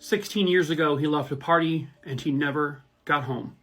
16 years ago, he left a party and he never got home.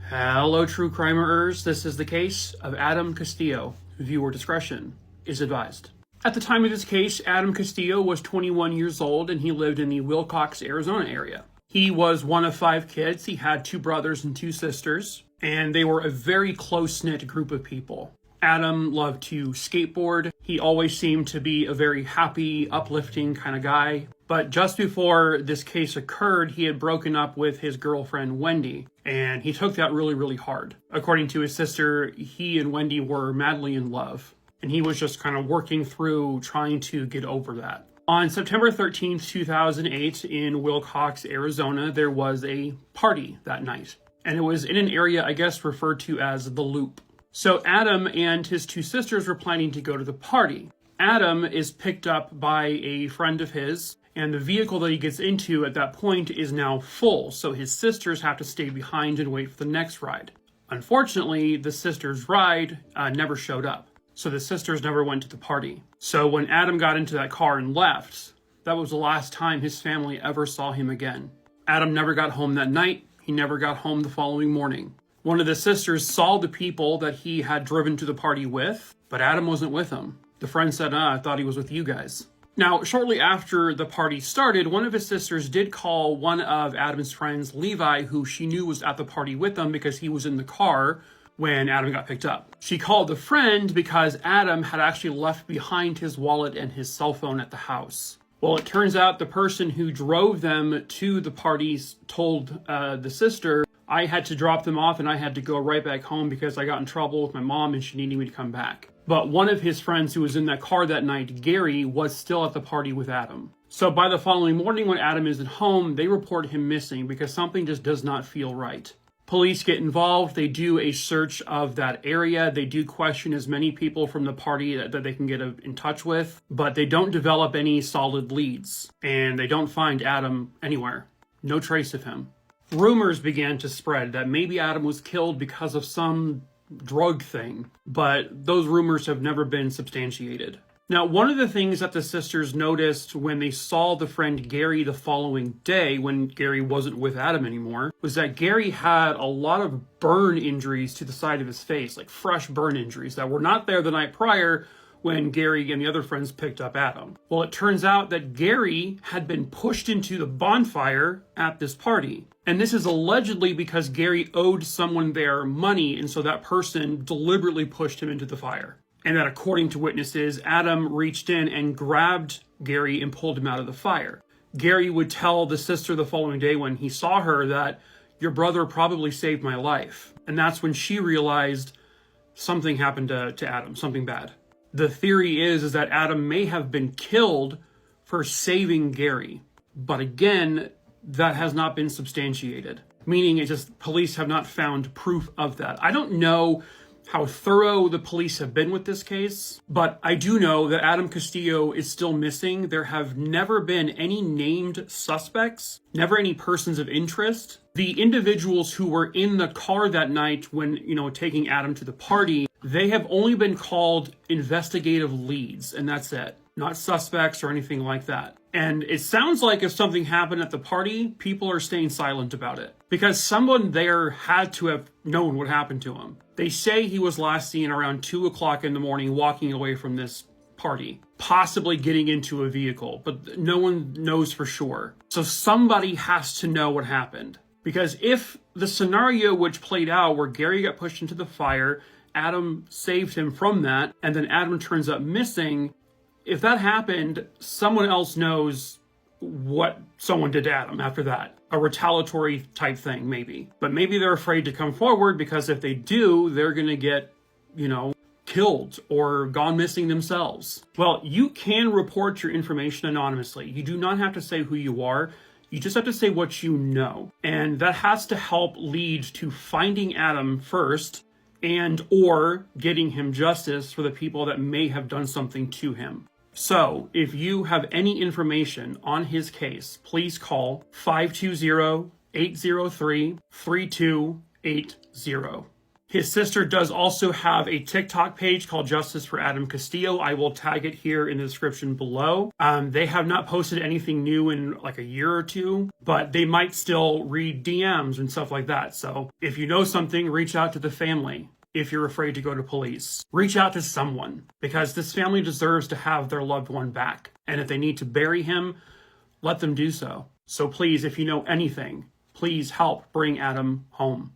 Hello, true crimerers. This is the case of Adam Castillo. Viewer discretion is advised. At the time of this case, Adam Castillo was 21 years old and he lived in the Willcox, Arizona area. He was one of 5 kids. He had 2 brothers and 2 sisters, and they were a very close-knit group of people. Adam loved to skateboard. He always seemed to be a very happy, uplifting kind of guy. But just before this case occurred, he had broken up with his girlfriend, Wendy, and he took that really, really hard. According to his sister, he and Wendy were madly in love, and he was just kind of working through trying to get over that. On September 13th, 2008, in Willcox, Arizona, there was a party that night, and it was in an area, I guess, referred to as the Loop. So Adam and his 2 sisters were planning to go to the party. Adam is picked up by a friend of his, and the vehicle that he gets into at that point is now full, so his sisters have to stay behind and wait for the next ride. Unfortunately, the sisters' ride never showed up, so the sisters never went to the party. So when Adam got into that car and left, that was the last time his family ever saw him again. Adam never got home that night. He never got home the following morning. One of the sisters saw the people that he had driven to the party with, but Adam wasn't with them. The friend said, I thought he was with you guys. Now, shortly after the party started, one of his sisters did call one of Adam's friends, Levi, who she knew was at the party with them because he was in the car when Adam got picked up. She called the friend because Adam had actually left behind his wallet and his cell phone at the house. Well, it turns out the person who drove them to the parties told the sister, I had to drop them off and I had to go right back home because I got in trouble with my mom and she needed me to come back. But one of his friends who was in that car that night, Gary, was still at the party with Adam. So by the following morning when Adam isn't home, they report him missing because something just does not feel right. Police get involved. They do a search of that area. They do question as many people from the party that they can get in touch with, but they don't develop any solid leads, and they don't find Adam anywhere. No trace of him. Rumors began to spread that maybe Adam was killed because of some drug thing, but those rumors have never been substantiated. Now, one of the things that the sisters noticed when they saw the friend Gary the following day, when Gary wasn't with Adam anymore, was that Gary had a lot of burn injuries to the side of his face, like fresh burn injuries that were not there the night prior when Gary and the other friends picked up Adam. Well, it turns out that Gary had been pushed into the bonfire at this party. And this is allegedly because Gary owed someone there money, and so that person deliberately pushed him into the fire. And that, according to witnesses, Adam reached in and grabbed Gary and pulled him out of the fire. Gary would tell the sister the following day when he saw her that, your brother probably saved my life. And that's when she realized something happened to Adam, something bad. The theory is that Adam may have been killed for saving Gary. But again, that has not been substantiated. Meaning it's just police have not found proof of that. I don't know how thorough the police have been with this case, but I do know that Adam Castillo is still missing. There have never been any named suspects, never any persons of interest. The individuals who were in the car that night when, taking Adam to the party, they have only been called investigative leads, and that's it. Not suspects or anything like that. And it sounds like if something happened at the party, people are staying silent about it. Because someone there had to have known what happened to him. They say he was last seen around 2 o'clock in the morning walking away from this party, possibly getting into a vehicle, but no one knows for sure. So somebody has to know what happened. Because if the scenario which played out where Gary got pushed into the fire, Adam saved him from that, and then Adam turns up missing, if that happened, someone else knows what someone did to Adam after that. A retaliatory type thing, maybe. But maybe they're afraid to come forward because if they do, they're going to get, killed or gone missing themselves. Well, you can report your information anonymously. You do not have to say who you are. You just have to say what you know. And that has to help lead to finding Adam first and or getting him justice for the people that may have done something to him. So, if you have any information on his case, please call 520-803-3280. His sister does also have a TikTok page called Justice for Adam Castillo. I will tag it here in the description below. They have not posted anything new in like a year or two, but they might still read DMs and stuff like that. So if you know something, reach out to the family. If you're afraid to go to police, reach out to someone, because this family deserves to have their loved one back. And if they need to bury him, let them do so. So please, if you know anything, please help bring Adam home.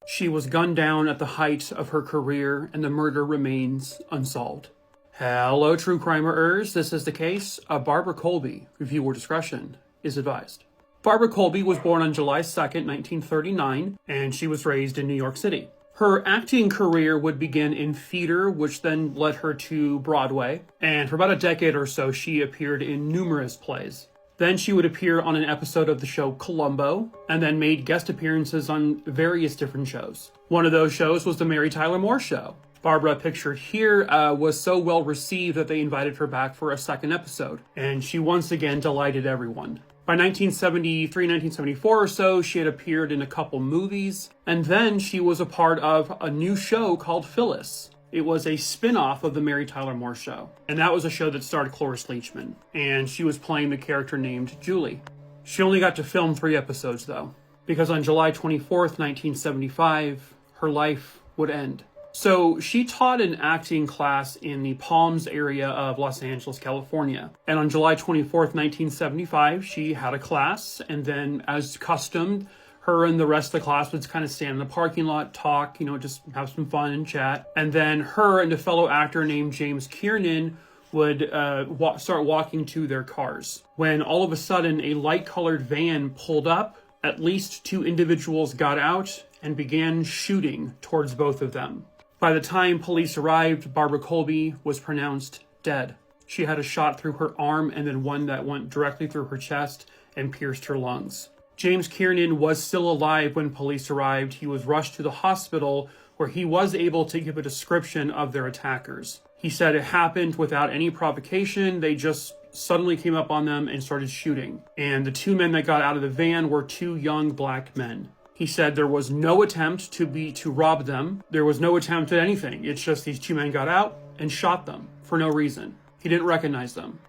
She was gunned down at the height of her career, and the murder remains unsolved. Hello, true crimerers. This is the case of Barbara Colby. Viewer discretion is advised. Barbara Colby was born on July 2nd, 1939, and she was raised in New York City. Her acting career would begin in theater, which then led her to Broadway, and for about a decade or so, she appeared in numerous plays. Then she would appear on an episode of the show Columbo, and then made guest appearances on various different shows. One of those shows was the Mary Tyler Moore Show. Barbara, pictured here, was so well received that they invited her back for a second episode, and she once again delighted everyone. By 1973, 1974 or so, she had appeared in a couple movies, and then she was a part of a new show called Phyllis. It was a spin-off of the Mary Tyler Moore Show, and that was a show that starred Cloris Leachman, and she was playing the character named Julie. She only got to film 3 episodes, though, because on July 24th, 1975, her life would end. So she taught an acting class in the Palms area of Los Angeles, California. And on July 24th, 1975, she had a class, and then as custom, her and the rest of the class would kind of stand in the parking lot, talk, just have some fun and chat. And then her and a fellow actor named James Kiernan would start walking to their cars, when all of a sudden a light-colored van pulled up. At least 2 individuals got out and began shooting towards both of them. By the time police arrived, Barbara Colby was pronounced dead. She had a shot through her arm and then one that went directly through her chest and pierced her lungs. James Kiernan was still alive when police arrived. He was rushed to the hospital, where he was able to give a description of their attackers. He said it happened without any provocation. They just suddenly came up on them and started shooting. And the 2 men that got out of the van were 2 young black men. He said there was no attempt to rob them. There was no attempt at anything. It's just these 2 men got out and shot them for no reason. He didn't recognize them.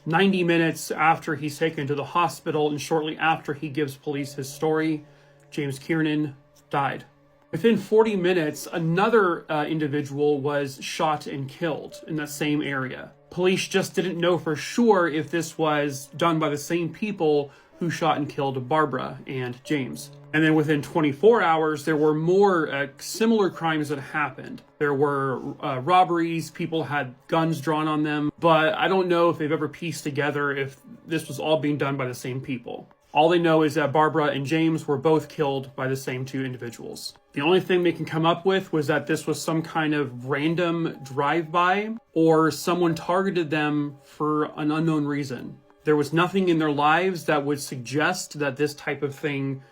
90 minutes after he's taken to the hospital and shortly after he gives police his story, James Kiernan died. Within 40 minutes, another individual was shot and killed in that same area. Police just didn't know for sure if this was done by the same people who shot and killed Barbara and James. And then within 24 hours, there were more similar crimes that happened. There were robberies, people had guns drawn on them, but I don't know if they've ever pieced together if this was all being done by the same people. All they know is that Barbara and James were both killed by the same 2 individuals. The only thing they can come up with was that this was some kind of random drive-by, or someone targeted them for an unknown reason. There was nothing in their lives that would suggest that this type of thing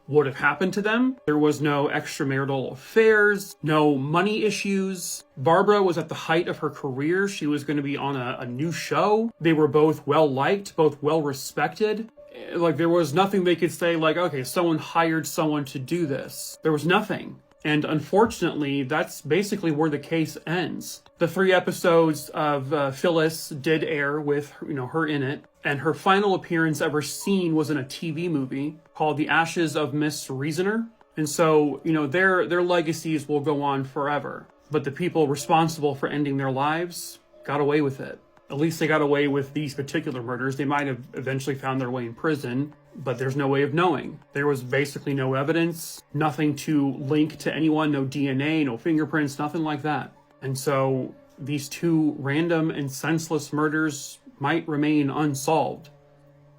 would have happened to them. There was no extramarital affairs, no money issues. Barbara was at the height of her career. She was going to be on a new show. They were both well-liked, both well-respected. Like, there was nothing they could say, like, okay, someone hired someone to do this. There was nothing. And unfortunately, that's basically where the case ends. The 3 episodes of Phyllis did air with, her in it. And her final appearance ever seen was in a TV movie called The Ashes of Miss Reasoner. And so, their legacies will go on forever. But the people responsible for ending their lives got away with it. At least they got away with these particular murders. They might have eventually found their way in prison, but there's no way of knowing. There was basically no evidence, nothing to link to anyone, no DNA, no fingerprints, nothing like that. And so these 2 random and senseless murders might remain unsolved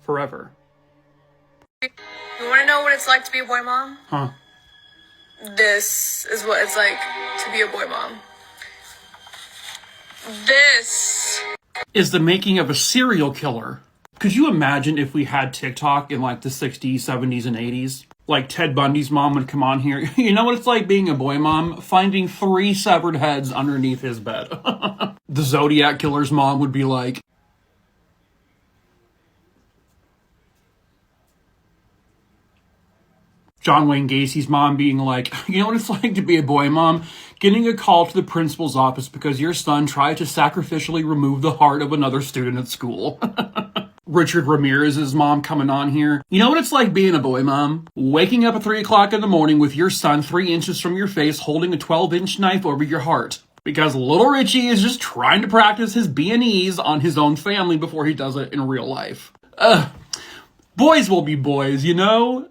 forever. You want to know what it's like to be a boy mom? Huh. This is what it's like to be a boy mom. This is the making of a serial killer. Could you imagine if we had TikTok in like the 60s, 70s, and 80s? Like Ted Bundy's mom would come on here. You know what it's like being a boy mom? Finding 3 severed heads underneath his bed. The Zodiac killer's mom would be like, John Wayne Gacy's mom being like, you know what it's like to be a boy, Mom? Getting a call to the principal's office because your son tried to sacrificially remove the heart of another student at school. Richard Ramirez's mom coming on here. You know what it's like being a boy, Mom? Waking up at 3 o'clock in the morning with your son 3 inches from your face holding a 12-inch knife over your heart. Because little Richie is just trying to practice his B&Es on his own family before he does it in real life. Boys will be boys, you know?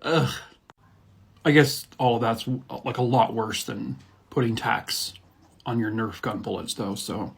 I guess all of that's like a lot worse than putting tax on your Nerf gun bullets, though, so.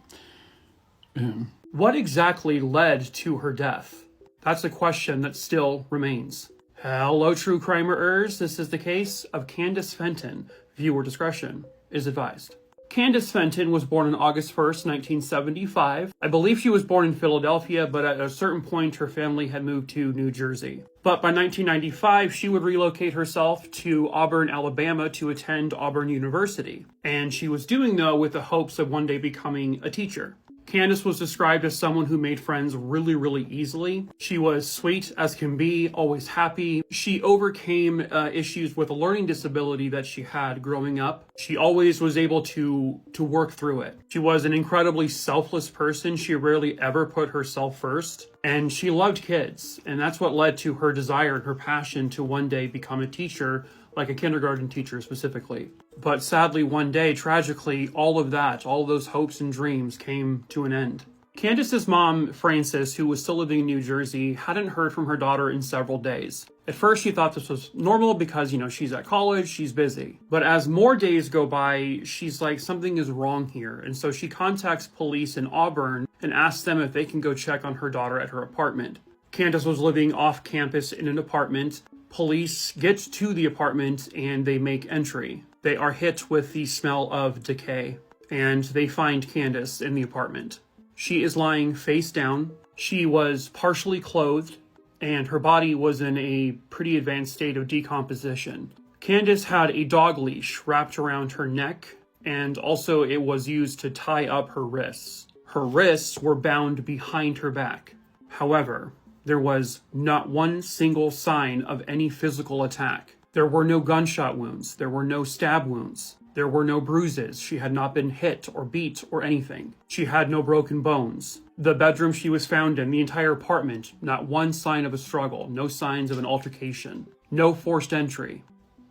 What exactly led to her death? That's a question that still remains. Hello, true crimerers. This is the case of Candice Fenton. Viewer discretion is advised. Candice Fenton was born on August 1st, 1975. I believe she was born in Philadelphia, but at a certain point her family had moved to New Jersey. But by 1995, she would relocate herself to Auburn, Alabama to attend Auburn University. And she was doing, though, with the hopes of one day becoming a teacher. Candice was described as someone who made friends really, really easily. She was sweet as can be, always happy. She overcame issues with a learning disability that she had growing up. She always was able to work through it. She was an incredibly selfless person. She rarely ever put herself first. And she loved kids. And that's what led to her desire and her passion to one day become a teacher, like a kindergarten teacher specifically. But sadly, one day, tragically, all of those hopes and dreams came to an end. Candice's mom, Frances, who was still living in New Jersey, hadn't heard from her daughter in several days. At first, she thought this was normal because, she's at college, she's busy. But as more days go by, she's like, something is wrong here. And so she contacts police in Auburn and asks them if they can go check on her daughter at her apartment. Candice was living off campus in an apartment. Police get to the apartment and they make entry. They are hit with the smell of decay, and they find Candice in the apartment. She is lying face down. She was partially clothed, and her body was in a pretty advanced state of decomposition. Candice had a dog leash wrapped around her neck, and also it was used to tie up her wrists. Her wrists were bound behind her back. However, there was not one single sign of any physical attack. There were no gunshot wounds. There were no stab wounds. There were no bruises. She had not been hit or beat or anything. She had no broken bones. The bedroom she was found in, the entire apartment, not one sign of a struggle, no signs of an altercation, no forced entry.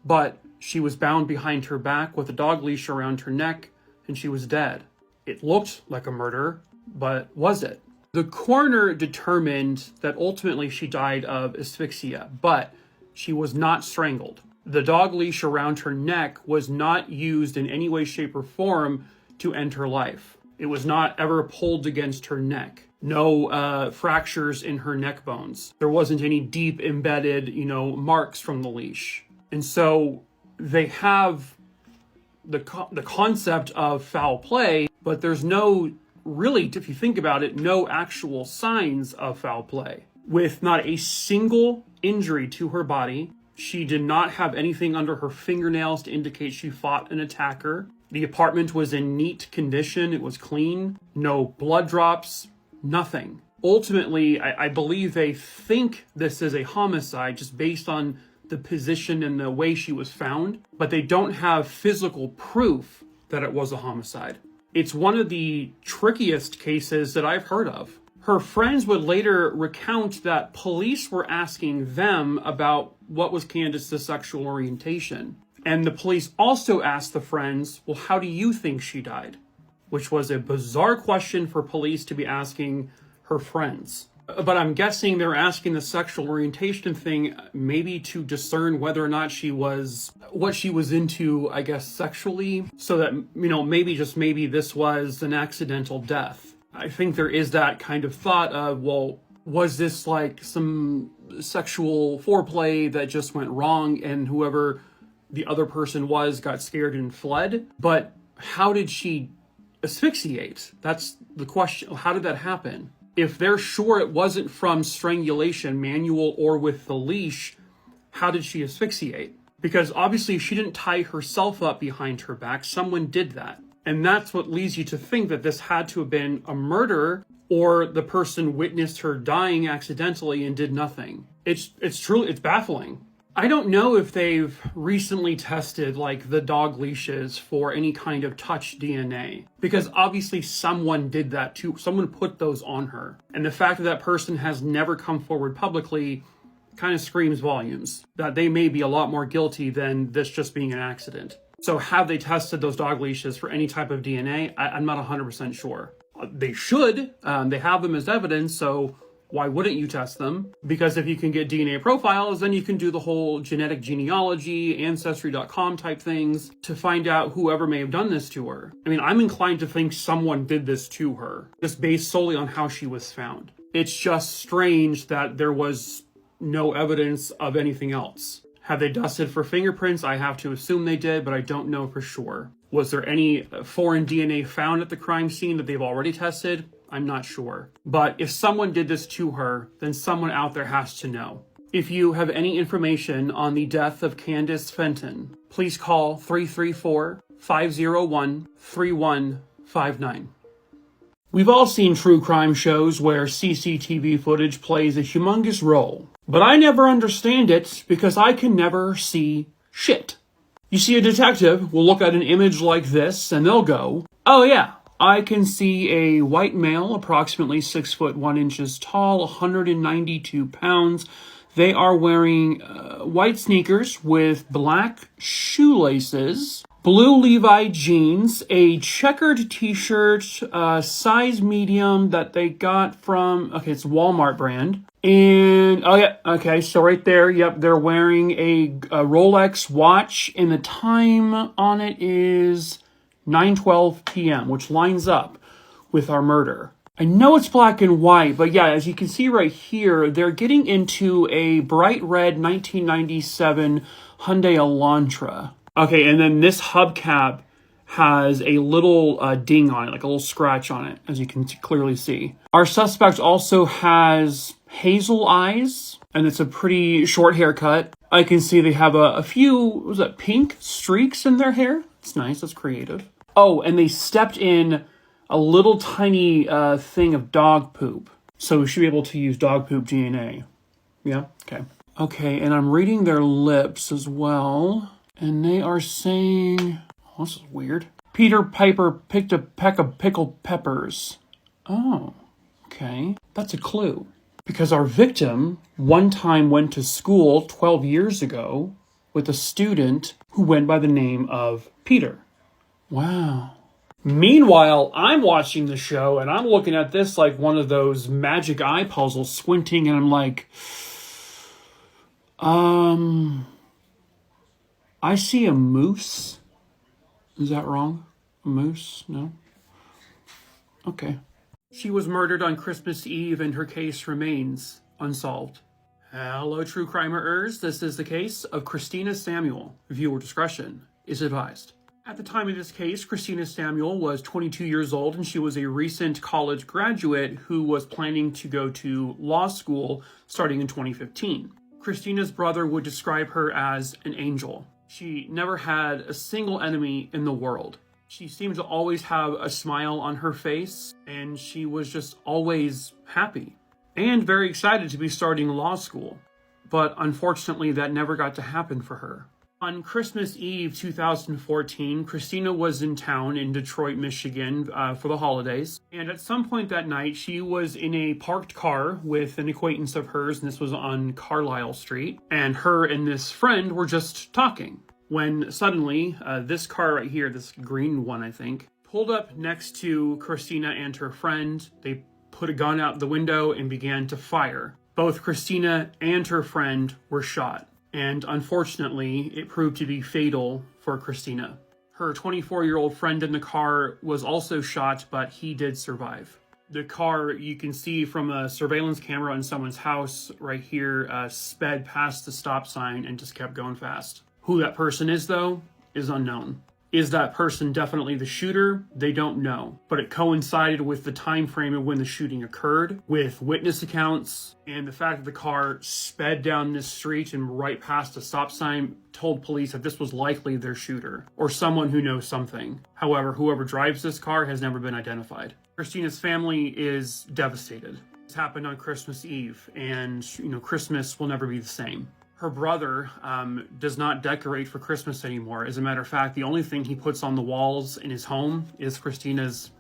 But she was bound behind her back with a dog leash around her neck, and she was dead. It looked like a murder, but was it? The coroner determined that ultimately she died of asphyxia, but she was not strangled. The dog leash around her neck was not used in any way, shape, or form to end her life. It was not ever pulled against her neck. No fractures in her neck bones. There wasn't any deep embedded, marks from the leash. And so they have the concept of foul play, but there's no, really, if you think about it, no actual signs of foul play. With not a single injury to her body, she did not have anything under her fingernails to indicate she fought an attacker. The apartment was in neat condition. It was clean. No blood drops, nothing. Ultimately, I believe they think this is a homicide just based on the position and the way she was found, but they don't have physical proof that it was a homicide. It's one of the trickiest cases that I've heard of. Her friends would later recount that police were asking them about what was Candice's sexual orientation. And the police also asked the friends, well, how do you think she died? Which was a bizarre question for police to be asking her friends. But I'm guessing they're asking the sexual orientation thing maybe to discern whether or not what she was into, I guess, sexually. So that, maybe this was an accidental death. I think there is that kind of thought of, well, was this like some sexual foreplay that just went wrong and whoever the other person was got scared and fled? But how did she asphyxiate? That's the question. How did that happen? If they're sure it wasn't from strangulation, manual or with the leash, how did she asphyxiate? Because obviously she didn't tie herself up behind her back. Someone did that. And that's what leads you to think that this had to have been a murder, or the person witnessed her dying accidentally and did nothing. It's baffling. I don't know if they've recently tested like the dog leashes for any kind of touch DNA, because obviously someone did that too. Someone put those on her. And the fact that that person has never come forward publicly kind of screams volumes that they may be a lot more guilty than this just being an accident. So have they tested those dog leashes for any type of DNA? I'm not 100% sure. They should. They have them as evidence, so why wouldn't you test them? Because if you can get DNA profiles, then you can do the whole genetic genealogy, Ancestry.com type things to find out whoever may have done this to her. I mean, I'm inclined to think someone did this to her, just based solely on how she was found. It's just strange that there was no evidence of anything else. Have they dusted for fingerprints? I have to assume they did, but I don't know for sure. Was there any foreign DNA found at the crime scene that they've already tested? I'm not sure. But if someone did this to her, then someone out there has to know. If you have any information on the death of Candice Fenton, please call 334-501-3159. We've all seen true crime shows where CCTV footage plays a humongous role, but I never understand it because I can never see shit. You see, a detective will look at an image like this and they'll go, oh yeah, I can see a white male, approximately 6 foot 1 inches tall, 192 pounds. They are wearing white sneakers with black shoelaces, blue Levi jeans, a checkered t-shirt, size medium that they got from, okay, it's Walmart brand. And, oh yeah, okay, so right there, yep, they're wearing a Rolex watch, and the time on it is 9:12 p.m., which lines up with our murder. I know it's black and white, but yeah, as you can see right here, they're getting into a bright red 1997 Hyundai Elantra. Okay, and then this hubcap has a little ding on it, like a little scratch on it, as you can clearly see. Our suspect also has hazel eyes, and it's a pretty short haircut. I can see they have a few, what was that, pink streaks in their hair? It's nice, that's creative. Oh, and they stepped in a little tiny thing of dog poop. So we should be able to use dog poop DNA. Yeah, okay. Okay, and I'm reading their lips as well. And they are saying, oh, this is weird. Peter Piper picked a peck of pickled peppers. Oh, okay. That's a clue. Because our victim one time went to school 12 years ago with a student who went by the name of Peter. Wow. Meanwhile, I'm watching the show and I'm looking at this like one of those magic eye puzzles, squinting, and I'm like, I see a moose. Is that wrong? A moose? No? Okay. She was murdered on Christmas Eve and her case remains unsolved. Hello, true crimerers. This is the case of Christina Samuel. Viewer discretion is advised. At the time of this case, Christina Samuel was 22 years old and she was a recent college graduate who was planning to go to law school starting in 2015. Christina's brother would describe her as an angel. She never had a single enemy in the world. She seemed to always have a smile on her face, and she was just always happy and very excited to be starting law school. But unfortunately, that never got to happen for her. On Christmas Eve 2014, Christina was in town in Detroit, Michigan for the holidays. And at some point that night, she was in a parked car with an acquaintance of hers, and this was on Carlisle Street. And her and this friend were just talking. When suddenly, this car right here, this green one, I think, pulled up next to Christina and her friend. They put a gun out the window and began to fire. Both Christina and her friend were shot. And unfortunately, it proved to be fatal for Christina. Her 24-year-old friend in the car was also shot, but he did survive. The car, you can see from a surveillance camera in someone's house right here, sped past the stop sign and just kept going fast. Who that person is, though, is unknown. Is that person definitely the shooter? They don't know. But it coincided with the time frame of when the shooting occurred, with witness accounts, and the fact that the car sped down this street and right past a stop sign told police that this was likely their shooter, or someone who knows something. However, whoever drives this car has never been identified. Christina's family is devastated. This happened on Christmas Eve, and, Christmas will never be the same. Her brother does not decorate for Christmas anymore. As a matter of fact, the only thing he puts on the walls in his home is Christina's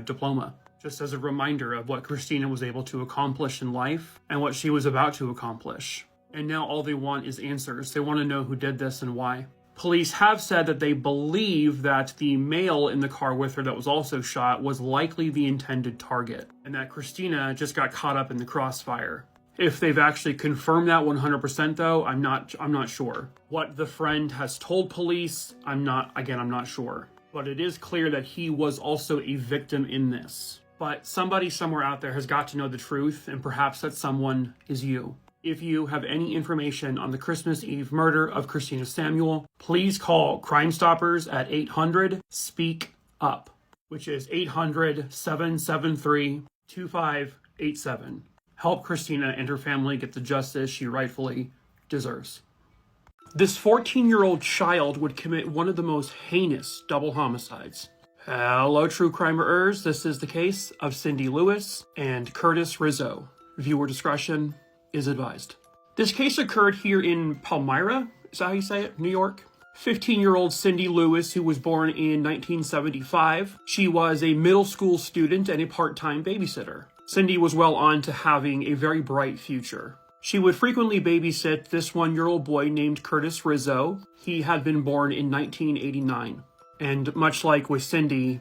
diploma, just as a reminder of what Christina was able to accomplish in life and what she was about to accomplish. And now all they want is answers. They want to know who did this and why. Police have said that they believe that the male in the car with her that was also shot was likely the intended target, and that Christina just got caught up in the crossfire. If they've actually confirmed that 100% though, I'm not sure. What the friend has told police, I'm not sure. But it is clear that he was also a victim in this. But somebody somewhere out there has got to know the truth, and perhaps that someone is you. If you have any information on the Christmas Eve murder of Christina Samuel, please call Crime Stoppers at 800-SPEAK-UP, which is 800-773-2587. Help Christina and her family get the justice she rightfully deserves. This 14-year-old child would commit one of the most heinous double homicides. Hello, true crimerers. This is the case of Cindy Lewis and Curtis Rizzo. Viewer discretion is advised. This case occurred here in Palmyra, is that how you say it? New York. 15-year-old Cindy Lewis, who was born in 1975. She was a middle school student and a part-time babysitter. Cindy was well on to having a very bright future. She would frequently babysit this 1-year-old boy named Curtis Rizzo. He had been born in 1989. And much like with Cindy,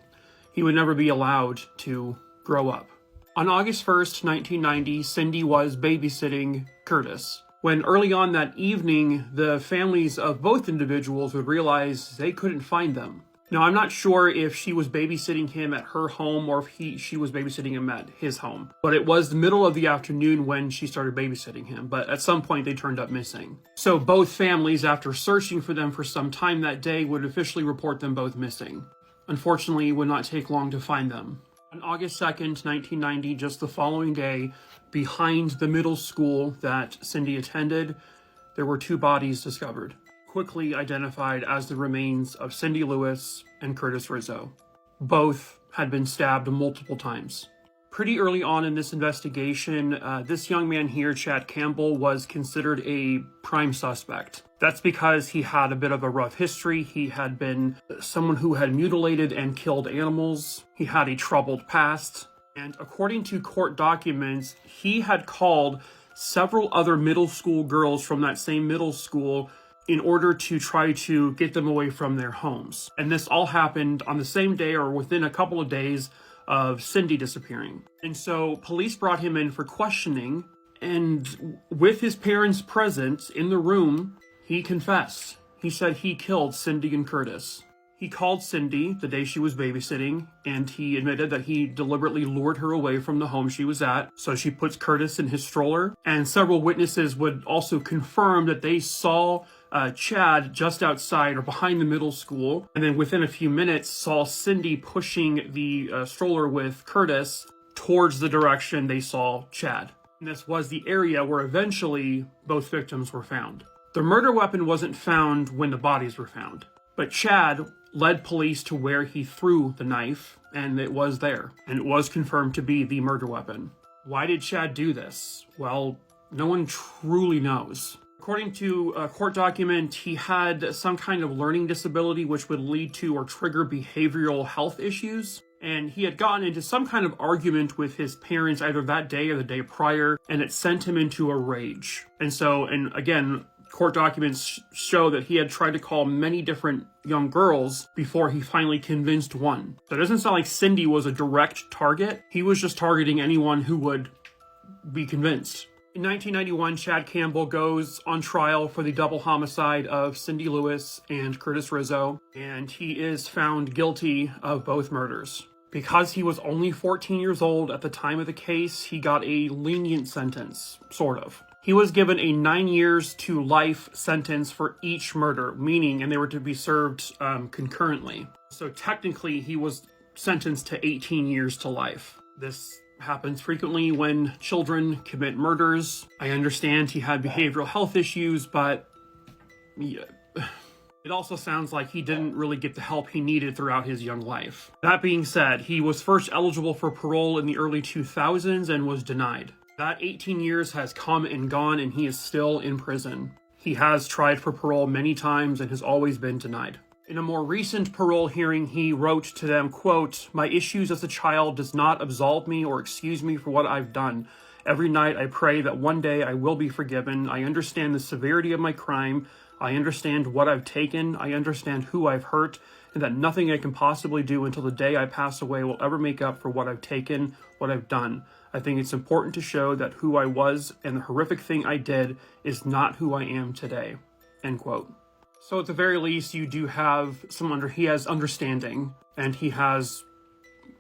he would never be allowed to grow up. On August 1st, 1990, Cindy was babysitting Curtis, when early on that evening, the families of both individuals would realize they couldn't find them. Now, I'm not sure if she was babysitting him at her home or if she was babysitting him at his home, but it was the middle of the afternoon when she started babysitting him, but at some point they turned up missing. So both families, after searching for them for some time that day, would officially report them both missing. Unfortunately, it would not take long to find them. On August 2nd, 1990, just the following day, behind the middle school that Cindy attended, there were 2 bodies discovered, quickly identified as the remains of Cindy Lewis and Curtis Rizzo. Both had been stabbed multiple times. Pretty early on in this investigation, this young man here, Chad Campbell, was considered a prime suspect. That's because he had a bit of a rough history. He had been someone who had mutilated and killed animals. He had a troubled past. And according to court documents, he had called several other middle school girls from that same middle school in order to try to get them away from their homes. And this all happened on the same day or within a couple of days of Cindy disappearing. And so police brought him in for questioning, and with his parents present in the room, he confessed. He said he killed Cindy and Curtis. He called Cindy the day she was babysitting, and he admitted that he deliberately lured her away from the home she was at, so she puts Curtis in his stroller. And several witnesses would also confirm that they saw Chad just outside or behind the middle school, and then within a few minutes saw Cindy pushing the stroller with Curtis towards the direction they saw Chad. And this was the area where eventually both victims were found. The murder weapon wasn't found when the bodies were found, but Chad led police to where he threw the knife, and it was there, and it was confirmed to be the murder weapon. Why did Chad do this? Well, no one truly knows. According to a court document, he had some kind of learning disability which would lead to or trigger behavioral health issues. And he had gotten into some kind of argument with his parents either that day or the day prior, and it sent him into a rage. And again, court documents show that he had tried to call many different young girls before he finally convinced one. So it doesn't sound like Cindy was a direct target. He was just targeting anyone who would be convinced. In 1991, Chad Campbell goes on trial for the double homicide of Cindy Lewis and Curtis Rizzo, and he is found guilty of both murders. Because he was only 14 years old at the time of the case, he got a lenient sentence, sort of. He was given a 9 years to life sentence for each murder, meaning, and they were to be served concurrently. So technically, he was sentenced to 18 years to life. This happens frequently when children commit murders. I understand he had behavioral health issues, but yeah, it also sounds like he didn't really get the help he needed throughout his young life. That being said, he was first eligible for parole in the early 2000s and was denied. That 18 years has come and gone, and he is still in prison. He has tried for parole many times and has always been denied. In a more recent parole hearing, he wrote to them, quote, "My issues as a child does not absolve me or excuse me for what I've done. Every night I pray that one day I will be forgiven. I understand the severity of my crime. I understand what I've taken. I understand who I've hurt, and that nothing I can possibly do until the day I pass away will ever make up for what I've taken, what I've done. I think it's important to show that who I was and the horrific thing I did is not who I am today." End quote. So at the very least, you do have he has understanding, and he has,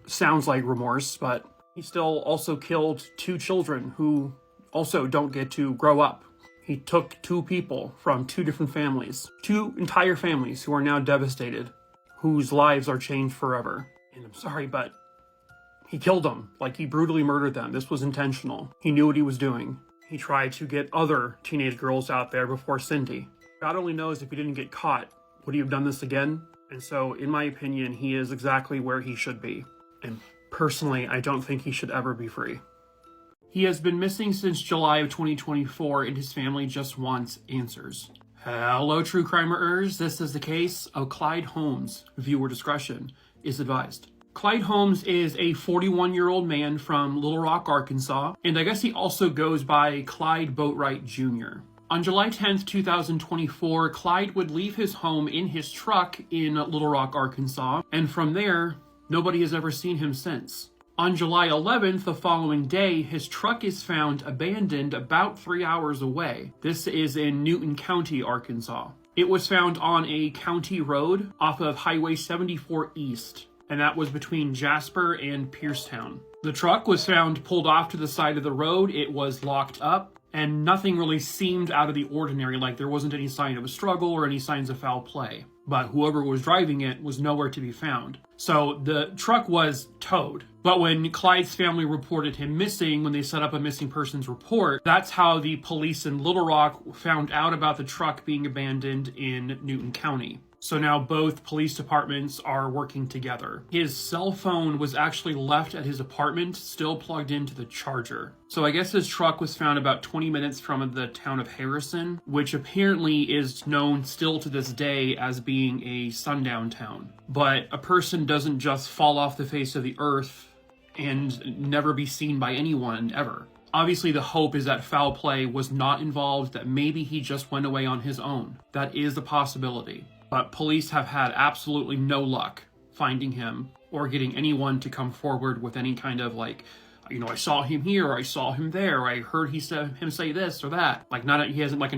sounds like remorse, but he still also killed 2 children who also don't get to grow up. He took 2 people from 2 different families, 2 entire families who are now devastated, whose lives are changed forever. And I'm sorry, but he killed them. Like, he brutally murdered them. This was intentional. He knew what he was doing. He tried to get other teenage girls out there before Cindy. God only knows if he didn't get caught, would he have done this again? And so, in my opinion, he is exactly where he should be. And personally, I don't think he should ever be free. He has been missing since July of 2024, and his family just wants answers. Hello, true crimerers. This is the case of Clyde Holmes. Viewer discretion is advised. Clyde Holmes is a 41-year-old man from Little Rock, Arkansas, and I guess he also goes by Clyde Boatwright Jr. On July 10th, 2024, Clyde would leave his home in his truck in Little Rock, Arkansas, and from there, nobody has ever seen him since. On July 11th, the following day, his truck is found abandoned about 3 hours away. This is in Newton County, Arkansas. It was found on a county road off of Highway 74 East, and that was between Jasper and Piercetown. The truck was found pulled off to the side of the road. It was locked up, and nothing really seemed out of the ordinary, like there wasn't any sign of a struggle or any signs of foul play. But whoever was driving it was nowhere to be found. So the truck was towed. But when Clyde's family reported him missing, when they set up a missing persons report, that's how the police in Little Rock found out about the truck being abandoned in Newton County. So now both police departments are working together. His cell phone was actually left at his apartment, still plugged into the charger. So I guess his truck was found about 20 minutes from the town of Harrison, which apparently is known still to this day as being a sundown town. But a person doesn't just fall off the face of the earth and never be seen by anyone ever. Obviously, the hope is that foul play was not involved, that maybe he just went away on his own. That is a possibility. But police have had absolutely no luck finding him or getting anyone to come forward with any kind of I saw him here, or I saw him there, or I heard him say this or that. He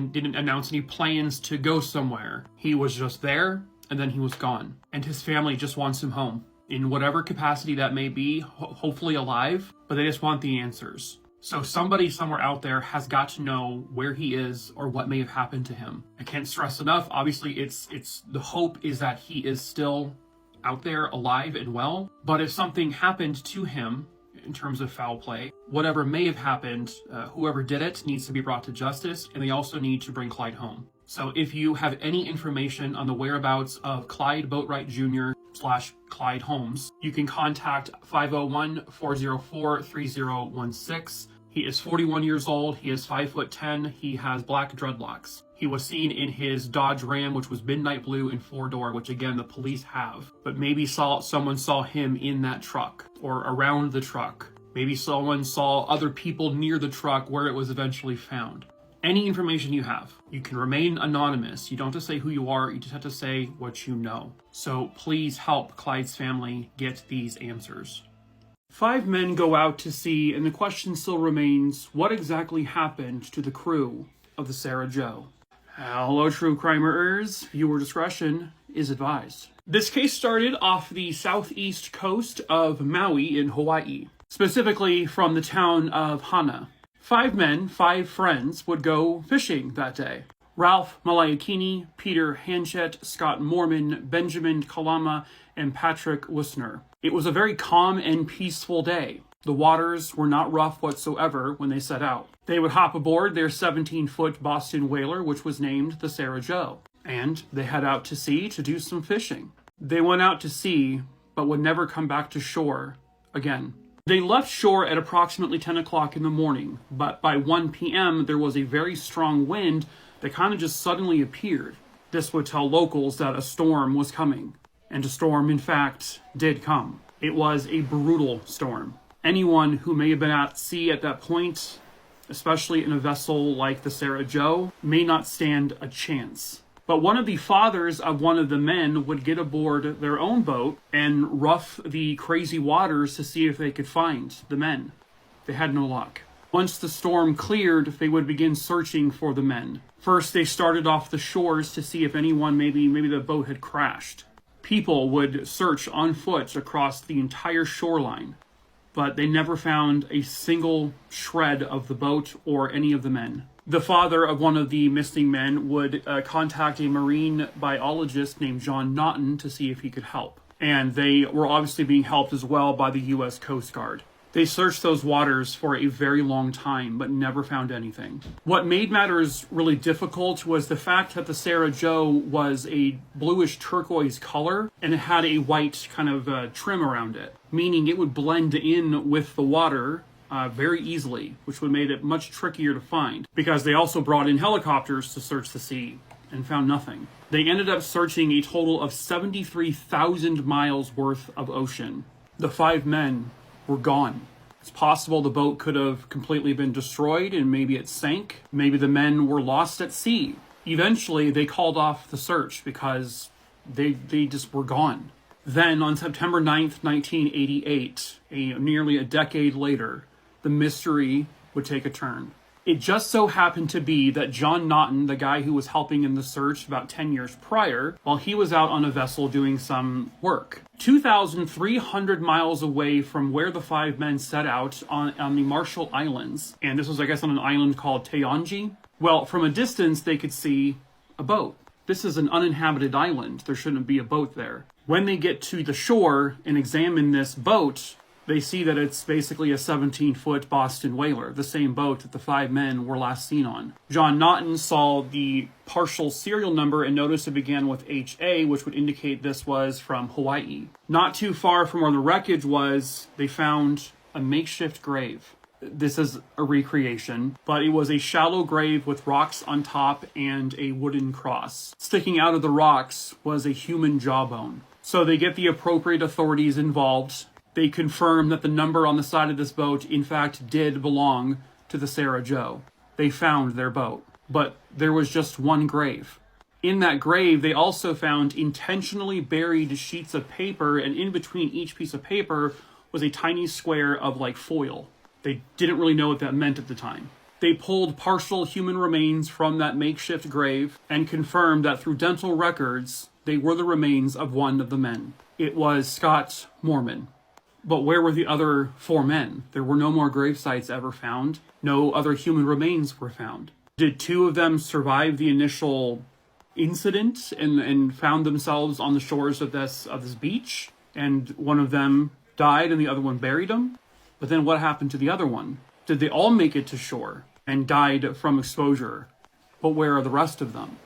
didn't announce any plans to go somewhere. He was just there, and then he was gone. And his family just wants him home in whatever capacity that may be, hopefully alive, but they just want the answers. So somebody somewhere out there has got to know where he is or what may have happened to him. I can't stress enough. Obviously, it's the hope is that he is still out there alive and well. But if something happened to him in terms of foul play, whatever may have happened, whoever did it needs to be brought to justice, and they also need to bring Clyde home. So if you have any information on the whereabouts of Clyde Boatwright Jr. / Clyde Holmes, you can contact 501-404-3016. He is 41 years old. He is 5'10". He has black dreadlocks. He was seen in his Dodge Ram, which was midnight blue and 4-door, which again, the police have. But maybe someone saw him in that truck or around the truck. Maybe someone saw other people near the truck where it was eventually found. Any information you have, you can remain anonymous. You don't have to say who you are. You just have to say what you know. So please help Clyde's family get these answers. 5 men go out to sea, and the question still remains, what exactly happened to the crew of the Sarah Joe? Hello, true crimerers. Viewer discretion is advised. This case started off the southeast coast of Maui in Hawaii, specifically from the town of Hana. 5 men, 5 friends, would go fishing that day. Ralph Malayakini, Peter Hanchett, Scott Mormon, Benjamin Kalama, and Patrick Wissner. It was a very calm and peaceful day. The waters were not rough whatsoever when they set out. They would hop aboard their 17-foot Boston whaler, which was named the Sarah Joe, and they head out to sea to do some fishing. They went out to sea, but would never come back to shore again. They left shore at approximately 10 o'clock in the morning, but by 1 p.m. there was a very strong wind They kind of just suddenly appeared. This would tell locals that a storm was coming. And a storm, in fact, did come. It was a brutal storm. Anyone who may have been at sea at that point, especially in a vessel like the Sarah Joe, may not stand a chance. But one of the fathers of one of the men would get aboard their own boat and rough the crazy waters to see if they could find the men. They had no luck. Once the storm cleared, they would begin searching for the men. First, they started off the shores to see if anyone, maybe the boat had crashed. People would search on foot across the entire shoreline, but they never found a single shred of the boat or any of the men. The father of one of the missing men would contact a marine biologist named John Naughton to see if he could help. And they were obviously being helped as well by the U.S. Coast Guard. They searched those waters for a very long time, but never found anything. What made matters really difficult was the fact that the Sarah Joe was a bluish turquoise color, and it had a white kind of trim around it, meaning it would blend in with the water very easily, which would make it much trickier to find, because they also brought in helicopters to search the sea and found nothing. They ended up searching a total of 73,000 miles worth of ocean. The 5 men were gone. It's possible the boat could have completely been destroyed and maybe it sank. Maybe the men were lost at sea. Eventually, they called off the search because they just were gone. Then, on September 9th, 1988, nearly a decade later, the mystery would take a turn. It just so happened to be that John Naughton, the guy who was helping in the search about 10 years prior, while he was out on a vessel doing some work, 2,300 miles away from where the 5 men set out on the Marshall Islands, and this was, I guess, on an island called Taongi. Well, from a distance, they could see a boat. This is an uninhabited island. There shouldn't be a boat there. When they get to the shore and examine this boat, they see that it's basically a 17-foot Boston whaler, the same boat that the 5 men were last seen on. John Naughton saw the partial serial number and noticed it began with HA, which would indicate this was from Hawaii. Not too far from where the wreckage was, they found a makeshift grave. This is a recreation, but it was a shallow grave with rocks on top and a wooden cross. Sticking out of the rocks was a human jawbone. So they get the appropriate authorities involved. They confirm that the number on the side of this boat, in fact, did belong to the Sarah Joe. They found their boat, but there was just one grave. In that grave, they also found intentionally buried sheets of paper, and in between each piece of paper was a tiny square of like foil. They didn't really know what that meant at the time. They pulled partial human remains from that makeshift grave and confirmed that through dental records, they were the remains of one of the men. It was Scott Mormon. But where were the other 4 men? There were no more grave sites ever found. No other human remains were found. Did 2 of them survive the initial incident and found themselves on the shores of this beach? And one of them died and the other one buried them? But then what happened to the other one? Did they all make it to shore and died from exposure? But where are the rest of them?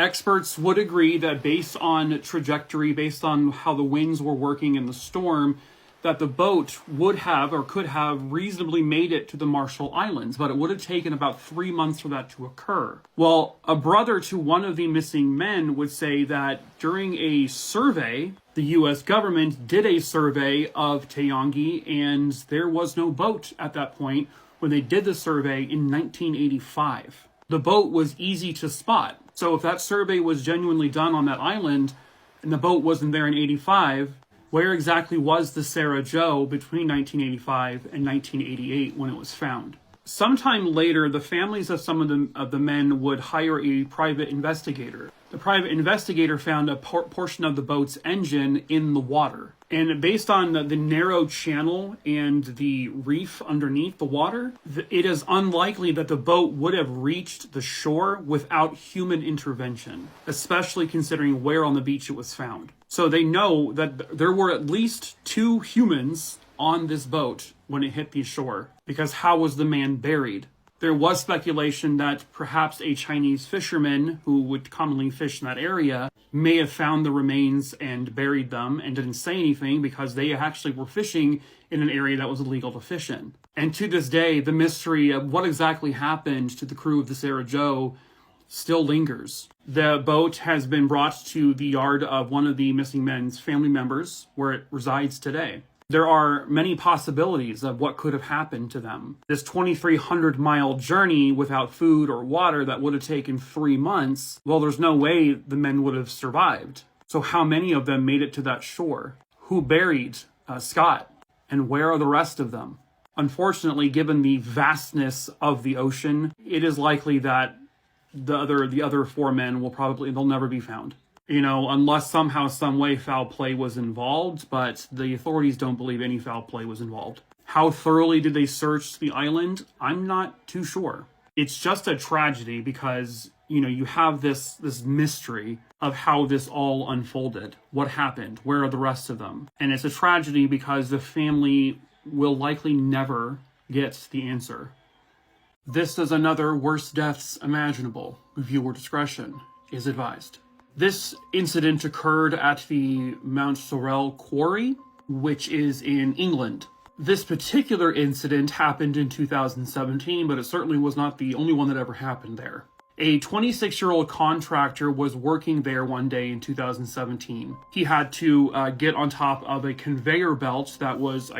Experts would agree that based on trajectory, based on how the winds were working in the storm, that the boat would have or could have reasonably made it to the Marshall Islands, but it would have taken about 3 months for that to occur. Well, a brother to one of the missing men would say that during a survey, the U.S. government did a survey of Taongi, and there was no boat at that point when they did the survey in 1985. The boat was easy to spot. So if that survey was genuinely done on that island, and the boat wasn't there in 85, where exactly was the Sarah Joe between 1985 and 1988 when it was found? Sometime later, the families of some of the men would hire a private investigator. The private investigator found a portion of the boat's engine in the water. And based on the narrow channel and the reef underneath the water, it is unlikely that the boat would have reached the shore without human intervention, especially considering where on the beach it was found. So they know that there were at least 2 humans on this boat when it hit the shore, because how was the man buried? There was speculation that perhaps a Chinese fisherman who would commonly fish in that area may have found the remains and buried them and didn't say anything because they actually were fishing in an area that was illegal to fish in. And to this day, the mystery of what exactly happened to the crew of the Sarah Joe still lingers. The boat has been brought to the yard of one of the missing men's family members, where it resides today. There are many possibilities of what could have happened to them. This 2,300-mile journey without food or water that would have taken 3 months, well, there's no way the men would have survived. So how many of them made it to that shore? Who buried Scott? And where are the rest of them? Unfortunately, given the vastness of the ocean, it is likely that the other 4 men they'll never be found. Unless somehow, some way foul play was involved, but the authorities don't believe any foul play was involved. How thoroughly did they search the island? I'm not too sure. It's just a tragedy because, you have this mystery of how this all unfolded. What happened? Where are the rest of them? And it's a tragedy because the family will likely never get the answer. This is another worst deaths imaginable. Viewer discretion is advised. This incident occurred at the Mount Sorel Quarry, which is in England. This particular incident happened in 2017, but it certainly was not the only one that ever happened there. A 26-year-old contractor was working there one day in 2017. He had to get on top of a conveyor belt that was,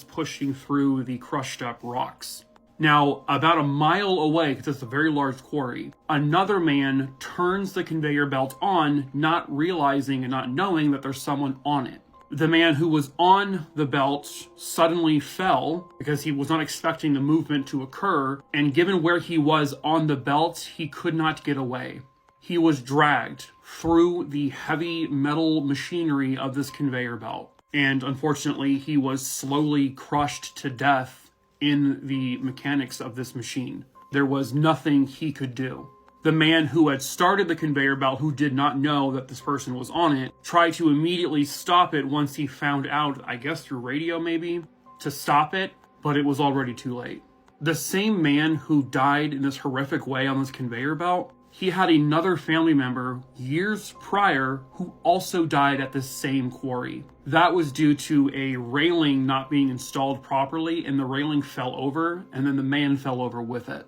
pushing through the crushed up rocks. Now, about a mile away, because it's a very large quarry, another man turns the conveyor belt on, not realizing and not knowing that there's someone on it. The man who was on the belt suddenly fell because he was not expecting the movement to occur, and given where he was on the belt, he could not get away. He was dragged through the heavy metal machinery of this conveyor belt, and unfortunately, he was slowly crushed to death in the mechanics of this machine. There was nothing he could do. The man who had started the conveyor belt, who did not know that this person was on it, tried to immediately stop it once he found out, through radio maybe, to stop it, but it was already too late. The same man who died in this horrific way on this conveyor belt, he had another family member years prior who also died at the same quarry. That was due to a railing not being installed properly, and the railing fell over, and then the man fell over with it.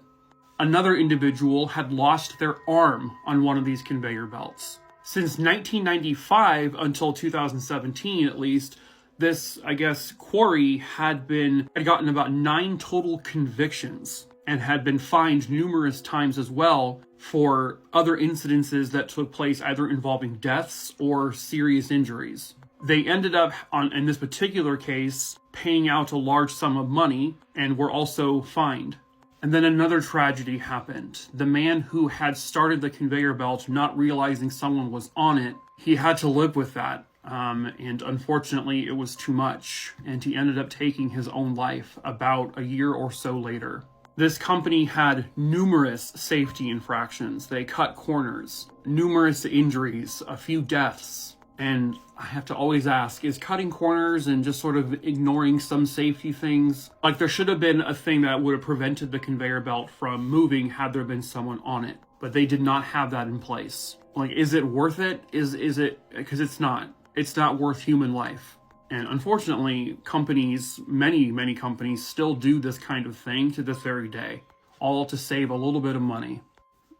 Another individual had lost their arm on one of these conveyor belts. Since 1995 until 2017 at least, this, quarry had gotten about 9 total convictions and had been fined numerous times as well for other incidences that took place either involving deaths or serious injuries. They ended up, in this particular case, paying out a large sum of money and were also fined. And then another tragedy happened. The man who had started the conveyor belt, not realizing someone was on it, he had to live with that. And unfortunately, it was too much. And he ended up taking his own life about a year or so later. This company had numerous safety infractions. They cut corners, numerous injuries, a few deaths. And I have to always ask, is cutting corners and just sort of ignoring some safety things? There should have been a thing that would have prevented the conveyor belt from moving had there been someone on it. But they did not have that in place. Is it worth it? Is it? Because it's not. It's not worth human life. And unfortunately, many companies still do this kind of thing to this very day, all to save a little bit of money,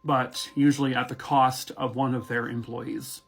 but usually at the cost of one of their employees.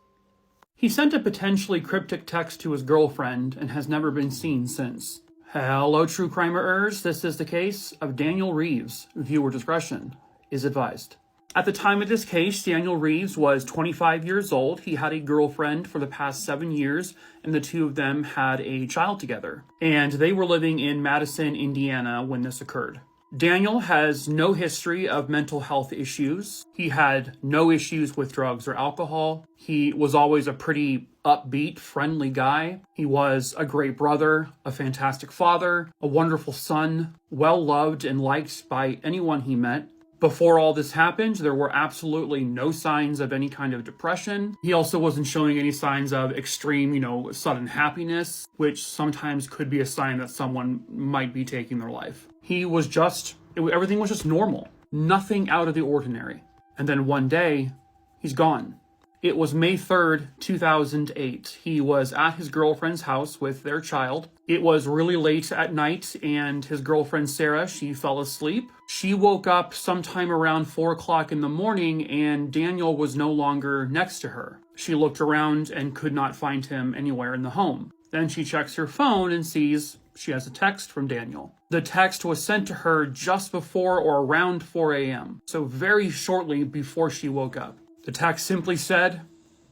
He sent a potentially cryptic text to his girlfriend and has never been seen since. Hello, true crimerers. This is the case of Daniel Reaves. Viewer discretion is advised. At the time of this case, Daniel Reaves was 25 years old. He had a girlfriend for the past 7 years, and the two of them had a child together. And they were living in Madison, Indiana when this occurred. Daniel has no history of mental health issues. He had no issues with drugs or alcohol. He was always a pretty upbeat, friendly guy. He was a great brother, a fantastic father, a wonderful son, well loved and liked by anyone he met. Before all this happened, there were absolutely no signs of any kind of depression. He also wasn't showing any signs of extreme, sudden happiness, which sometimes could be a sign that someone might be taking their life. Everything was just normal. Nothing out of the ordinary. And then one day, he's gone. It was May 3rd, 2008. He was at his girlfriend's house with their child. It was really late at night, and his girlfriend, Sarah, she fell asleep. She woke up sometime around 4 o'clock in the morning, and Daniel was no longer next to her. She looked around and could not find him anywhere in the home. Then she checks her phone and sees she has a text from Daniel. The text was sent to her just before or around 4 a.m., so very shortly before she woke up. The text simply said,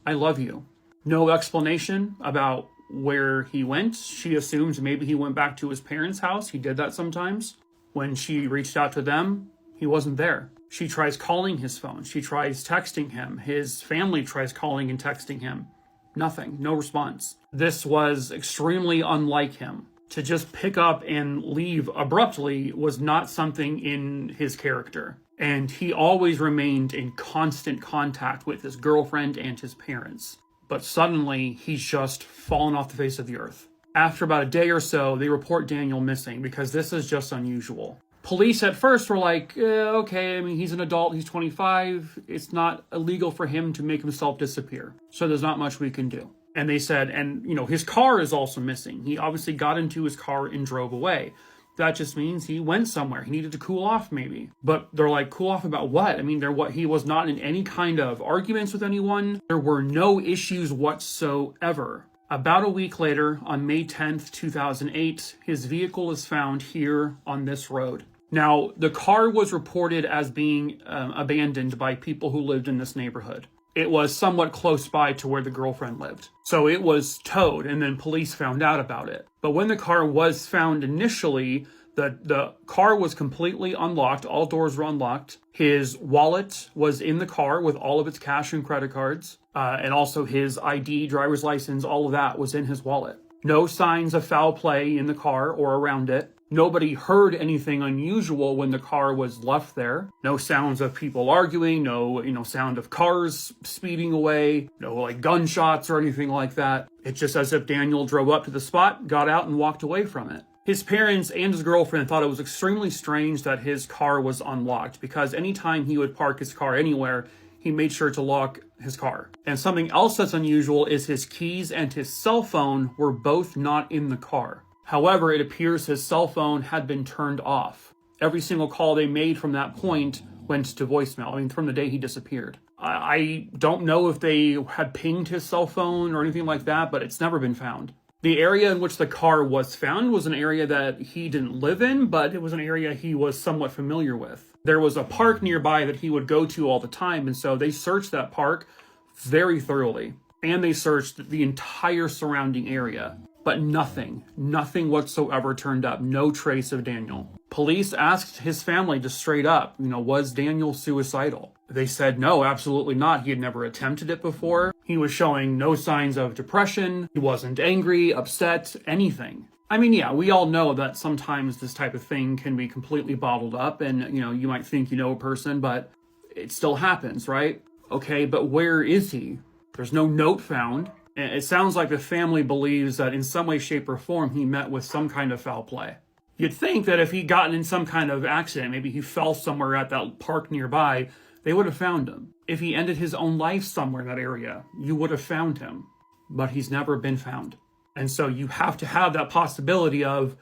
"I love you." No explanation about where he went. She assumed maybe he went back to his parents' house. He did that sometimes. When she reached out to them, he wasn't there. She tries calling his phone. She tries texting him. His family tries calling and texting him. Nothing. No response. This was extremely unlike him. To just pick up and leave abruptly was not something in his character. And he always remained in constant contact with his girlfriend and his parents. But suddenly, he's just fallen off the face of the earth. After about a day or so, they report Daniel missing because this is just unusual. Police at first were like, okay, I mean, he's an adult, he's 25. It's not illegal for him to make himself disappear. So there's not much we can do. And they said, and his car is also missing. He obviously got into his car and drove away. That just means he went somewhere. He needed to cool off maybe. But they're like, cool off about what? I mean, he was not in any kind of arguments with anyone. There were no issues whatsoever. About a week later, on May 10th, 2008, his vehicle is found here on this road. Now, the car was reported as being abandoned by people who lived in this neighborhood. It was somewhat close by to where the girlfriend lived. So it was towed, and then police found out about it. But when the car was found initially, the car was completely unlocked. All doors were unlocked. His wallet was in the car with all of its cash and credit cards. And also his ID, driver's license, all of that was in his wallet. No signs of foul play in the car or around it. Nobody heard anything unusual when the car was left there. No sounds of people arguing, no, sound of cars speeding away, no gunshots or anything like that. It's just as if Daniel drove up to the spot, got out and walked away from it. His parents and his girlfriend thought it was extremely strange that his car was unlocked because anytime he would park his car anywhere, he made sure to lock his car. And something else that's unusual is his keys and his cell phone were both not in the car. However, it appears his cell phone had been turned off. Every single call they made from that point went to voicemail. From the day he disappeared. I don't know if they had pinged his cell phone or anything like that, but it's never been found. The area in which the car was found was an area that he didn't live in, but it was an area he was somewhat familiar with. There was a park nearby that he would go to all the time, and so they searched that park very thoroughly. And they searched the entire surrounding area. But nothing whatsoever turned up. No trace of Daniel. Police asked his family just straight up, was Daniel suicidal? They said no, absolutely not. He had never attempted it before. He was showing no signs of depression. He wasn't angry, upset, anything. We all know that sometimes this type of thing can be completely bottled up and, you might think you know a person, but it still happens, right? Okay, but where is he? There's no note found. It sounds like the family believes that in some way, shape, or form, he met with some kind of foul play. You'd think that if he'd gotten in some kind of accident, maybe he fell somewhere at that park nearby, they would have found him. If he ended his own life somewhere in that area, you would have found him. But he's never been found. And so you have to have that possibility of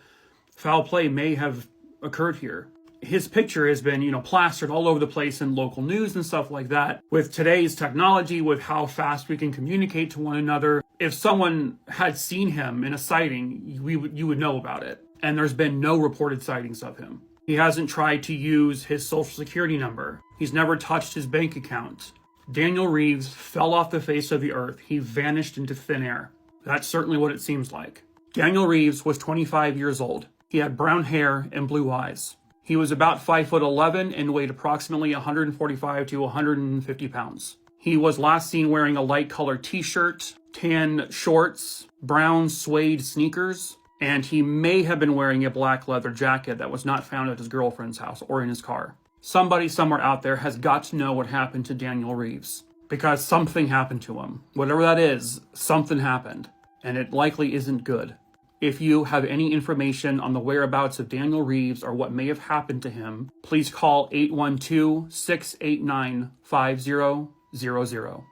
foul play may have occurred here. His picture has been, plastered all over the place in local news and stuff like that. With today's technology, with how fast we can communicate to one another, if someone had seen him in a sighting, you would know about it. And there's been no reported sightings of him. He hasn't tried to use his social security number. He's never touched his bank account. Daniel Reaves fell off the face of the earth. He vanished into thin air. That's certainly what it seems like. Daniel Reaves was 25 years old. He had brown hair and blue eyes. He was about 5'11" and weighed approximately 145 to 150 pounds. He was last seen wearing a light colored t-shirt, tan shorts, brown suede sneakers, and he may have been wearing a black leather jacket that was not found at his girlfriend's house or in his car. Somebody somewhere out there has got to know what happened to Daniel Reaves, because something happened to him. Whatever that is, something happened, and it likely isn't good. If you have any information on the whereabouts of Daniel Reaves or what may have happened to him, please call 812-689-5000.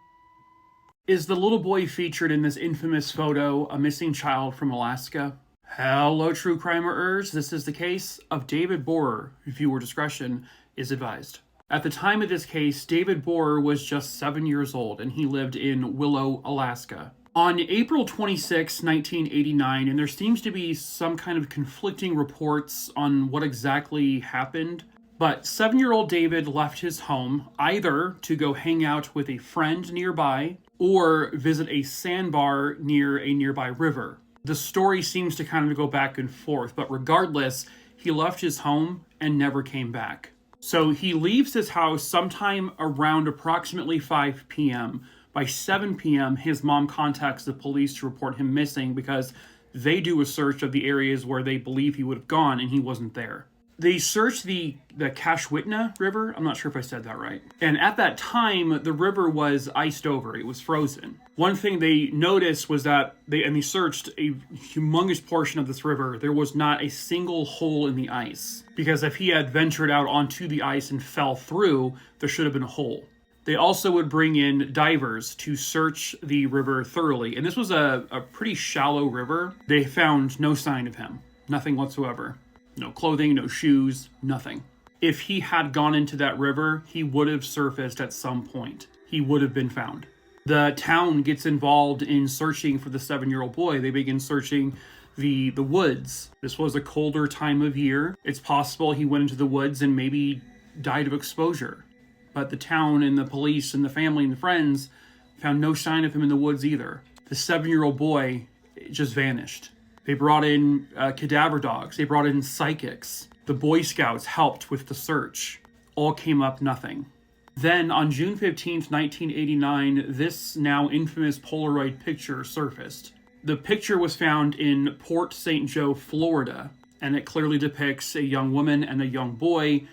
Is the little boy featured in this infamous photo a missing child from Alaska? Hello, true crimerers. This is the case of David Borer. Viewer discretion is advised. At the time of this case, David Borer was just 7 years old, and he lived in Willow, Alaska. On April 26, 1989, and there seems to be some kind of conflicting reports on what exactly happened, but 7-year-old David left his home either to go hang out with a friend nearby or visit a sandbar near a nearby river. The story seems to kind of go back and forth, but regardless, he left his home and never came back. So he leaves his house sometime around approximately 5 p.m. By 7 p.m., his mom contacts the police to report him missing because they do a search of the areas where they believe he would have gone and he wasn't there. They searched the Kashwitna River. I'm not sure if I said that right. And at that time, the river was iced over. It was frozen. One thing they noticed was that they searched a humongous portion of this river. There was not a single hole in the ice. Because if he had ventured out onto the ice and fell through, there should have been a hole. They also would bring in divers to search the river thoroughly. And this was a pretty shallow river. They found no sign of him. Nothing whatsoever. No clothing, no shoes, nothing. If he had gone into that river, he would have surfaced at some point. He would have been found. The town gets involved in searching for the 7-year-old boy. They begin searching the woods. This was a colder time of year. It's possible he went into the woods and maybe died of exposure. But the town and the police and the family and the friends found no sign of him in the woods either. The 7-year-old boy just vanished. They brought in cadaver dogs. They brought in psychics. The Boy Scouts helped with the search. All came up nothing. Then on June 15th, 1989, this now infamous Polaroid picture surfaced. The picture was found in Port St. Joe, Florida, and it clearly depicts a young woman and a young boy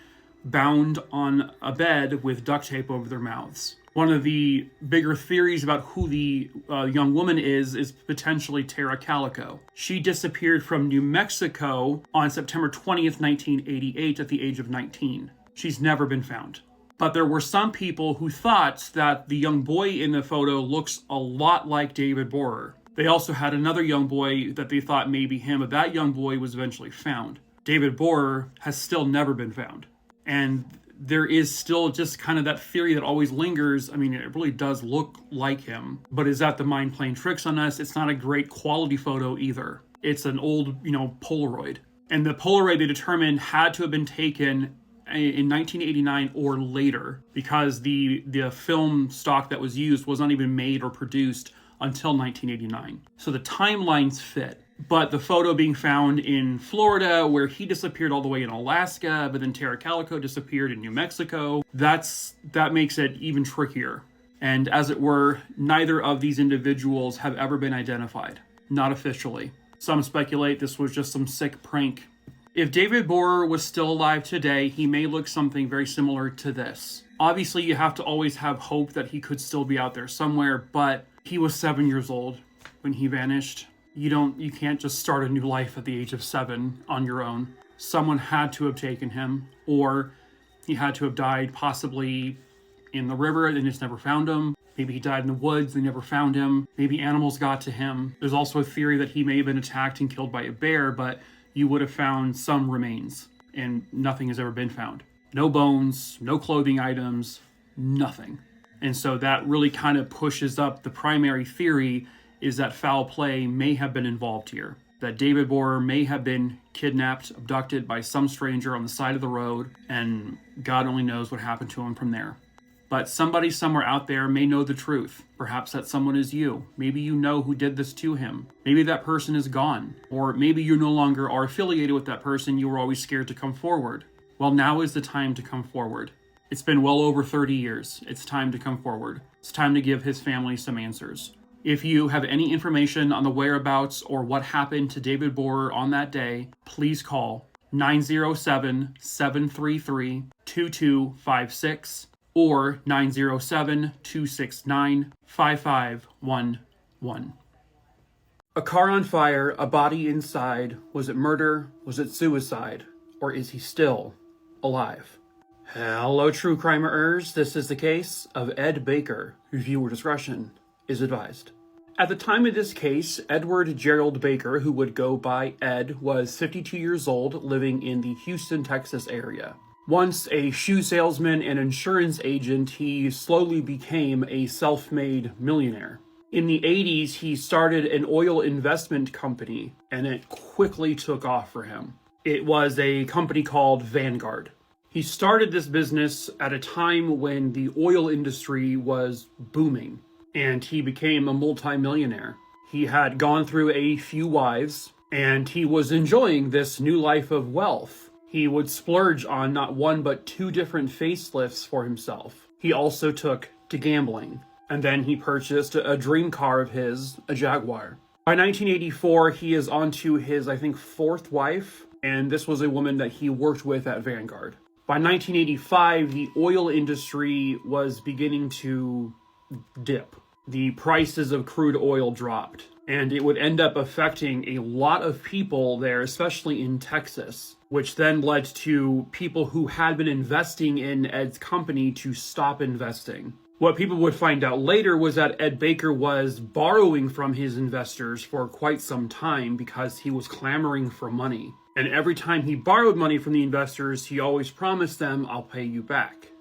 bound on a bed with duct tape over their mouths. One of the bigger theories about who the young woman is potentially Tara Calico. She disappeared from New Mexico on September 20th, 1988 at the age of 19. She's never been found. But there were some people who thought that the young boy in the photo looks a lot like David Borer. They also had another young boy that they thought may be him, but that young boy was eventually found. David Borer has still never been found. And there is still just kind of that theory that always lingers. I mean, it really does look like him. But is that the mind playing tricks on us? It's not a great quality photo either. It's an old, Polaroid. And the Polaroid they determined had to have been taken in 1989 or later because the film stock that was used was not even made or produced until 1989. So the timelines fit. But the photo being found in Florida, where he disappeared all the way in Alaska, but then Tara Calico disappeared in New Mexico, that makes it even trickier. And as it were, neither of these individuals have ever been identified. Not officially. Some speculate this was just some sick prank. If David Borer was still alive today, he may look something very similar to this. Obviously, you have to always have hope that he could still be out there somewhere, but he was 7 years old when he vanished. You can't just start a new life at the age of 7 on your own. Someone had to have taken him, or he had to have died possibly in the river and just never found him. Maybe he died in the woods, they never found him. Maybe animals got to him. There's also a theory that he may have been attacked and killed by a bear, but you would have found some remains, and nothing has ever been found. No bones, no clothing items, nothing. And so that really kind of pushes up the primary theory is that foul play may have been involved here. That David Borer may have been kidnapped, abducted by some stranger on the side of the road, and God only knows what happened to him from there. But somebody somewhere out there may know the truth. Perhaps that someone is you. Maybe you know who did this to him. Maybe that person is gone. Or maybe you no longer are affiliated with that person. You were always scared to come forward. Well, now is the time to come forward. It's been well over 30 years. It's time to come forward. It's time to give his family some answers. If you have any information on the whereabouts or what happened to David Borer on that day, please call 907-733-2256 or 907-269-5511. A car on fire, a body inside. Was it murder? Was it suicide? Or is he still alive? Hello, true crimerers. This is the case of Ed Baker. Viewer discretion is advised. At the time of this case, Edward Gerald Baker, who would go by Ed, was 52 years old, living in the Houston, Texas area. Once a shoe salesman and insurance agent, he slowly became a self-made millionaire. In the 80s, he started an oil investment company, and it quickly took off for him. It was a company called Vanguard. He started this business at a time when the oil industry was booming, and he became a multimillionaire. He had gone through a few wives, and he was enjoying this new life of wealth. He would splurge on not one but two different facelifts for himself. He also took to gambling, and then he purchased a dream car of his, a Jaguar. By 1984, he is on to his, I think, fourth wife, and this was a woman that he worked with at Vanguard. By 1985, the oil industry was beginning to dip. The prices of crude oil dropped, and it would end up affecting a lot of people there, especially in Texas, which then led to people who had been investing in Ed's company to stop investing. What people would find out later was that Ed Baker was borrowing from his investors for quite some time because he was clamoring for money. And every time he borrowed money from the investors, he always promised them, "I'll pay you back."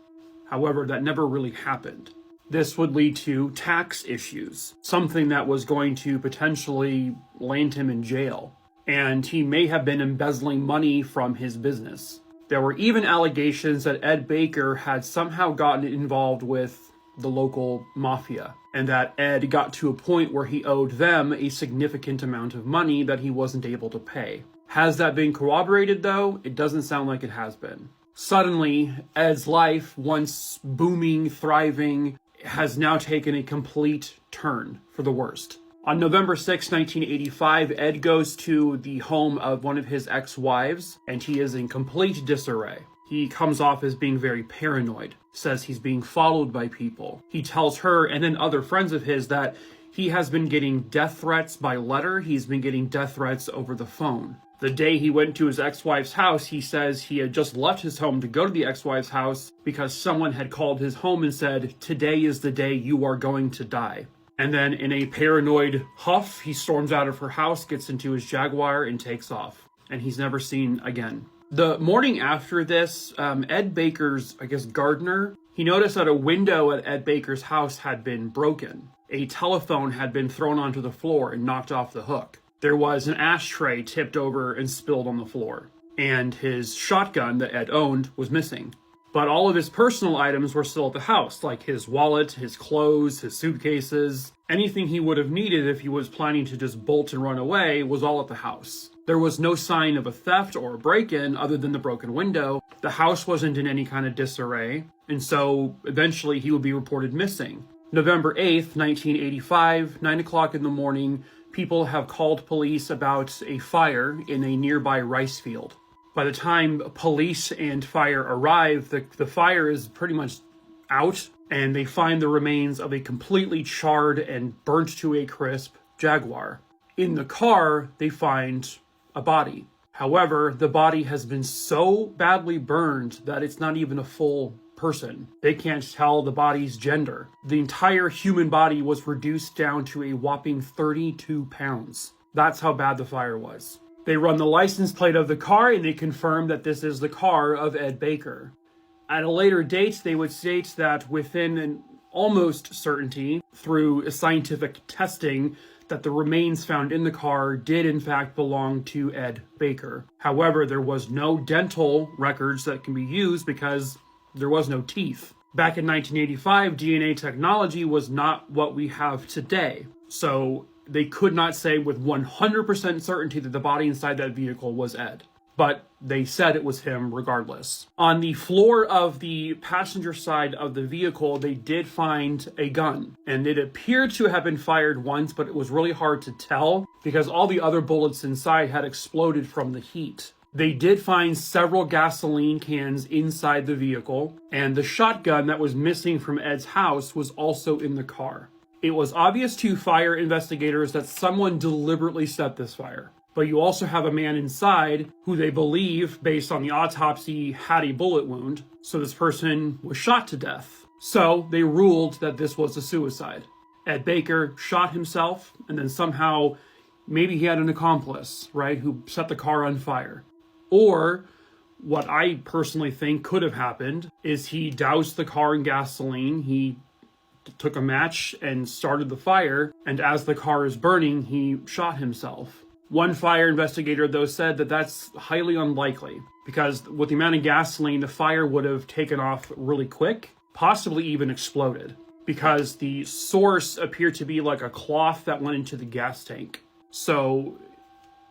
However, that never really happened. This would lead to tax issues, something that was going to potentially land him in jail. And he may have been embezzling money from his business. There were even allegations that Ed Baker had somehow gotten involved with the local mafia, and that Ed got to a point where he owed them a significant amount of money that he wasn't able to pay. Has that been corroborated, though? It doesn't sound like it has been. Suddenly, Ed's life, once booming, thriving, has now taken a complete turn for the worst. On November 6, 1985, Ed goes to the home of one of his ex-wives, and he is in complete disarray. He comes off as being very paranoid, says he's being followed by people. He tells her and then other friends of his that he has been getting death threats by letter. He's been getting death threats over the phone. The day he went to his ex-wife's house, he says he had just left his home to go to the ex-wife's house because someone had called his home and said, "Today is the day you are going to die." And then in a paranoid huff, he storms out of her house, gets into his Jaguar, and takes off. And he's never seen again. The morning after this, Ed Baker's, gardener, he noticed that a window at Ed Baker's house had been broken. A telephone had been thrown onto the floor and knocked off the hook. There was an ashtray tipped over and spilled on the floor. And his shotgun that Ed owned was missing. But all of his personal items were still at the house, like his wallet, his clothes, his suitcases. Anything he would have needed if he was planning to just bolt and run away was all at the house. There was no sign of a theft or a break-in other than the broken window. The house wasn't in any kind of disarray, and so eventually he would be reported missing. November 8th, 1985, 9 o'clock in the morning, people have called police about a fire in a nearby rice field. By the time police and fire arrive, the fire is pretty much out, and they find the remains of a completely charred and burnt to a crisp Jaguar. In the car, they find a body. However, the body has been so badly burned that it's not even a full person. They can't tell the body's gender. The entire human body was reduced down to a whopping 32 pounds. That's how bad the fire was. They run the license plate of the car and they confirm that this is the car of Ed Baker. At a later date, they would state that within an almost certainty, through scientific testing, that the remains found in the car did in fact belong to Ed Baker. However, there was no dental records that can be used because there was no teeth. Back in 1985, DNA technology was not what we have today. So they could not say with 100% certainty that the body inside that vehicle was Ed. But they said it was him regardless. On the floor of the passenger side of the vehicle, they did find a gun. And it appeared to have been fired once, but it was really hard to tell because all the other bullets inside had exploded from the heat. They did find several gasoline cans inside the vehicle, and the shotgun that was missing from Ed's house was also in the car. It was obvious to fire investigators that someone deliberately set this fire. But you also have a man inside who they believe, based on the autopsy, had a bullet wound. So this person was shot to death. So they ruled that this was a suicide. Ed Baker shot himself, and then somehow maybe he had an accomplice, right, who set the car on fire. Or what I personally think could have happened is he doused the car in gasoline, he took a match and started the fire, and as the car is burning, he shot himself. One fire investigator, though, said that that's highly unlikely, because with the amount of gasoline, the fire would have taken off really quick, possibly even exploded, because the source appeared to be like a cloth that went into the gas tank. So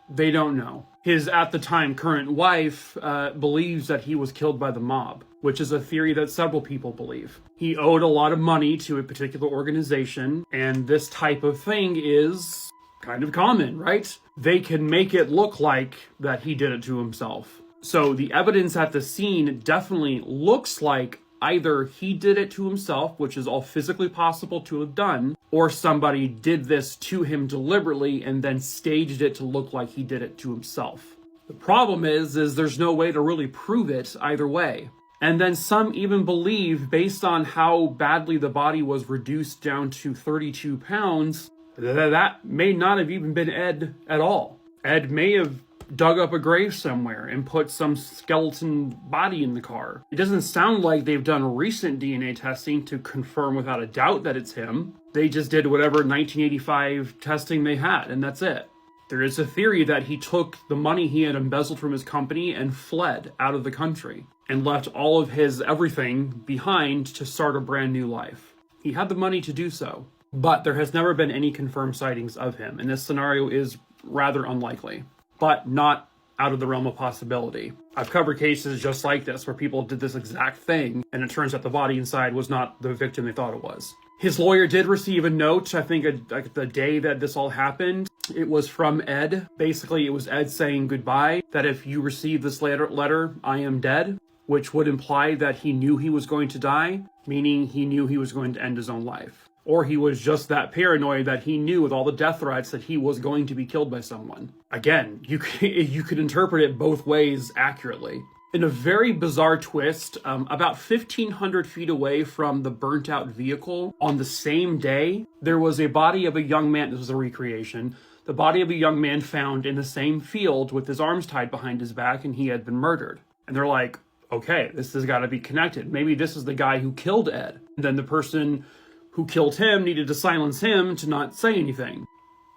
they don't know. His, at the time, current wife believes that he was killed by the mob, which is a theory that several people believe. He owed a lot of money to a particular organization, and this type of thing is kind of common, right? They can make it look like that he did it to himself. So the evidence at the scene definitely looks like either he did it to himself, which is all physically possible to have done, or somebody did this to him deliberately and then staged it to look like he did it to himself. The problem is there's no way to really prove it either way. And then some even believe, based on how badly the body was reduced down to 32 pounds, that may not have even been Ed at all. Ed may have dug up a grave somewhere and put some skeleton body in the car. It doesn't sound like they've done recent DNA testing to confirm without a doubt that it's him. They just did whatever 1985 testing they had, and that's it. There is a theory that he took the money he had embezzled from his company and fled out of the country and left all of his everything behind to start a brand new life. He had the money to do so, but there has never been any confirmed sightings of him, and this scenario is rather unlikely, but not out of the realm of possibility. I've covered cases just like this where people did this exact thing, and it turns out the body inside was not the victim they thought it was. His lawyer did receive a note, I think the day that this all happened. It was from Ed. Basically, it was Ed saying goodbye, that if you receive this letter, I am dead, which would imply that he knew he was going to die, meaning he knew he was going to end his own life. Or he was just that paranoid that he knew with all the death threats that he was going to be killed by someone. Again, you could interpret it both ways accurately. In a very bizarre twist, about 1,500 feet away from the burnt out vehicle, on the same day, there was a body of a young man. This was a recreation. The body of a young man found in the same field with his arms tied behind his back, and he had been murdered. And they're like, okay, this has got to be connected. Maybe this is the guy who killed Ed. And then the person who killed him needed to silence him to not say anything.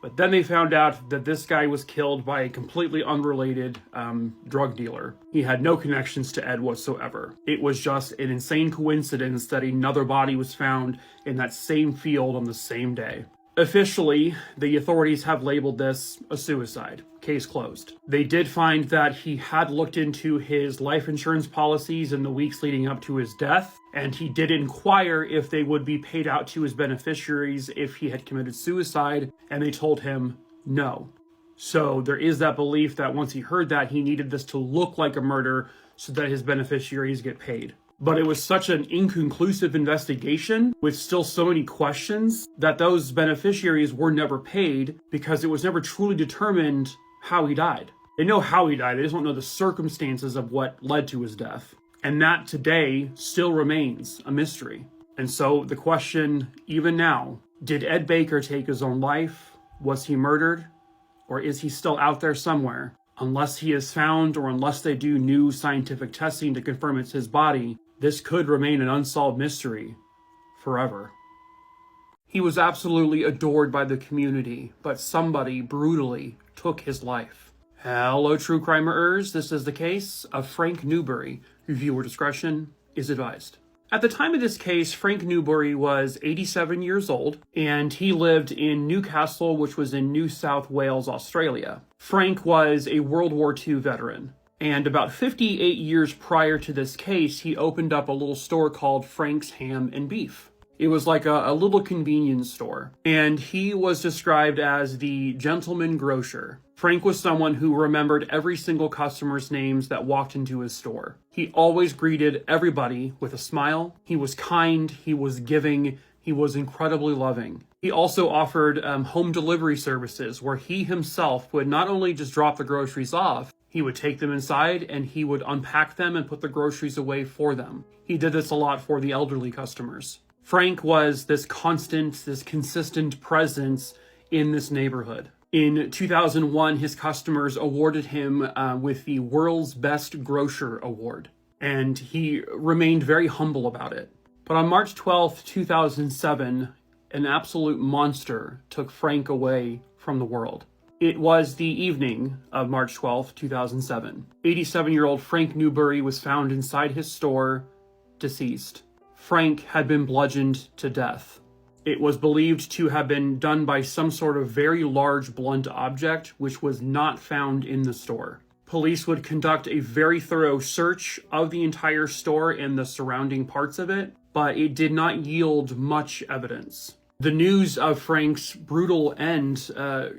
But then they found out that this guy was killed by a completely unrelated drug dealer. He had no connections to Ed whatsoever. It was just an insane coincidence that another body was found in that same field on the same day. Officially, the authorities have labeled this a suicide. Case closed. They did find that he had looked into his life insurance policies in the weeks leading up to his death, and he did inquire if they would be paid out to his beneficiaries if he had committed suicide, and they told him no. So there is that belief that once he heard that, he needed this to look like a murder so that his beneficiaries get paid. But it was such an inconclusive investigation with still so many questions that those beneficiaries were never paid because it was never truly determined how he died. They know how he died, they just don't know the circumstances of what led to his death. And that today still remains a mystery. And so the question, even now, did Ed Baker take his own life? Was he murdered? Or is he still out there somewhere? Unless he is found or unless they do new scientific testing to confirm it's his body, this could remain an unsolved mystery forever. He was absolutely adored by the community, but somebody brutally took his life. Hello, true crimerers. This is the case of Frank Newbery. Viewer discretion is advised. At the time of this case, Frank Newbery was 87 years old, and he lived in Newcastle, which was in New South Wales, Australia. Frank was a World War II veteran, and about 58 years prior to this case, he opened up a little store called Frank's Ham and Beef. It was like a little convenience store, and he was described as the gentleman grocer. Frank was someone who remembered every single customer's names that walked into his store. He always greeted everybody with a smile. He was kind, he was giving, he was incredibly loving. He also offered home delivery services where he himself would not only just drop the groceries off, he would take them inside and he would unpack them and put the groceries away for them. He did this a lot for the elderly customers. Frank was this constant, this consistent presence in this neighborhood. In 2001, his customers awarded him with the World's Best Grocer Award, and he remained very humble about it. But on March 12th, 2007, an absolute monster took Frank away from the world. It was the evening of March 12th, 2007. 87-year-old Frank Newbery was found inside his store, deceased. Frank had been bludgeoned to death. It was believed to have been done by some sort of very large blunt object, which was not found in the store. Police would conduct a very thorough search of the entire store and the surrounding parts of it, but it did not yield much evidence. The news of Frank's brutal end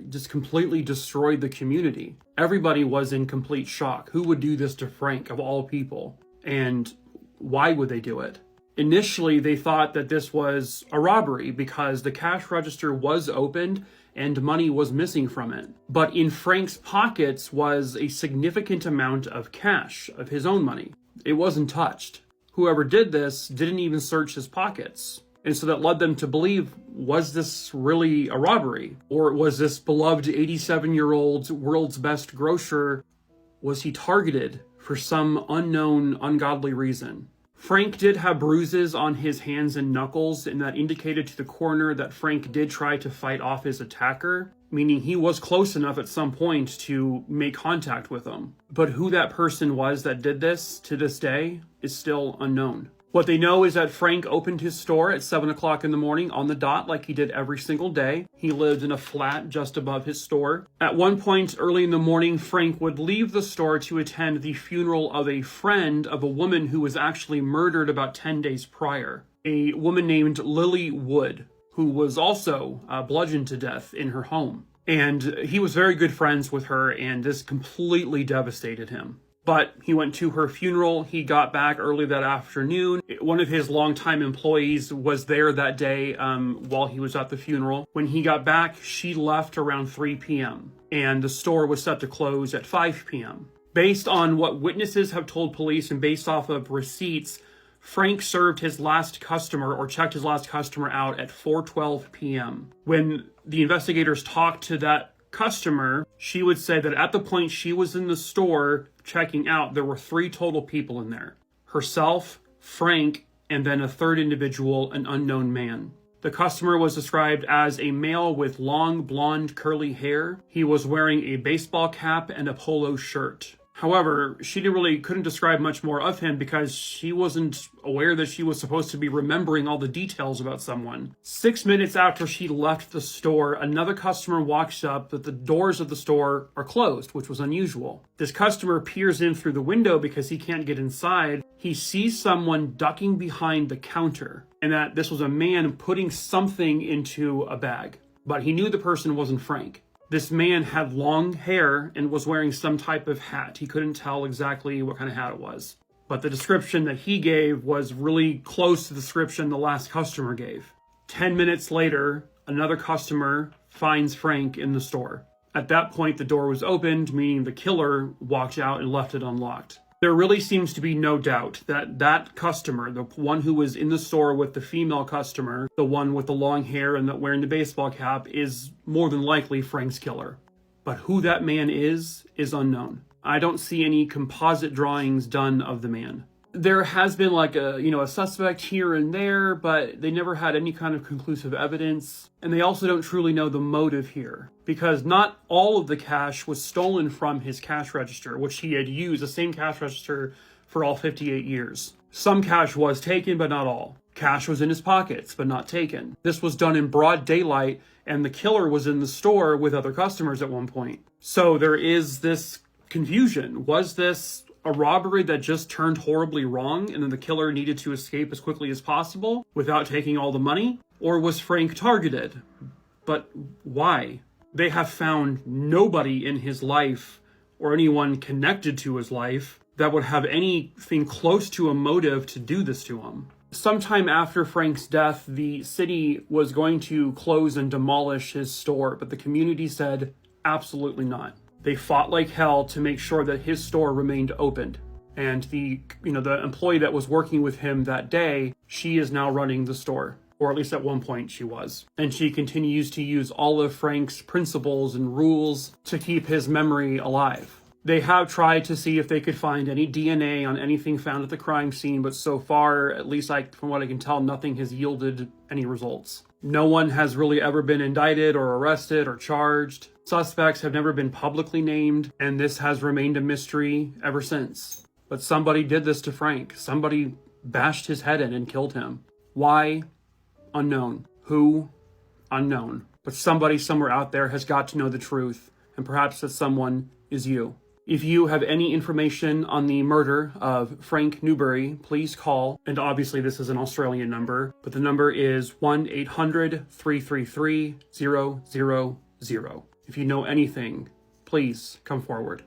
just completely destroyed the community. Everybody was in complete shock. Who would do this to Frank, of all people? And why would they do it? Initially, they thought that this was a robbery because the cash register was opened and money was missing from it. But in Frank's pockets was a significant amount of cash, of his own money. It wasn't touched. Whoever did this didn't even search his pockets. And so that led them to believe, was this really a robbery? Or was this beloved 87-year-old world's best grocer, was he targeted for some unknown, ungodly reason? Frank did have bruises on his hands and knuckles, and that indicated to the coroner that Frank did try to fight off his attacker, meaning he was close enough at some point to make contact with him. But who that person was that did this, to this day, is still unknown. What they know is that Frank opened his store at 7 o'clock in the morning on the dot like he did every single day. He lived in a flat just above his store. At one point early in the morning, Frank would leave the store to attend the funeral of a friend of a woman who was actually murdered about 10 days prior. A woman named Lily Wood, who was also bludgeoned to death in her home. And he was very good friends with her, and this completely devastated him. But he went to her funeral. He got back early that afternoon. One of his longtime employees was there that day while he was at the funeral. When he got back, she left around 3 p.m. and the store was set to close at 5 p.m. Based on what witnesses have told police and based off of receipts, Frank served his last customer or checked his last customer out at 4:12 p.m. When the investigators talked to that customer, she would say that at the point she was in the store checking out, there were 3 total people in there. Herself, Frank, and then a third individual, an unknown man. The customer was described as a male with long blonde curly hair. He was wearing a baseball cap and a polo shirt. However, she couldn't describe much more of him because she wasn't aware that she was supposed to be remembering all the details about someone. 6 minutes after she left the store, another customer walks up that the doors of the store are closed, which was unusual. This customer peers in through the window because he can't get inside. He sees someone ducking behind the counter, and that this was a man putting something into a bag. But he knew the person wasn't Frank. This man had long hair and was wearing some type of hat. He couldn't tell exactly what kind of hat it was. But the description that he gave was really close to the description the last customer gave. 10 minutes later, another customer finds Frank in the store. At that point, the door was opened, meaning the killer walked out and left it unlocked. There really seems to be no doubt that that customer, the one who was in the store with the female customer, the one with the long hair and wearing the baseball cap, is more than likely Frank's killer. But who that man is unknown. I don't see any composite drawings done of the man. There has been a suspect here and there, but they never had any kind of conclusive evidence. And they also don't truly know the motive here, because not all of the cash was stolen from his cash register, which he had used the same cash register for all 58 years. Some cash was taken, but not all. Cash was in his pockets, but not taken. This was done in broad daylight, and the killer was in the store with other customers at one point. So there is this confusion. Was this a robbery that just turned horribly wrong and then the killer needed to escape as quickly as possible without taking all the money? Or was Frank targeted? But why? They have found nobody in his life or anyone connected to his life that would have anything close to a motive to do this to him. Sometime after Frank's death, the city was going to close and demolish his store, but the community said absolutely not. They fought like hell to make sure that his store remained open. And the employee that was working with him that day, she is now running the store. Or at least at one point she was. And she continues to use all of Frank's principles and rules to keep his memory alive. They have tried to see if they could find any DNA on anything found at the crime scene, but so far, at least from what I can tell, nothing has yielded any results. No one has really ever been indicted or arrested or charged. Suspects have never been publicly named, and this has remained a mystery ever since. But somebody did this to Frank. Somebody bashed his head in and killed him. Why? Unknown. Who? Unknown. But somebody somewhere out there has got to know the truth, and perhaps that someone is you. If you have any information on the murder of Frank Newbery, please call. And obviously this is an Australian number, but the number is 1-800-333-000. If you know anything, please come forward.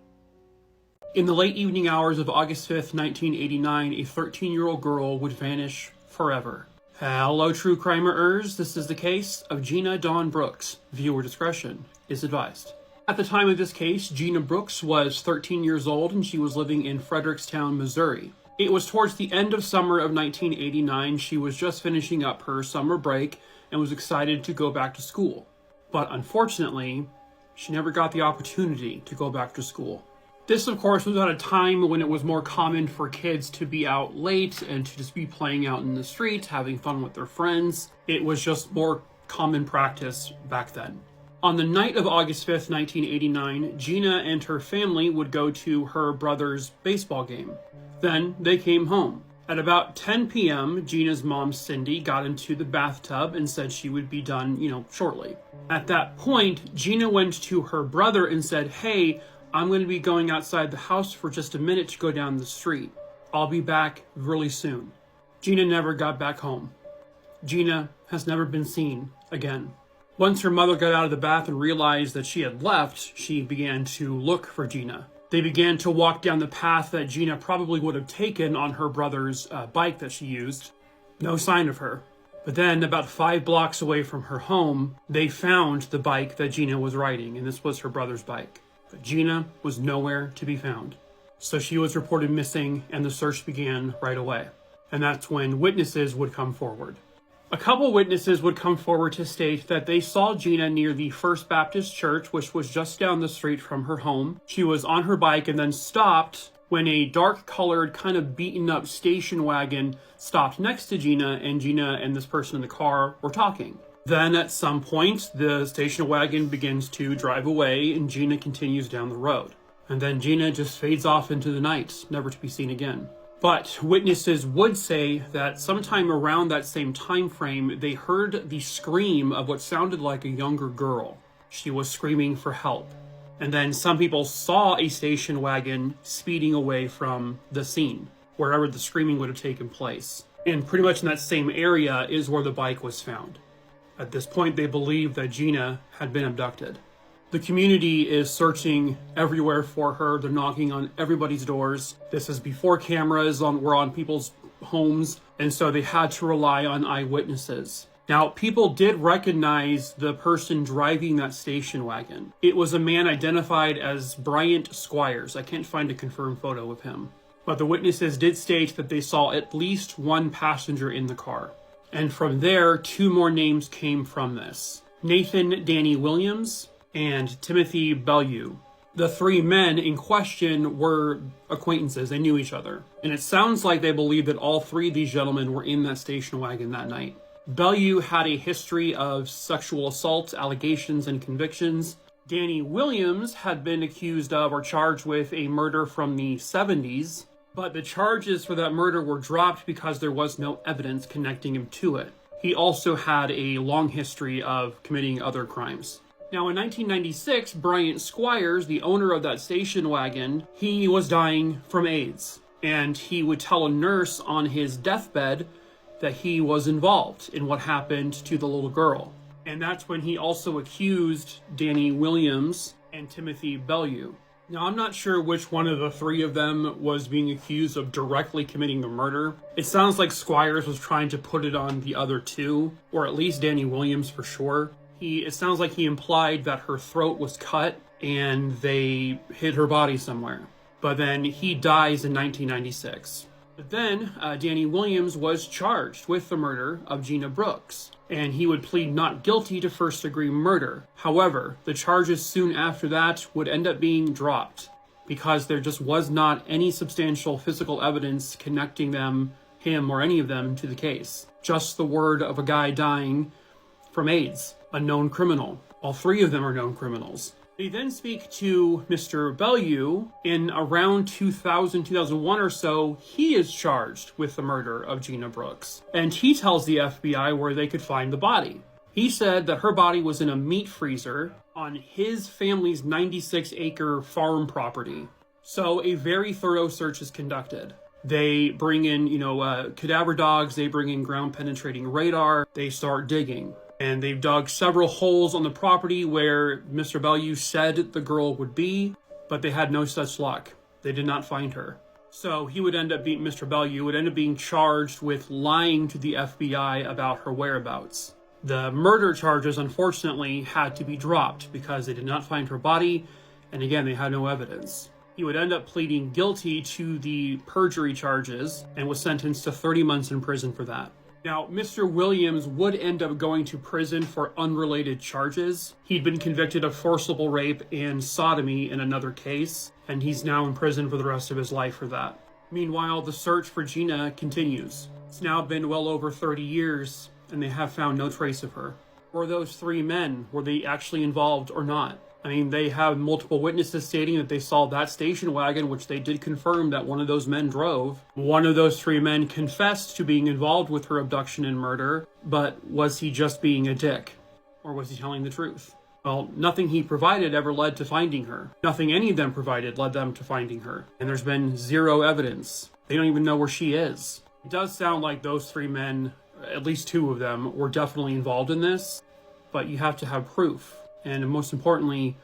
In the late evening hours of August 5th, 1989, a 13-year-old girl would vanish forever. Hello, true crimerers. This is the case of Gina Dawn Brooks. Viewer discretion is advised. At the time of this case, Gina Brooks was 13 years old and she was living in Fredericktown, Missouri. It was towards the end of summer of 1989. She was just finishing up her summer break and was excited to go back to school. But unfortunately, she never got the opportunity to go back to school. This, of course, was at a time when it was more common for kids to be out late and to just be playing out in the streets, having fun with their friends. It was just more common practice back then. On the night of August 5th, 1989, Gina and her family would go to her brother's baseball game. Then they came home. At about 10 p.m., Gina's mom, Cindy, got into the bathtub and said she would be done, shortly. At that point, Gina went to her brother and said, "Hey, I'm going to be going outside the house for just a minute to go down the street. I'll be back really soon." Gina never got back home. Gina has never been seen again. Once her mother got out of the bath and realized that she had left, she began to look for Gina. They began to walk down the path that Gina probably would have taken on her brother's bike that she used. No sign of her. But then, about 5 blocks away from her home, they found the bike that Gina was riding, and this was her brother's bike. But Gina was nowhere to be found. So she was reported missing, and the search began right away. And that's when witnesses would come forward. A couple witnesses would come forward to state that they saw Gina near the First Baptist Church, which was just down the street from her home. She was on her bike and then stopped when a dark-colored, kind of beaten-up station wagon stopped next to Gina and this person in the car were talking. Then at some point, the station wagon begins to drive away and Gina continues down the road. And then Gina just fades off into the night, never to be seen again. But witnesses would say that sometime around that same time frame, they heard the scream of what sounded like a younger girl. She was screaming for help. And then some people saw a station wagon speeding away from the scene, wherever the screaming would have taken place. And pretty much in that same area is where the bike was found. At this point, they believed that Gina had been abducted. The community is searching everywhere for her. They're knocking on everybody's doors. This is before cameras were on people's homes, and so they had to rely on eyewitnesses. Now, people did recognize the person driving that station wagon. It was a man identified as Bryant Squires. I can't find a confirmed photo of him. But the witnesses did state that they saw at least one passenger in the car. And from there, 2 more names came from this. Nathan Danny Williams and Timothy Bellew. The 3 men in question were acquaintances. They knew each other. And it sounds like they believed that all 3 of these gentlemen were in that station wagon that night. Bellew had a history of sexual assault, allegations, and convictions. Danny Williams had been accused of or charged with a murder from the 70s, but the charges for that murder were dropped because there was no evidence connecting him to it. He also had a long history of committing other crimes. Now, in 1996, Bryant Squires, the owner of that station wagon, he was dying from AIDS. And he would tell a nurse on his deathbed that he was involved in what happened to the little girl. And that's when he also accused Danny Williams and Timothy Bellew. Now, I'm not sure which one of the 3 of them was being accused of directly committing the murder. It sounds like Squires was trying to put it on the other 2, or at least Danny Williams for sure. It sounds like he implied that her throat was cut and they hid her body somewhere. but then he dies in 1996. But then Danny Williams was charged with the murder of Gina Brooks, and he would plead not guilty to first-degree murder. However, the charges soon after that would end up being dropped because there just was not any substantial physical evidence connecting him or any of them to the case. Just the word of a guy dying from AIDS, a known criminal. All three of them are known criminals. They then speak to Mr. Bellew. In around 2000, 2001 or so, he is charged with the murder of Gina Brooks. And he tells the FBI where they could find the body. He said that her body was in a meat freezer on his family's 96-acre farm property. So a very thorough search is conducted. They bring in, cadaver dogs. They bring in ground-penetrating radar. They start digging. And they've dug several holes on the property where Mr. Bellew said the girl would be, but they had no such luck. They did not find her. So Mr. Bellew would end up being charged with lying to the FBI about her whereabouts. The murder charges, unfortunately, had to be dropped because they did not find her body, and again, they had no evidence. He would end up pleading guilty to the perjury charges and was sentenced to 30 months in prison for that. Now, Mr. Williams would end up going to prison for unrelated charges. He'd been convicted of forcible rape and sodomy in another case, and he's now in prison for the rest of his life for that. Meanwhile, the search for Gina continues. It's now been well over 30 years, and they have found no trace of her. Were those three men, were they actually involved or not? I mean, they have multiple witnesses stating that they saw that station wagon, which they did confirm that one of those men drove. One of those three men confessed to being involved with her abduction and murder, but was he just being a dick? Or was he telling the truth? Well, nothing he provided ever led to finding her. Nothing any of them provided led them to finding her. And there's been zero evidence. They don't even know where she is. It does sound like those three men, at least two of them, were definitely involved in this, but you have to have proof. And most importantly,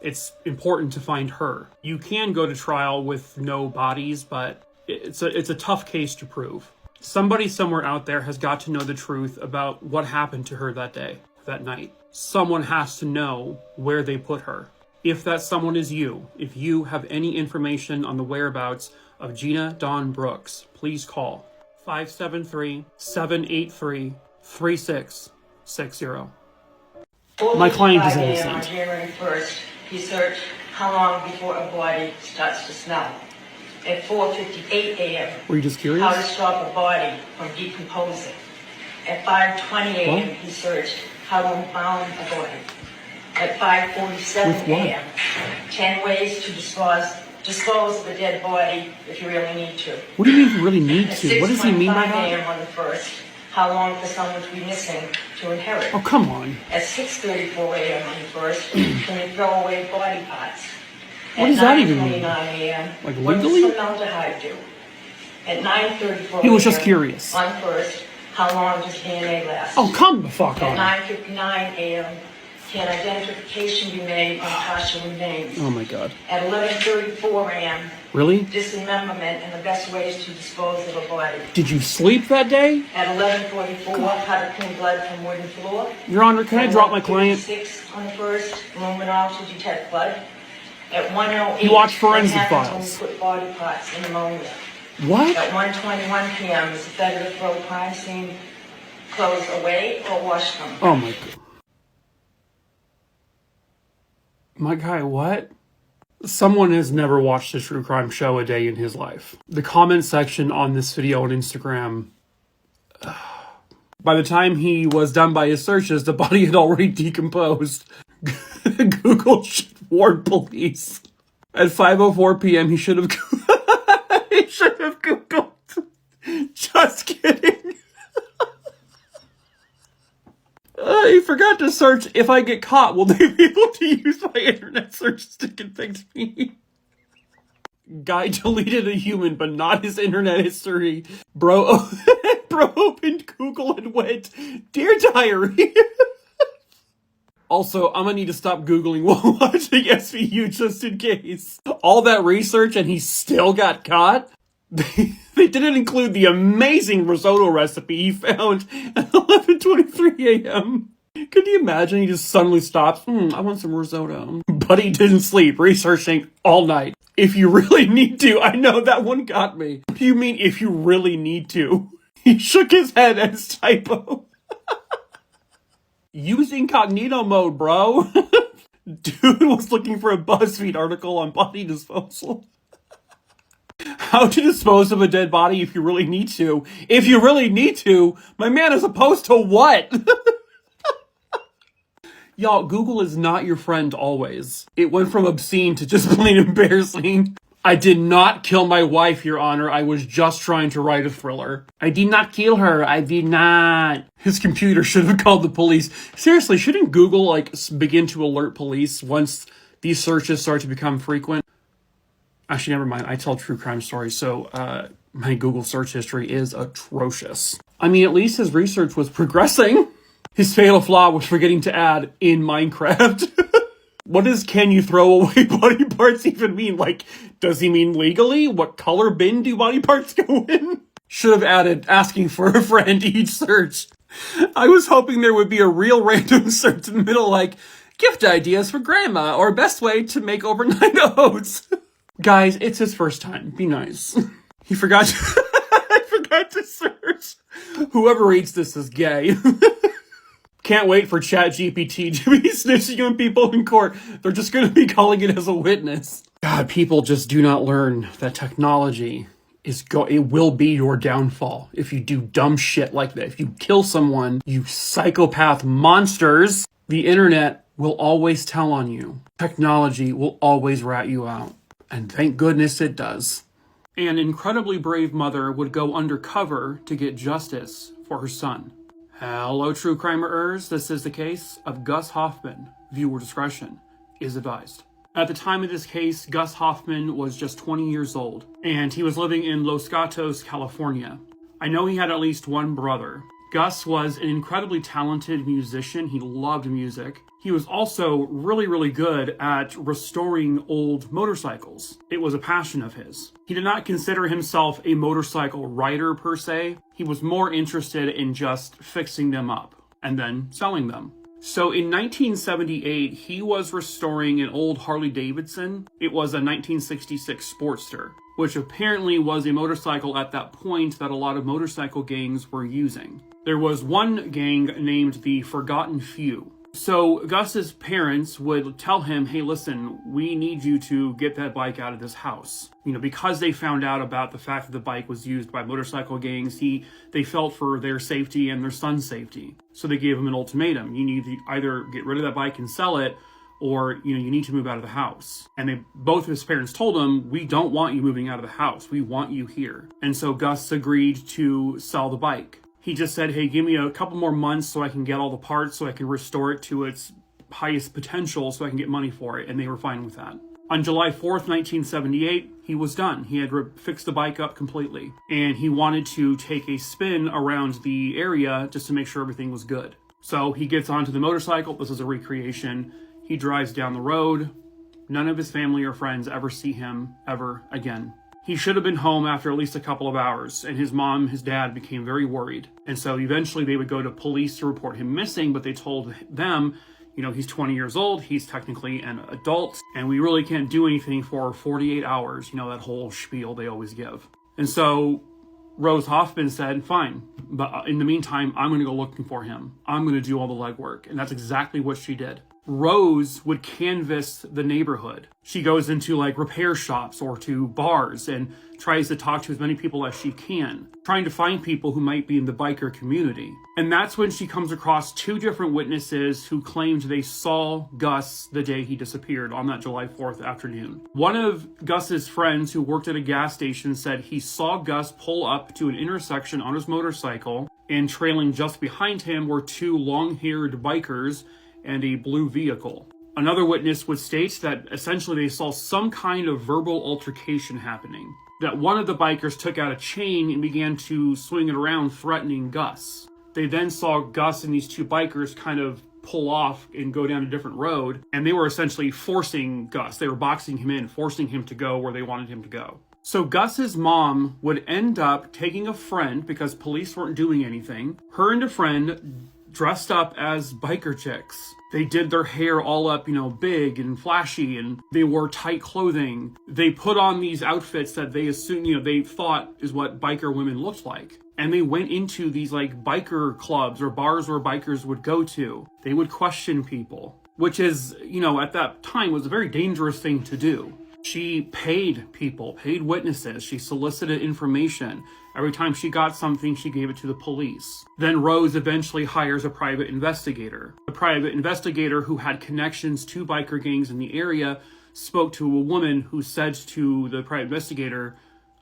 it's important to find her. You can go to trial with no bodies, but it's a tough case to prove. Somebody somewhere out there has got to know the truth about what happened to her that day, that night. Someone has to know where they put her. If that someone is you, if you have any information on the whereabouts of Gina Dawn Brooks, please call 573-783-3660. My client is innocent. On January 1st, he searched how long before a body starts to smell. At 4:58 a.m., were you just curious? How to stop a body from decomposing. At 5:20 a.m., he searched how to embalm a body. At 5:47 a.m., 10 ways to dispose of a dead body if you really need to. What do you mean you really need to? What does he mean by At 6:25 that? a.m. on the 1st, how long for someone to be missing to inherit. Oh, come on. At 6:34 a.m. on the 1st, can you throw away body parts? What does that even mean? At 9:29 a.m., like what legally? does formaldehyde do? At 9:34 He was just a.m. curious. On 1st, how long does DNA last? Oh, come the fuck on. At 9:59 a.m., can identification be made on partial remains? Oh my god. At 11:34 a.m., Really? dismemberment and the best ways to dispose of a body. Did you sleep that day? At 11:44, how to clean blood from wooden floor. Your Honor, can I drop my client? 6 on the 1st, luminol to detect blood. At 1:08, You watch Forensic what happens Files. when we put body parts in ammonia. What? At 1:21 p.m., is it better to throw crime scene clothes away or wash them? Oh my god. My guy, what? Someone has never watched a true crime show a day in his life. The comment section on this video on Instagram, by the time he was done by his searches, the body had already decomposed. Google should warn police. At 5:04 p.m. he should have Googled. Just kidding. He forgot to search, if I get caught, will they be able to use my internet searches to convict me? Guy deleted a human, but not his internet history. Bro opened Google and went, Dear Diary. Also, I'm gonna need to stop Googling while watching SVU just in case. All that research and he still got caught? They didn't include the amazing risotto recipe he found at 11:23 a.m. Could you imagine he just suddenly stops? I want some risotto. Buddy didn't sleep, researching all night. If you really need to. I know, that one got me. What do you mean, if you really need to? He shook his head at his typo. Use incognito mode, bro. Dude was looking for a BuzzFeed article on body disposal. How to dispose of a dead body if you really need to. If you really need to? My man, as opposed to what? Y'all, Google is not your friend always. It went from obscene to just plain embarrassing. I did not kill my wife, Your Honor. I was just trying to write a thriller. I did not kill her. I did not. His computer should have called the police. Seriously, shouldn't Google, like, begin to alert police once these searches start to become frequent? Actually, never mind. I tell true crime stories, so my Google search history is atrocious. I mean, at least his research was progressing. His fatal flaw was forgetting to add in Minecraft. What does can you throw away body parts even mean? Like, does he mean legally? What color bin do body parts go in? Should have added asking for a friend each search. I was hoping there would be a real random search in the middle, like, gift ideas for grandma, or best way to make overnight oats. Guys, it's his first time. Be nice. He forgot to... I forgot to search. Whoever reads this is gay. Can't wait for ChatGPT to be snitching on people in court. They're just going to be calling it as a witness. God, people just do not learn that technology it will be your downfall if you do dumb shit like that. If you kill someone, you psychopath monsters, the internet will always tell on you. Technology will always rat you out. And thank goodness it does. An incredibly brave mother would go undercover to get justice for her son. Hello, true crimerers. This is the case of Gus Hoffman. Viewer discretion is advised. At the time of this case, Gus Hoffman was just 20 years old, and he was living in Los Gatos, California. I know he had at least one brother. Gus was an incredibly talented musician. He loved music. He was also really, really good at restoring old motorcycles. It was a passion of his. He did not consider himself a motorcycle rider per se. He was more interested in just fixing them up and then selling them. So in 1978, he was restoring an old Harley Davidson. It was a 1966 Sportster, which apparently was a motorcycle at that point that a lot of motorcycle gangs were using. There was one gang named the Forgotten Few. So Gus's parents would tell him, hey, listen, we need you to get that bike out of this house. You know, because they found out about the fact that the bike was used by motorcycle gangs, they felt for their safety and their son's safety. So they gave him an ultimatum. You need to either get rid of that bike and sell it, or, you know, you need to move out of the house. And both of his parents told him, we don't want you moving out of the house. We want you here. And so Gus agreed to sell the bike. He just said, hey, give me a couple more months so I can get all the parts, so I can restore it to its highest potential, so I can get money for it. And they were fine with that. On July 4th, 1978, he was done. He had fixed the bike up completely. And he wanted to take a spin around the area just to make sure everything was good. So he gets onto the motorcycle. This is a recreation. He drives down the road. None of his family or friends ever see him ever again. He should have been home after at least a couple of hours, and his mom, his dad became very worried. And so eventually they would go to police to report him missing, but they told them, you know, he's 20 years old, he's technically an adult, and we really can't do anything for 48 hours, you know, that whole spiel they always give. And so Rose Hoffman said, fine, but in the meantime, I'm going to go looking for him. I'm going to do all the legwork. And that's exactly what she did. Rose would canvass the neighborhood. She goes into like repair shops or to bars and tries to talk to as many people as she can, trying to find people who might be in the biker community. And that's when she comes across two different witnesses who claimed they saw Gus the day he disappeared on that July 4th afternoon. One of Gus's friends who worked at a gas station said he saw Gus pull up to an intersection on his motorcycle, and trailing just behind him were two long-haired bikers and a blue vehicle. Another witness would state that essentially they saw some kind of verbal altercation happening, that one of the bikers took out a chain and began to swing it around, threatening Gus. They then saw Gus and these two bikers kind of pull off and go down a different road, and they were essentially forcing Gus. They were boxing him in, forcing him to go where they wanted him to go. So Gus's mom would end up taking a friend, because police weren't doing anything. Her and a friend dressed up as biker chicks. They did their hair all up, big and flashy, and they wore tight clothing. They put on these outfits that they assumed, they thought is what biker women looked like. And they went into these like biker clubs or bars where bikers would go to. They would question people, which is, at that time was a very dangerous thing to do. She paid people, paid witnesses. She solicited information. Every time she got something, she gave it to the police. Then Rose eventually hires a private investigator. The private investigator, who had connections to biker gangs in the area, spoke to a woman who said to the private investigator,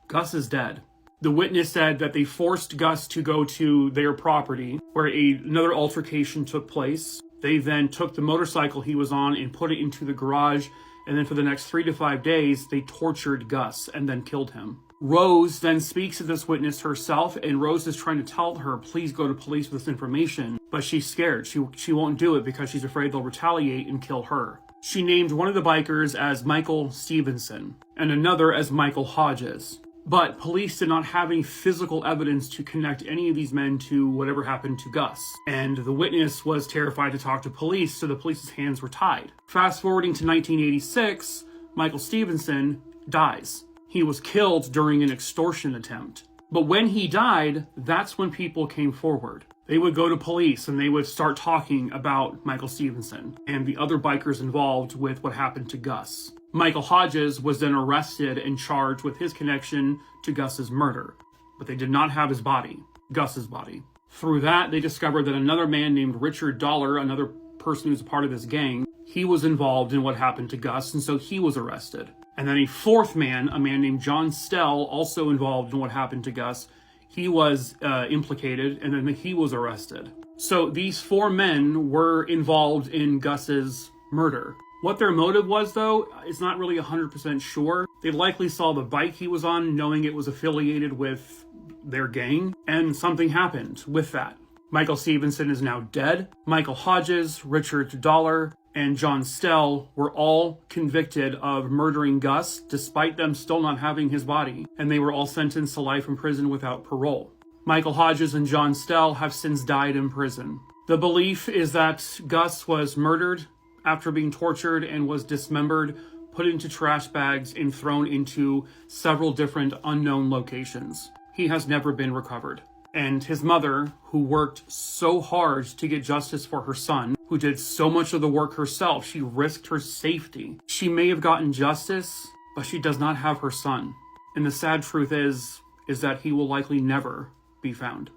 "Gus is dead." The witness said that they forced Gus to go to their property where another altercation took place. They then took the motorcycle he was on and put it into the garage. And then for the next 3 to 5 days, they tortured Gus and then killed him. Rose then speaks to this witness herself, and Rose is trying to tell her, please go to police with this information. But she's scared. She won't do it because she's afraid they'll retaliate and kill her. She named one of the bikers as Michael Stevenson and another as Michael Hodges. But police did not have any physical evidence to connect any of these men to whatever happened to Gus. And the witness was terrified to talk to police, so the police's hands were tied. Fast forwarding to 1986, Michael Stevenson dies. He was killed during an extortion attempt. But when he died, that's when people came forward. They would go to police and they would start talking about Michael Stevenson and the other bikers involved with what happened to Gus. Michael Hodges was then arrested and charged with his connection to Gus's murder, but they did not have his body, Gus's body. Through that, they discovered that another man named Richard Dollar, another person who's a part of this gang, he was involved in what happened to Gus, and so he was arrested. And then a fourth man, a man named John Stell, also involved in what happened to Gus, he was implicated, and then he was arrested. So these 4 men were involved in Gus's murder. What their motive was, though, is not really 100% sure. They likely saw the bike he was on, knowing it was affiliated with their gang, and something happened with that. Michael Stevenson is now dead. Michael Hodges, Richard Dollar, and John Stell were all convicted of murdering Gus, despite them still not having his body, and they were all sentenced to life in prison without parole. Michael Hodges and John Stell have since died in prison. The belief is that Gus was murdered after being tortured and was dismembered, put into trash bags, and thrown into several different unknown locations. He has never been recovered. And his mother, who worked so hard to get justice for her son, who did so much of the work herself, she risked her safety. She may have gotten justice, but she does not have her son. And the sad truth is that he will likely never be found.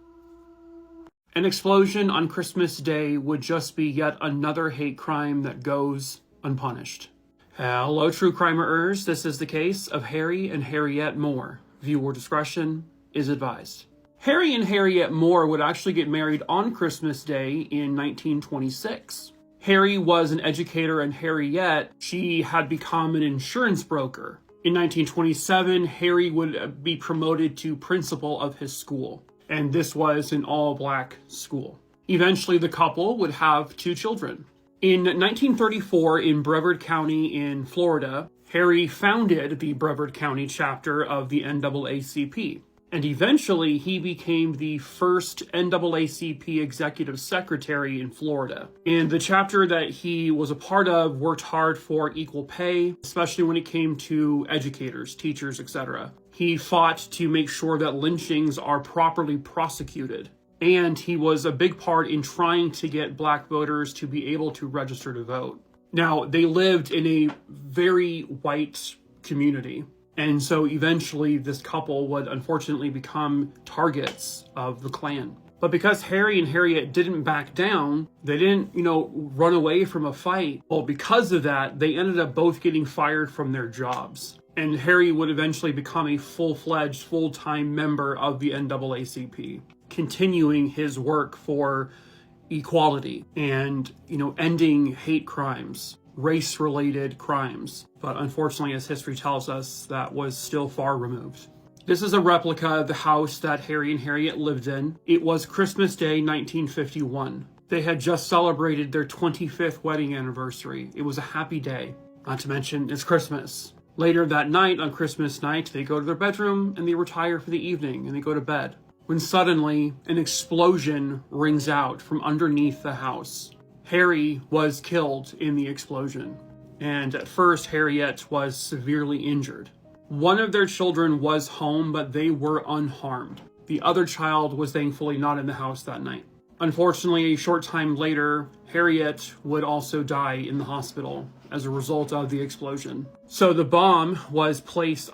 An explosion on Christmas Day would just be yet another hate crime that goes unpunished. Hello, true crimeers. This is the case of Harry and Harriette Moore. Viewer discretion is advised. Harry and Harriette Moore would actually get married on Christmas Day in 1926. Harry was an educator and Harriette, she had become an insurance broker. In 1927, Harry would be promoted to principal of his school. And this was an all-black school. Eventually, the couple would have 2 children. In 1934, in Brevard County in Florida, Harry founded the Brevard County chapter of the NAACP. And eventually, he became the first NAACP executive secretary in Florida. And the chapter that he was a part of worked hard for equal pay, especially when it came to educators, teachers, etc. He fought to make sure that lynchings are properly prosecuted. And he was a big part in trying to get black voters to be able to register to vote. Now, they lived in a very white community. And so eventually this couple would unfortunately become targets of the Klan. But because Harry and Harriette didn't back down, they didn't, run away from a fight. Well, because of that, they ended up both getting fired from their jobs. And Harry would eventually become a full-fledged, full-time member of the NAACP, continuing his work for equality and, ending hate crimes, race-related crimes. But unfortunately, as history tells us, that was still far removed. This is a replica of the house that Harry and Harriette lived in. It was Christmas Day, 1951. They had just celebrated their 25th wedding anniversary. It was a happy day. Not to mention, it's Christmas. Later that night, on Christmas night, they go to their bedroom and they retire for the evening and they go to bed. when suddenly an explosion rings out from underneath the house. Harry was killed in the explosion, and at first Harriette was severely injured. One of their children was home, but they were unharmed. The other child was thankfully not in the house that night. Unfortunately, a short time later, Harriette would also die in the hospital as a result of the explosion. So the bomb was placed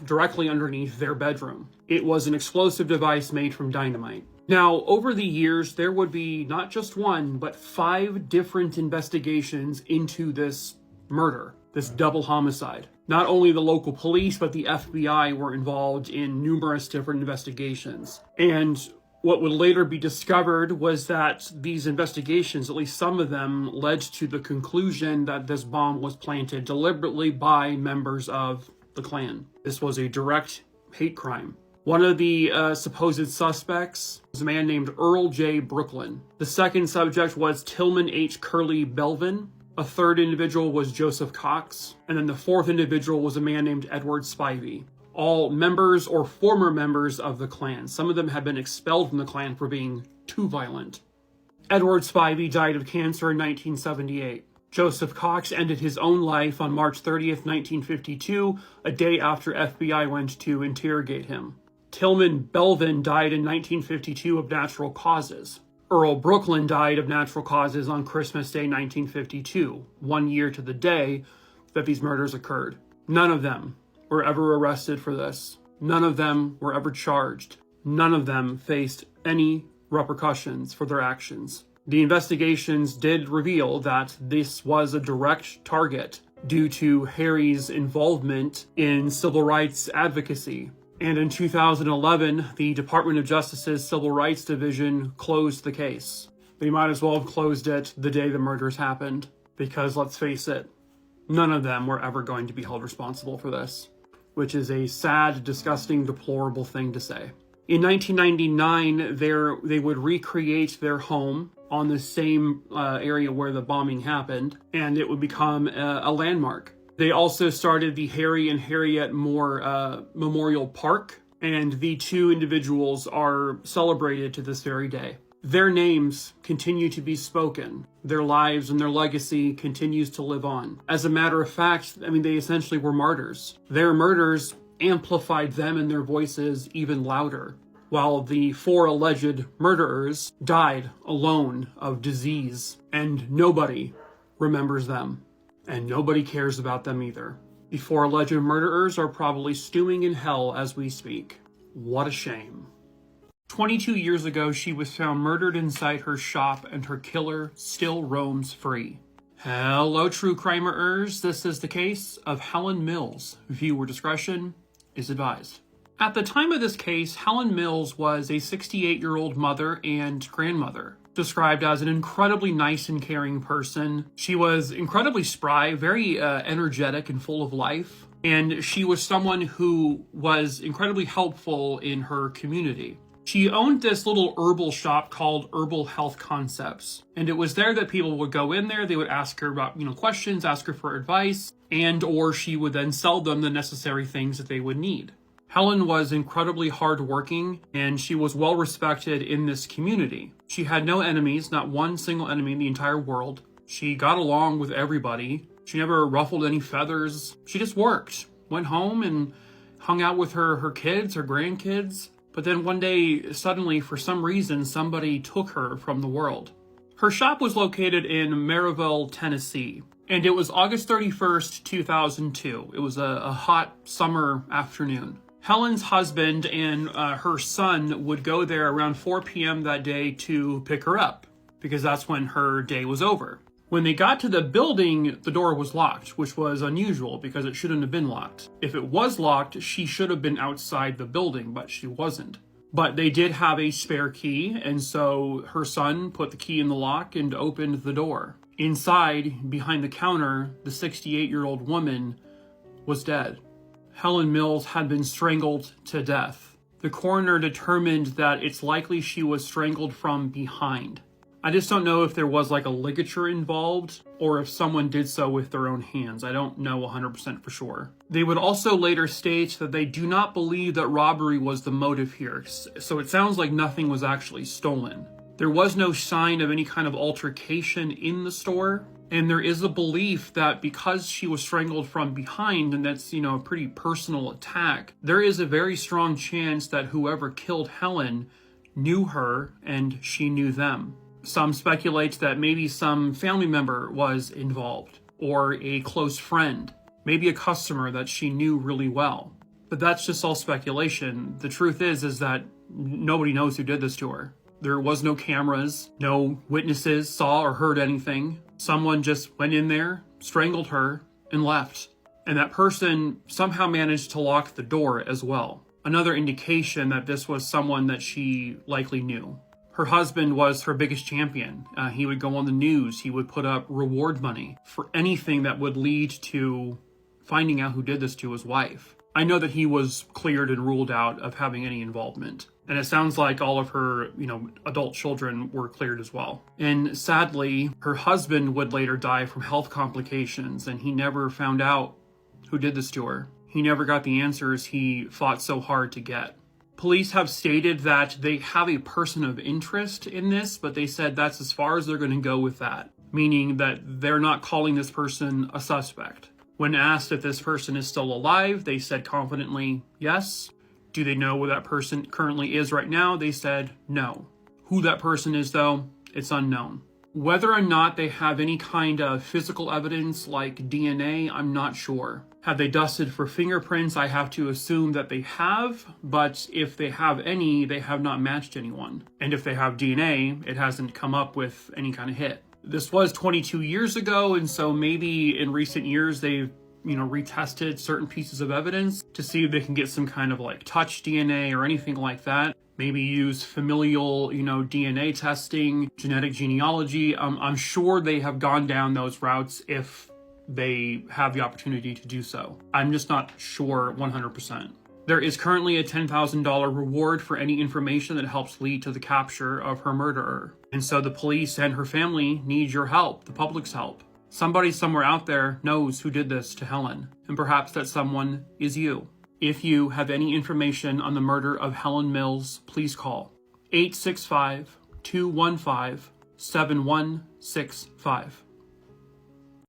directly underneath their bedroom. It was an explosive device made from dynamite. Now, over the years, there would be not just one, but 5 different investigations into this murder, this double homicide. Not only the local police, but the FBI were involved in numerous different investigations. And what would later be discovered was that these investigations, at least some of them, led to the conclusion that this bomb was planted deliberately by members of the Klan. This was a direct hate crime. One of the supposed suspects was a man named Earl J. Brooklyn. The second subject was Tillman H. Curley Belvin. A third individual was Joseph Cox. And then the fourth individual was a man named Edward Spivey. All members or former members of the Klan. Some of them had been expelled from the Klan for being too violent. Edward Spivey died of cancer in 1978. Joseph Cox ended his own life on March 30th, 1952, a day after FBI went to interrogate him. Tillman Belvin died in 1952 of natural causes. Earl Brooklyn died of natural causes on Christmas Day 1952, 1 year to the day that these murders occurred. None of them were ever arrested for this. None of them were ever charged. None of them faced any repercussions for their actions. The investigations did reveal that this was a direct target due to Harry's involvement in civil rights advocacy. And in 2011, the Department of Justice's Civil Rights Division closed the case. They might as well have closed it the day the murders happened, because let's face it, none of them were ever going to be held responsible for this, which is a sad, disgusting, deplorable thing to say. In 1999, they would recreate their home on the same area where the bombing happened, and it would become a landmark. They also started the Harry and Harriette Moore Memorial Park, and the 2 individuals are celebrated to this very day. Their names continue to be spoken. Their lives and their legacy continues to live on. As a matter of fact, they essentially were martyrs. Their murders amplified them and their voices even louder, while the 4 alleged murderers died alone of disease, and nobody remembers them. And nobody cares about them either. The 4 alleged murderers are probably stewing in hell as we speak. What a shame. 22 years ago, she was found murdered inside her shop, and her killer still roams free. Hello, true crimerers. This is the case of Helen Mills. Viewer discretion is advised. At the time of this case, Helen Mills was a 68-year-old mother and grandmother, described as an incredibly nice and caring person. She was incredibly spry, very energetic and full of life, and she was someone who was incredibly helpful in her community. She owned this little herbal shop called Herbal Health Concepts, and it was there that people would go in there, they would ask her about, questions, ask her for advice, and or she would then sell them the necessary things that they would need. Helen was incredibly hardworking, and she was well respected in this community. She had no enemies, not one single enemy in the entire world. She got along with everybody. She never ruffled any feathers. She just worked, went home and hung out with her kids, her grandkids. But then one day, suddenly, for some reason, somebody took her from the world. Her shop was located in Maryville, Tennessee, and it was August 31st, 2002. It was a hot summer afternoon. Helen's husband and her son would go there around 4 p.m. that day to pick her up, because that's when her day was over. When they got to the building, the door was locked, which was unusual because it shouldn't have been locked. If it was locked, she should have been outside the building, but she wasn't. But they did have a spare key, and so her son put the key in the lock and opened the door. Inside, behind the counter, the 68-year-old woman was dead. Helen Mills had been strangled to death. The coroner determined that it's likely she was strangled from behind. I just don't know if there was like a ligature involved or if someone did so with their own hands. I don't know 100% for sure. They would also later state that they do not believe that robbery was the motive here, so it sounds like nothing was actually stolen. There was no sign of any kind of altercation in the store, and there is a belief that because she was strangled from behind, and that's, a pretty personal attack, there is a very strong chance that whoever killed Helen knew her and she knew them. Some speculate that maybe some family member was involved, or a close friend, maybe a customer that she knew really well. But that's just all speculation. The truth is that nobody knows who did this to her. There was no cameras, no witnesses saw or heard anything. Someone just went in there, strangled her, and left. And that person somehow managed to lock the door as well. Another indication that this was someone that she likely knew. Her husband was her biggest champion. He would go on the news. He would put up reward money for anything that would lead to finding out who did this to his wife. I know that he was cleared and ruled out of having any involvement. And it sounds like all of her, adult children were cleared as well. And sadly, her husband would later die from health complications, and he never found out who did this to her. He never got the answers he fought so hard to get. Police have stated that they have a person of interest in this, but they said that's as far as they're going to go with that, meaning that they're not calling this person a suspect. When asked if this person is still alive, they said confidently, yes. Do they know where that person currently is right now? They said no. Who that person is, though, it's unknown. Whether or not they have any kind of physical evidence like DNA, I'm not sure. Have they dusted for fingerprints? I have to assume that they have, but if they have any, they have not matched anyone. And if they have DNA, it hasn't come up with any kind of hit. This was 22 years ago, and so maybe in recent years they've retested certain pieces of evidence to see if they can get some kind of like touch DNA or anything like that. Maybe use familial, DNA testing, genetic genealogy. I'm sure they have gone down those routes if they have the opportunity to do so. I'm just not sure 100%. There is currently a $10,000 reward for any information that helps lead to the capture of her murderer. And so the police and her family need your help, the public's help. Somebody somewhere out there knows who did this to Helen, and perhaps that someone is you. If you have any information on the murder of Helen Mills, please call 865-215-7165.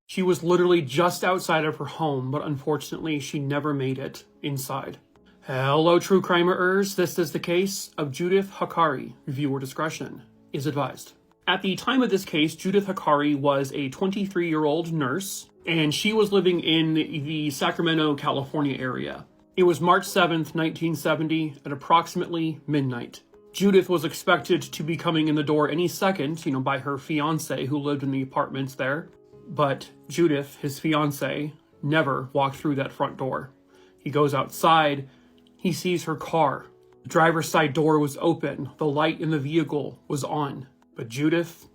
She was literally just outside of her home, but unfortunately she never made it inside. Hello, true crimerers. This is the case of Judith Hakari. Viewer discretion is advised. At the time of this case, Judith Hakari was a 23-year-old nurse, and she was living in the Sacramento, California area. It was March 7th, 1970, at approximately midnight. Judith was expected to be coming in the door any second, by her fiancé who lived in the apartments there. But Judith, his fiancé, never walked through that front door. He goes outside, he sees her car. The driver's side door was open, the light in the vehicle was on. But Judith,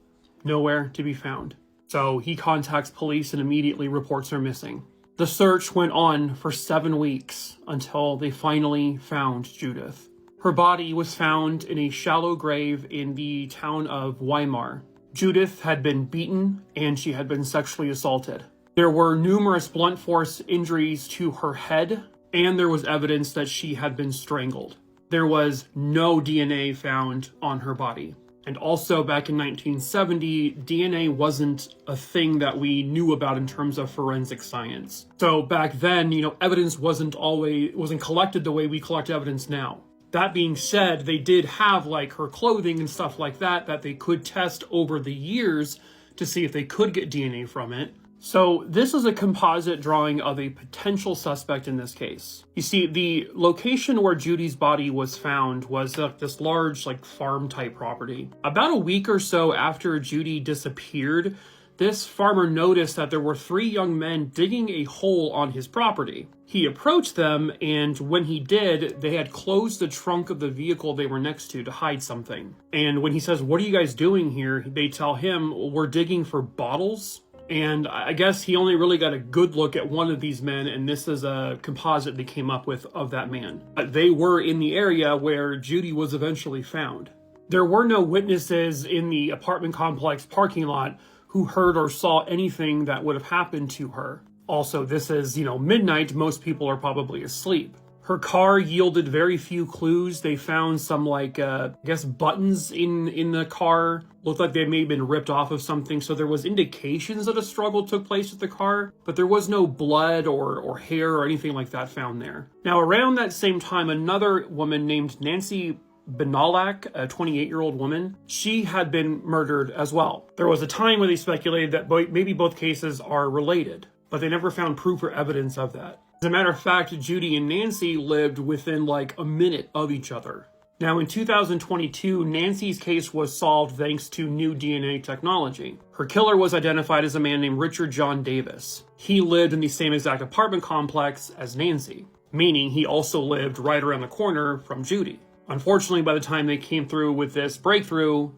nowhere to be found. So he contacts police and immediately reports her missing. The search went on for 7 weeks until they finally found Judith. Her body was found in a shallow grave in the town of Weimar. Judith had been beaten and she had been sexually assaulted. There were numerous blunt force injuries to her head, and there was evidence that she had been strangled. There was no DNA found on her body. And also back in 1970, DNA wasn't a thing that we knew about in terms of forensic science. So back then, evidence wasn't collected the way we collect evidence now. That being said, they did have like her clothing and stuff like that they could test over the years to see if they could get DNA from it. So this is a composite drawing of a potential suspect in this case. You see, the location where Judy's body was found was this large farm type property. About a week or so after Judy disappeared, this farmer noticed that there were 3 young men digging a hole on his property. He approached them, and when he did, they had closed the trunk of the vehicle they were next to hide something. And when he says, "What are you guys doing here?" they tell him, "We're digging for bottles." And I guess he only really got a good look at one of these men, and this is a composite they came up with of that man. They were in the area where Judy was eventually found. There were no witnesses in the apartment complex parking lot who heard or saw anything that would have happened to her. Also, this is, midnight. Most people are probably asleep. Her car yielded very few clues. They found some, buttons in the car. Looked like they may have been ripped off of something. So there was indications that a struggle took place with the car, but there was no blood or hair or anything like that found there. Now, around that same time, another woman named Nancy Benalak, a 28-year-old woman, she had been murdered as well. There was a time where they speculated that maybe both cases are related, but they never found proof or evidence of that. As a matter of fact, Judy and Nancy lived within a minute of each other. Now, in 2022, Nancy's case was solved thanks to new DNA technology. Her killer was identified as a man named Richard John Davis. He lived in the same exact apartment complex as Nancy, meaning he also lived right around the corner from Judy. Unfortunately, by the time they came through with this breakthrough,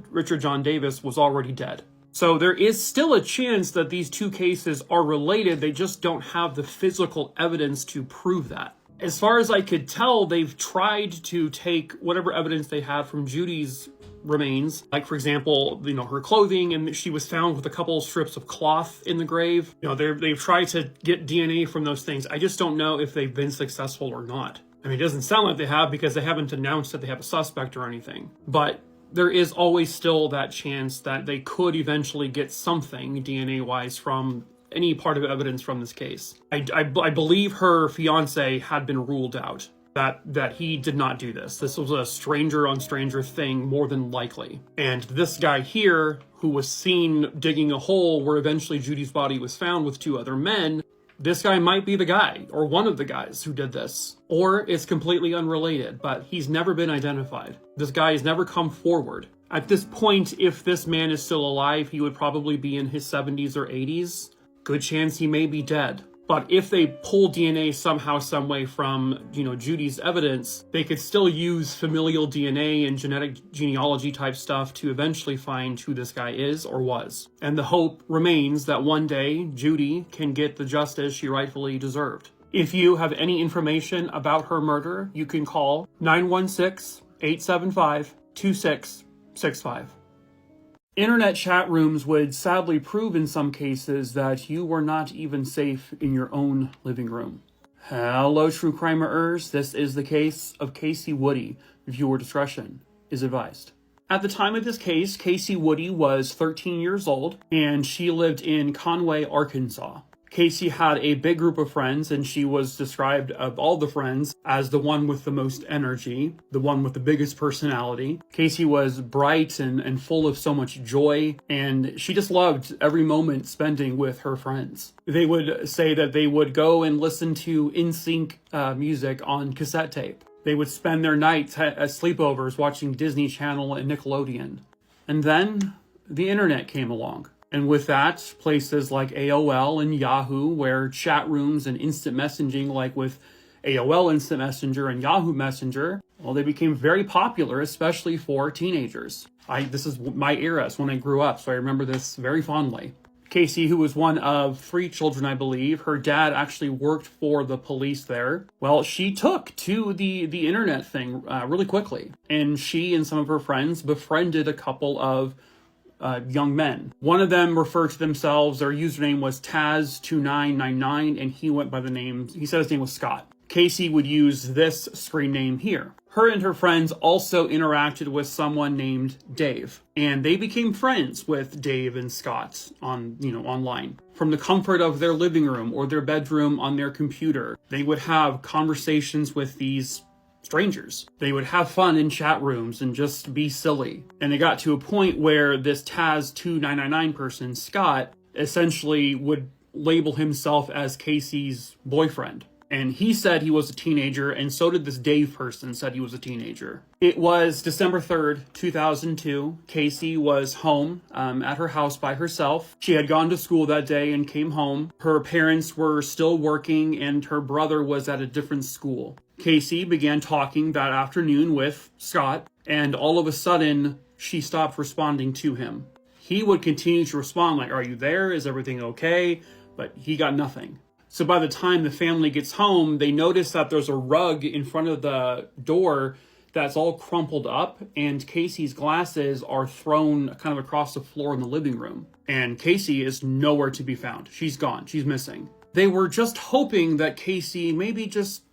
Richard John Davis was already dead. So there is still a chance that these two cases are related. They just don't have the physical evidence to prove that. As far as I could tell, they've tried to take whatever evidence they had from Judy's remains, like, for example, her clothing, and she was found with a couple of strips of cloth in the grave. They've tried to get DNA from those things. I just don't know if they've been successful or not. I mean, it doesn't sound like they have because they haven't announced that they have a suspect or anything. But there is always still that chance that they could eventually get something DNA-wise from any part of evidence from this case. I believe her fiance had been ruled out, that he did not do this. This was a stranger on stranger thing, more than likely. And this guy here, who was seen digging a hole where eventually Judy's body was found with two other men, this guy might be the guy, or one of the guys who did this. Or it's completely unrelated, but he's never been identified. This guy has never come forward. At this point, if this man is still alive, he would probably be in his 70s or 80s. Good chance he may be dead. But if they pull DNA somehow, some way from, Judy's evidence, they could still use familial DNA and genetic genealogy type stuff to eventually find who this guy is or was. And the hope remains that one day Judy can get the justice she rightfully deserved. If you have any information about her murder, you can call 916-875-2665. Internet chat rooms would sadly prove in some cases that you were not even safe in your own living room. Hello, true crimerers. This is the case of Kacie Woody. Viewer discretion is advised. At the time of this case, Kacie Woody was 13 years old, and she lived in Conway, Arkansas. Kacie had a big group of friends, and she was described of all the friends as the one with the most energy, the one with the biggest personality. Kacie was bright and full of so much joy, and she just loved every moment spending with her friends. They would say that they would go and listen to in-sync music on cassette tape. They would spend their nights as sleepovers watching Disney Channel and Nickelodeon. And then the internet came along. And with that, places like AOL and Yahoo, where chat rooms and instant messaging, like with AOL Instant Messenger and Yahoo Messenger, well, they became very popular, especially for teenagers. This is my era, it's when I grew up, so I remember this very fondly. Kacie, who was one of 3 children, I believe, her dad actually worked for the police there. Well, she took to the internet thing really quickly. And she and some of her friends befriended a couple of young men. One of them referred to themselves, their username was Taz2999, and he went by he said his name was Scott. Kacie would use this screen name here. Her and her friends also interacted with someone named Dave, and they became friends with Dave and Scott online. From the comfort of their living room or their bedroom on their computer, they would have conversations with these strangers. They would have fun in chat rooms and just be silly. And it got to a point where this Taz2999 person, Scott, essentially would label himself as Kacie's boyfriend. And he said he was a teenager, and so did this Dave person said he was a teenager. It was December 3rd, 2002. Kacie was home at her house by herself. She had gone to school that day and came home. Her parents were still working, and her brother was at a different school. Kacie began talking that afternoon with Scott, and all of a sudden, she stopped responding to him. He would continue to respond like, "Are you there? Is everything okay?" But he got nothing. So by the time the family gets home, they notice that there's a rug in front of the door that's all crumpled up, and Kacie's glasses are thrown kind of across the floor in the living room. And Kacie is nowhere to be found. She's gone. She's missing. They were just hoping that Kacie maybe just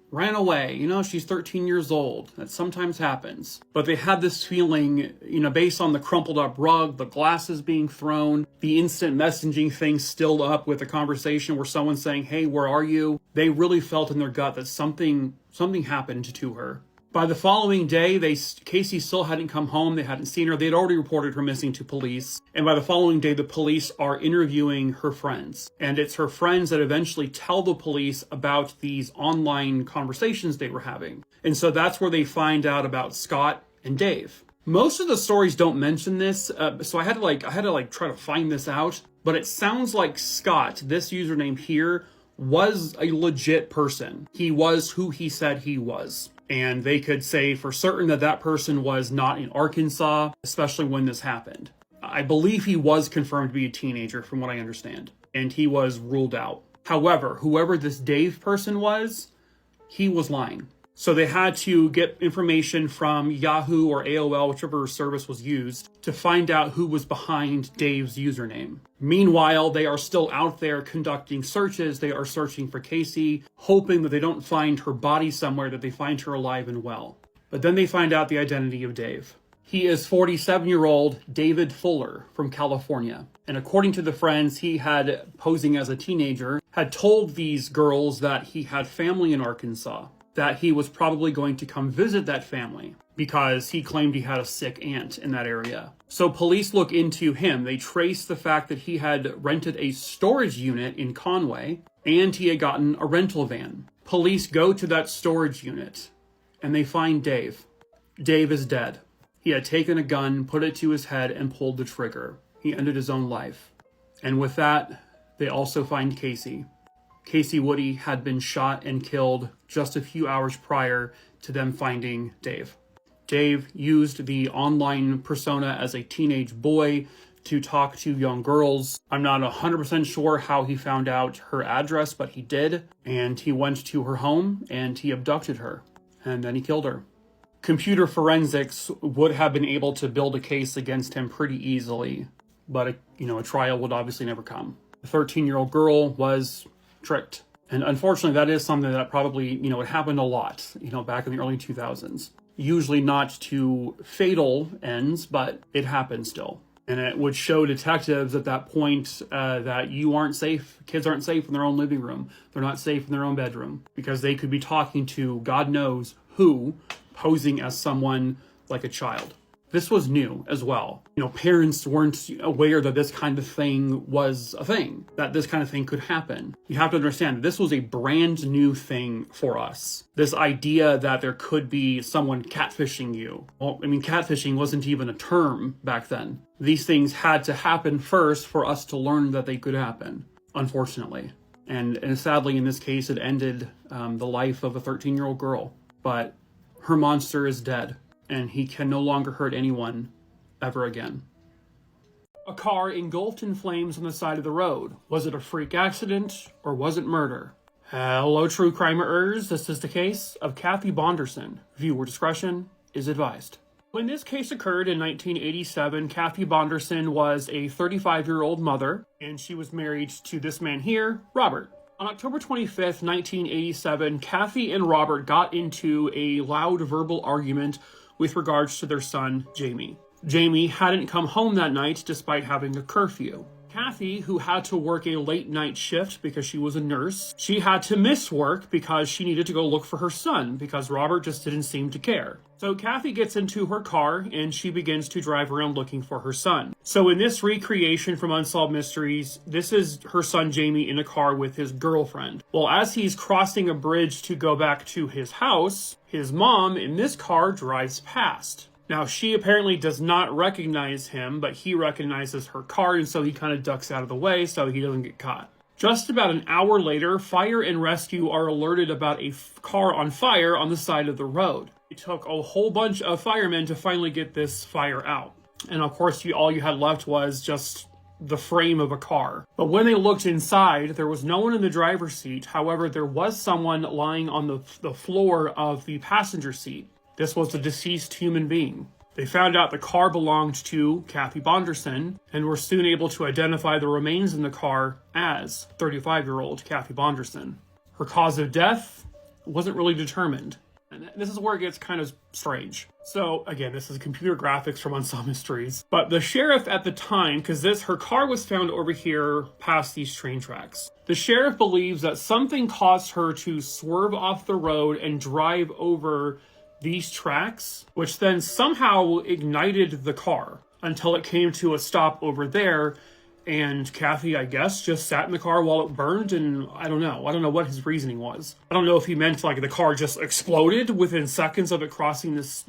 ran away. You know, she's 13 years old. That sometimes happens. But they had this feeling, you know, based on the crumpled up rug, the glasses being thrown, the instant messaging thing still up with a conversation where someone's saying, hey, where are you? They really felt in their gut that something happened to her. By the following day, Kacie still hadn't come home. They hadn't seen her. They had already reported her missing to police. And by the following day, the police are interviewing her friends. And it's her friends that eventually tell the police about these online conversations they were having. And so that's where they find out about Scott and Dave. Most of the stories don't mention this, so I had to try to find this out. But it sounds like Scott, this username here, was a legit person. He was who he said he was. And they could say for certain that that person was not in Arkansas, especially when this happened. I believe he was confirmed to be a teenager, from what I understand, and he was ruled out. However, whoever this Dave person was, he was lying. So they had to get information from Yahoo or AOL, whichever service was used, to find out who was behind Dave's username. Meanwhile, they are still out there conducting searches. They are searching for Kacie, hoping that they don't find her body somewhere, that they find her alive and well. But then they find out the identity of Dave. He is 47-year-old David Fuller from California. And according to the friends, he had, posing as a teenager, had told these girls that he had family in Arkansas, that he was probably going to come visit that family because he claimed he had a sick aunt in that area. So police look into him. They trace the fact that he had rented a storage unit in Conway and he had gotten a rental van. Police go to that storage unit and they find Dave. Dave is dead. He had taken a gun, put it to his head, and pulled the trigger. He ended his own life. And with that, they also find Kacie. Kacie Woody had been shot and killed just a few hours prior to them finding Dave. Dave used the online persona as a teenage boy to talk to young girls. I'm not 100% sure how he found out her address, but he did. And he went to her home and he abducted her. And then he killed her. Computer forensics would have been able to build a case against him pretty easily. But, a trial would obviously never come. The 13-year-old girl was tricked. And unfortunately, that is something that probably, it happened a lot, back in the early 2000s. Usually not to fatal ends, but it happened still. And it would show detectives at that point that you aren't safe. Kids aren't safe in their own living room. They're not safe in their own bedroom because they could be talking to God knows who, posing as someone like a child. This was new as well. Parents weren't aware that this kind of thing was a thing, that this kind of thing could happen. You have to understand, this was a brand new thing for us. This idea that there could be someone catfishing you. Well, catfishing wasn't even a term back then. These things had to happen first for us to learn that they could happen, unfortunately. And sadly, in this case, it ended the life of a 13-year-old girl. But her monster is dead. And he can no longer hurt anyone ever again. A car engulfed in flames on the side of the road. Was it a freak accident or was it murder? Hello, true crimeers. This is the case of Kathy Bonderson. Viewer discretion is advised. When this case occurred in 1987, Kathy Bonderson was a 35-year-old mother, and she was married to this man here, Robert. On October 25th, 1987, Kathy and Robert got into a loud verbal argument with regards to their son, Jamie. Jamie hadn't come home that night despite having a curfew. Kathy, who had to work a late night shift because she was a nurse, she had to miss work because she needed to go look for her son because Robert just didn't seem to care. So Kathy gets into her car and she begins to drive around looking for her son. So in this recreation from Unsolved Mysteries, this is her son Jamie in a car with his girlfriend. Well, as he's crossing a bridge to go back to his house, his mom in this car drives past. Now, she apparently does not recognize him, but he recognizes her car, and so he kind of ducks out of the way so he doesn't get caught. Just about an hour later, fire and rescue are alerted about a car on fire on the side of the road. It took a whole bunch of firemen to finally get this fire out. And of course, all you had left was just the frame of a car. But when they looked inside, there was no one in the driver's seat. However, there was someone lying on the floor of the passenger seat. This was a deceased human being. They found out the car belonged to Kathy Bonderson and were soon able to identify the remains in the car as 35-year-old Kathy Bonderson. Her cause of death wasn't really determined. And this is where it gets kind of strange. So, again, this is computer graphics from Unsolved Mysteries. But the sheriff at the time, because her car was found over here past these train tracks. The sheriff believes that something caused her to swerve off the road and drive over these tracks, which then somehow ignited the car until it came to a stop over there. And Kathy, I guess, just sat in the car while it burned, and I don't know what his reasoning was. I don't know if he meant like the car just exploded within seconds of it crossing this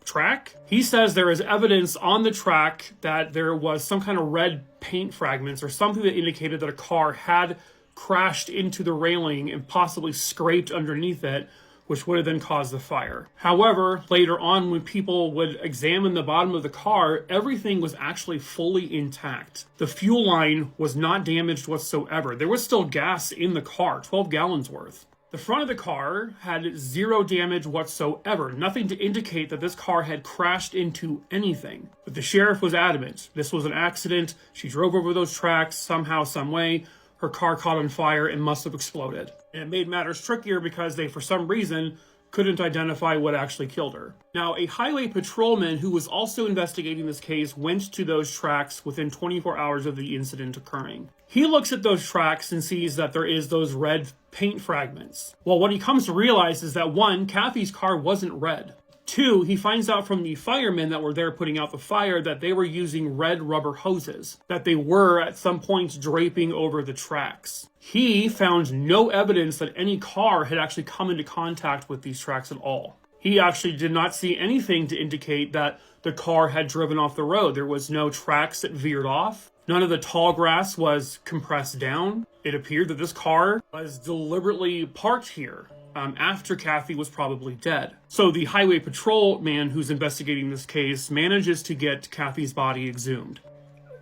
track. He says there is evidence on the track that there was some kind of red paint fragments or something that indicated that a car had crashed into the railing and possibly scraped underneath it, which would have then caused the fire. However, later on, when people would examine the bottom of the car, everything was actually fully intact. The fuel line was not damaged whatsoever. There was still gas in the car, 12 gallons worth. The front of the car had zero damage whatsoever, nothing to indicate that this car had crashed into anything. But the sheriff was adamant. This was an accident. She drove over those tracks somehow, some way. Her car caught on fire and must have exploded. And it made matters trickier because they, for some reason, couldn't identify what actually killed her. Now, a highway patrolman who was also investigating this case went to those tracks within 24 hours of the incident occurring. He looks at those tracks and sees that there is those red paint fragments. Well, what he comes to realize is that 1, Kathy's car wasn't red. 2, he finds out from the firemen that were there putting out the fire that they were using red rubber hoses, that they were at some point draping over the tracks. He found no evidence that any car had actually come into contact with these tracks at all. He actually did not see anything to indicate that the car had driven off the road. There was no tracks that veered off. None of the tall grass was compressed down. It appeared that this car was deliberately parked here after Kathy was probably dead. So the highway patrol man who's investigating this case manages to get Kathy's body exhumed.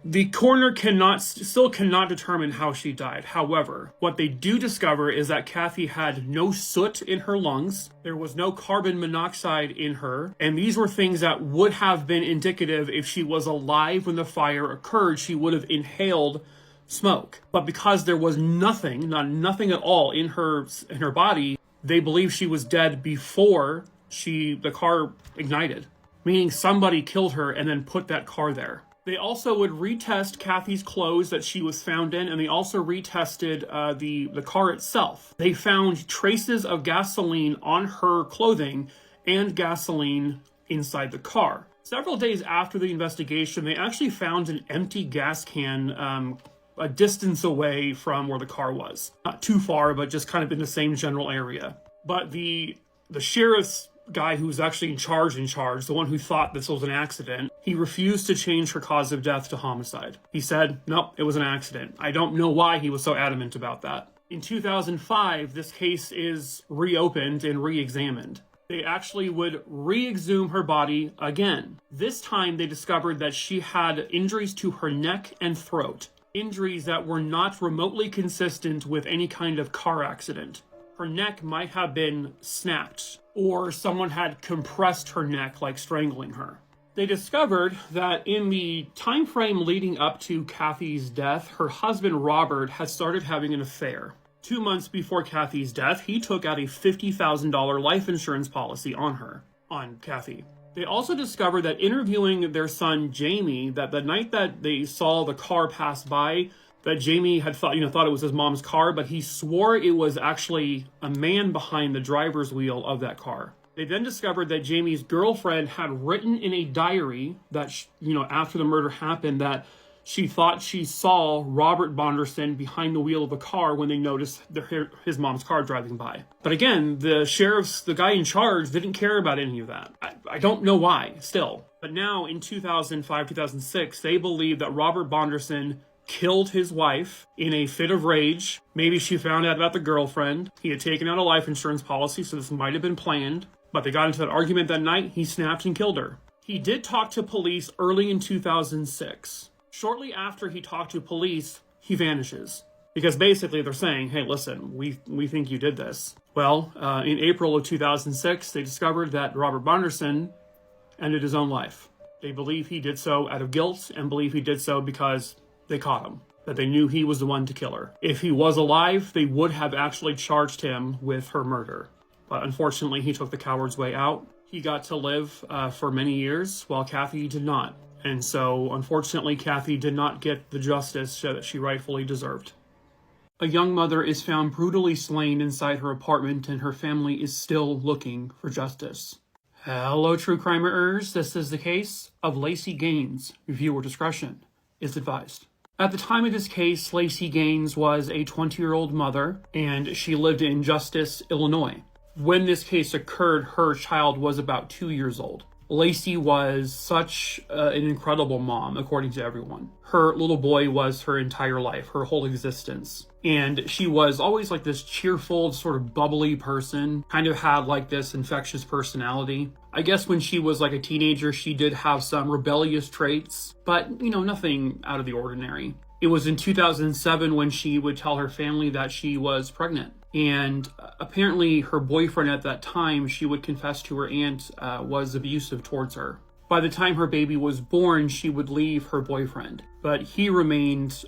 The coroner still cannot determine how she died. However, what they do discover is that Kathy had no soot in her lungs. There was no carbon monoxide in her. And these were things that would have been indicative if she was alive when the fire occurred. She would have inhaled smoke. But because there was nothing at all in her body, they believe she was dead before the car ignited. Meaning somebody killed her and then put that car there. They also would retest Kathy's clothes that she was found in, and they also retested the car itself. They found traces of gasoline on her clothing and gasoline inside the car. Several days after the investigation, they actually found an empty gas can a distance away from where the car was. Not too far, but just kind of in the same general area. But the sheriff's guy who was actually in charge, the one who thought this was an accident, he refused to change her cause of death to homicide. He said, nope, it was an accident. I don't know why he was so adamant about that. In 2005, this case is reopened and re-examined. They actually would re-exhume her body again. This time they discovered that she had injuries to her neck and throat. Injuries that were not remotely consistent with any kind of car accident. Her neck might have been snapped, or someone had compressed her neck, like strangling her. They discovered that in the time frame leading up to Kathy's death, her husband Robert had started having an affair. 2 months before Kathy's death, he took out a $50,000 life insurance policy on Kathy. They also discovered that interviewing their son Jamie, that the night that they saw the car pass by, that Jamie had thought it was his mom's car, but he swore it was actually a man behind the driver's wheel of that car. They then discovered that Jamie's girlfriend had written in a diary that, after the murder happened, that she thought she saw Robert Bonderson behind the wheel of the car when they noticed his mom's car driving by. But again, the guy in charge didn't care about any of that. I don't know why, still. But now, in 2005, 2006, they believe that Robert Bonderson killed his wife in a fit of rage. Maybe she found out about the girlfriend. He had taken out a life insurance policy, so this might have been planned. But they got into that argument that night. He snapped and killed her. He did talk to police early in 2006. Shortly after he talked to police, he vanishes. Because basically they're saying, hey, listen, we think you did this. Well, in April of 2006, they discovered that Robert Bonderson ended his own life. They believe he did so out of guilt and believe he did so because they caught him, that they knew he was the one to kill her. If he was alive, they would have actually charged him with her murder. But unfortunately, he took the coward's way out. He got to live for many years, while Kacie did not. And so, unfortunately, Kacie did not get the justice that she rightfully deserved. A young mother is found brutally slain inside her apartment, and her family is still looking for justice. Hello, true crimerers. This is the case of Lacey Gaines. Viewer discretion is advised. At the time of this case, Lacey Gaines was a 20-year-old mother, and she lived in Justice, Illinois. When this case occurred, her child was about 2 years old. Lacey was such an incredible mom, according to everyone. Her little boy was her entire life, her whole existence. And she was always like this cheerful, sort of bubbly person, kind of had like this infectious personality. I guess when she was like a teenager, she did have some rebellious traits, but, nothing out of the ordinary. It was in 2007 when she would tell her family that she was pregnant. And apparently her boyfriend at that time, she would confess to her aunt, was abusive towards her. By the time her baby was born, she would leave her boyfriend. But he remained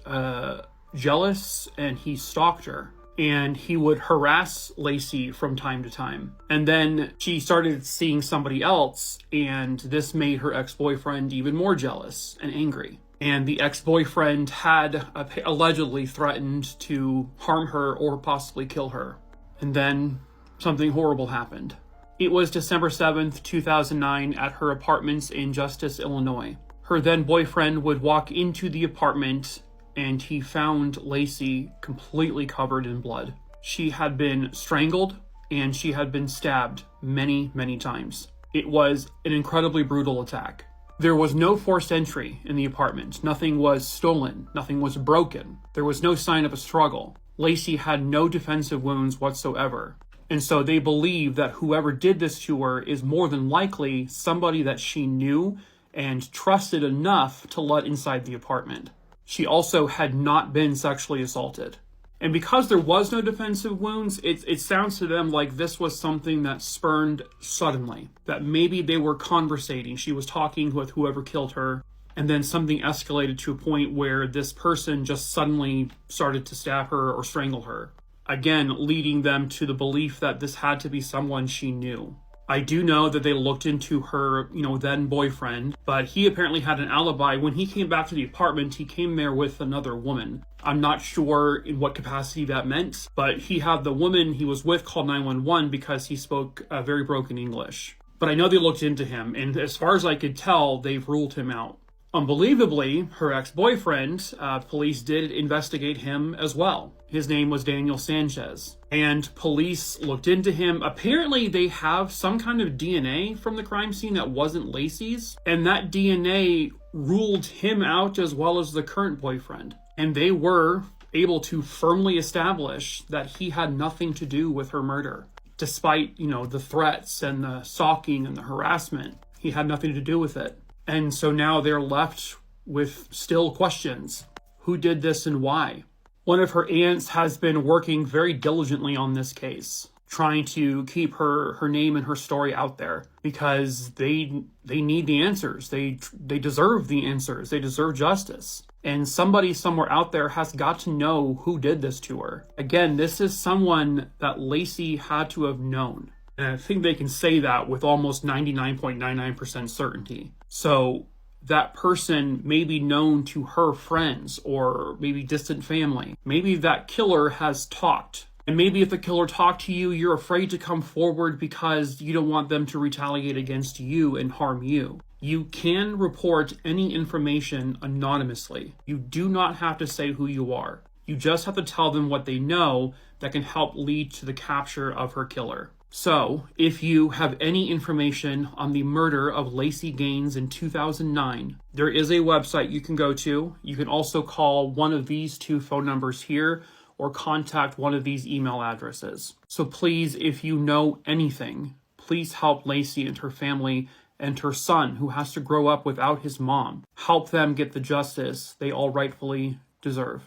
jealous and he stalked her. And he would harass Lacey from time to time. And then she started seeing somebody else, and this made her ex-boyfriend even more jealous and angry. And the ex-boyfriend had allegedly threatened to harm her or possibly kill her. And then something horrible happened. It was December 7th, 2009 at her apartments in Justice, Illinois. Her then boyfriend would walk into the apartment and he found Lacey completely covered in blood. She had been strangled and she had been stabbed many, many times. It was an incredibly brutal attack. There was no forced entry in the apartment. Nothing was stolen. Nothing was broken. There was no sign of a struggle. Lacey had no defensive wounds whatsoever. And so they believe that whoever did this to her is more than likely somebody that she knew and trusted enough to let inside the apartment. She also had not been sexually assaulted. And because there was no defensive wounds, it sounds to them like this was something that spurned suddenly. That maybe they were conversating. She was talking with whoever killed her, and then something escalated to a point where this person just suddenly started to stab her or strangle her. Again, leading them to the belief that this had to be someone she knew. I do know that they looked into her, then boyfriend, but he apparently had an alibi. When he came back to the apartment, he came there with another woman. I'm not sure in what capacity that meant, but he had the woman he was with call 911 because he spoke very broken English. But I know they looked into him, and as far as I could tell, they've ruled him out. Unbelievably, her ex-boyfriend, police did investigate him as well. His name was Daniel Sanchez, and police looked into him. Apparently, they have some kind of DNA from the crime scene that wasn't Lacey's, and that DNA ruled him out as well as the current boyfriend. And they were able to firmly establish that he had nothing to do with her murder. Despite, the threats and the stalking and the harassment, he had nothing to do with it. And so now they're left with still questions. Who did this and why? One of her aunts has been working very diligently on this case, trying to keep her name and her story out there because they need the answers. They deserve the answers. They deserve justice. And somebody somewhere out there has got to know who did this to her. Again, this is someone that Lacey had to have known. And I think they can say that with almost 99.99% certainty. So that person may be known to her friends or maybe distant family. Maybe that killer has talked. And maybe if the killer talked to you, you're afraid to come forward because you don't want them to retaliate against you and harm you. You can report any information anonymously. You do not have to say who you are. You just have to tell them what they know that can help lead to the capture of her killer. So, if you have any information on the murder of Lacey Gaines in 2009, there is a website you can go to. You can also call one of these two phone numbers here or contact one of these email addresses. So please, if you know anything, please help Lacey and her family and her son, who has to grow up without his mom. Help them get the justice they all rightfully deserve.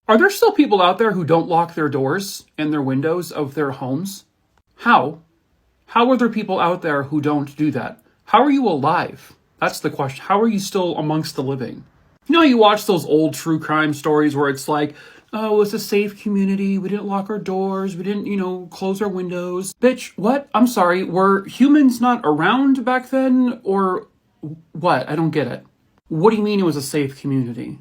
Are there still people out there who don't lock their doors and their windows of their homes? How? How are there people out there who don't do that? How are you alive? That's the question. How are you still amongst the living? You know, you watch those old true crime stories where it's like, oh, it's a safe community. We didn't lock our doors. We didn't, close our windows. Bitch, what? I'm sorry. Were humans not around back then? Or what? I don't get it. What do you mean it was a safe community?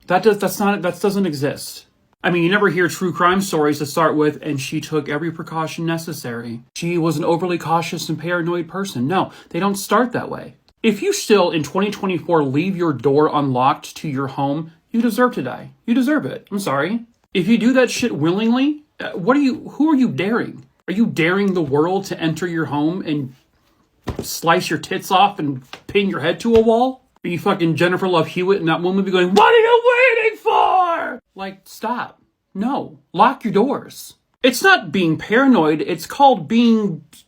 That doesn't exist. I mean, you never hear true crime stories to start with, and she took every precaution necessary. She was an overly cautious and paranoid person. No, they don't start that way. If you still, in 2024, leave your door unlocked to your home, you deserve to die. You deserve it. I'm sorry. If you do that shit willingly, who are you daring? Are you daring the world to enter your home and slice your tits off and pin your head to a wall? Are you fucking Jennifer Love Hewitt in that one movie going, what are you waiting for? Like, stop. No. Lock your doors. It's not being paranoid. It's called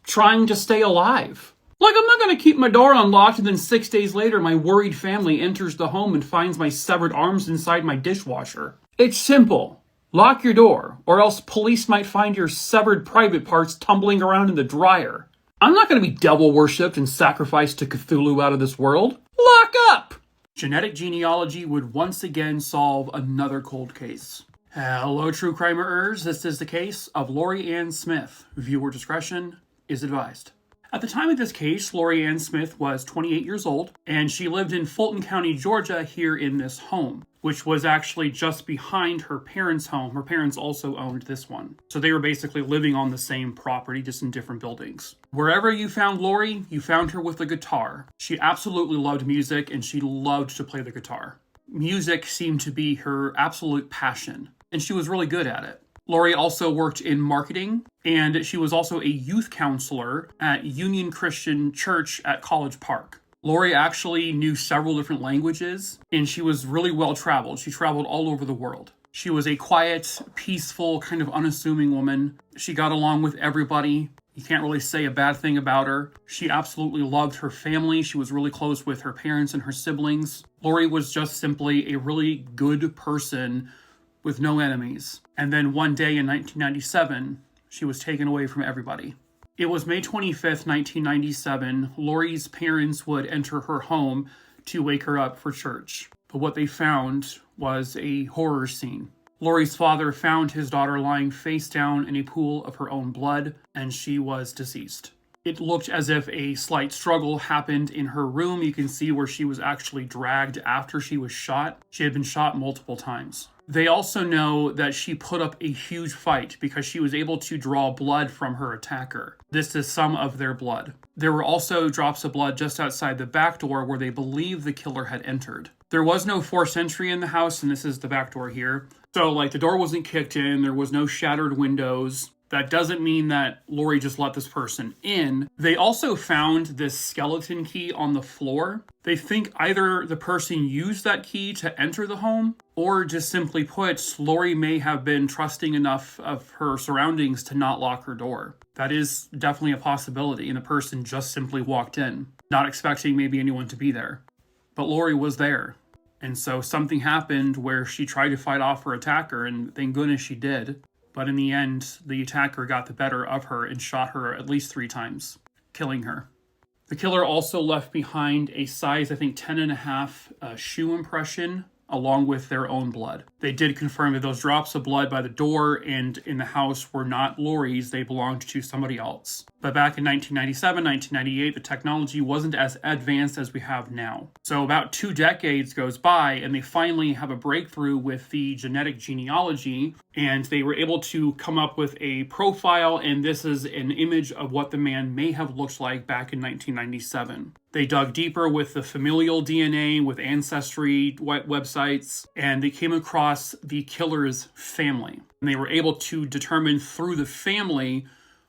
trying to stay alive. Like, I'm not going to keep my door unlocked and then 6 days later my worried family enters the home and finds my severed arms inside my dishwasher. It's simple. Lock your door, or else police might find your severed private parts tumbling around in the dryer. I'm not going to be devil worshipped and sacrificed to Cthulhu out of this world. Lock up! Genetic genealogy would once again solve another cold case. Hello, true crimeers. This is the case of Lorrie Ann Smith. Viewer discretion is advised. At the time of this case, Lorrie Ann Smith was 28 years old, and she lived in Fulton County, Georgia, here in this home, which was actually just behind her parents' home. Her parents also owned this one. So they were basically living on the same property, just in different buildings. Wherever you found Lorrie, you found her with a guitar. She absolutely loved music, and she loved to play the guitar. Music seemed to be her absolute passion, and she was really good at it. Lorrie also worked in marketing, and she was also a youth counselor at Union Christian Church at College Park. Lorrie actually knew several different languages, and she was really well traveled. She traveled all over the world. She was a quiet, peaceful, kind of unassuming woman. She got along with everybody. You can't really say a bad thing about her. She absolutely loved her family. She was really close with her parents and her siblings. Lorrie was just simply a really good person with no enemies. And then one day in 1997, she was taken away from everybody. It was May 25th, 1997. Lorrie's parents would enter her home to wake her up for church. But what they found was a horror scene. Lorrie's father found his daughter lying face down in a pool of her own blood, and she was deceased. It looked as if a slight struggle happened in her room. You can see where she was actually dragged after she was shot. She had been shot multiple times. They also know that she put up a huge fight because she was able to draw blood from her attacker. This is some of their blood. There were also drops of blood just outside the back door where they believe the killer had entered. There was no forced entry in the house, and this is the back door here. So, the door wasn't kicked in, there was no shattered windows. That doesn't mean that Lorrie just let this person in. They also found this skeleton key on the floor. They think either the person used that key to enter the home, or just simply put, Lorrie may have been trusting enough of her surroundings to not lock her door. That is definitely a possibility, and the person just simply walked in, not expecting maybe anyone to be there. But Lorrie was there. And so something happened where she tried to fight off her attacker, and thank goodness she did. But in the end, the attacker got the better of her and shot her at least 3 times, killing her. The killer also left behind a size, 10.5 shoe impression, along with their own blood. They did confirm that those drops of blood by the door and in the house were not Lorrie's, they belonged to somebody else. But back in 1997, 1998, the technology wasn't as advanced as we have now. So about 2 decades goes by, and they finally have a breakthrough with the genetic genealogy, and they were able to come up with a profile, and this is an image of what the man may have looked like back in 1997. They dug deeper with the familial DNA, with ancestry websites, and they came across the killer's family. And they were able to determine through the family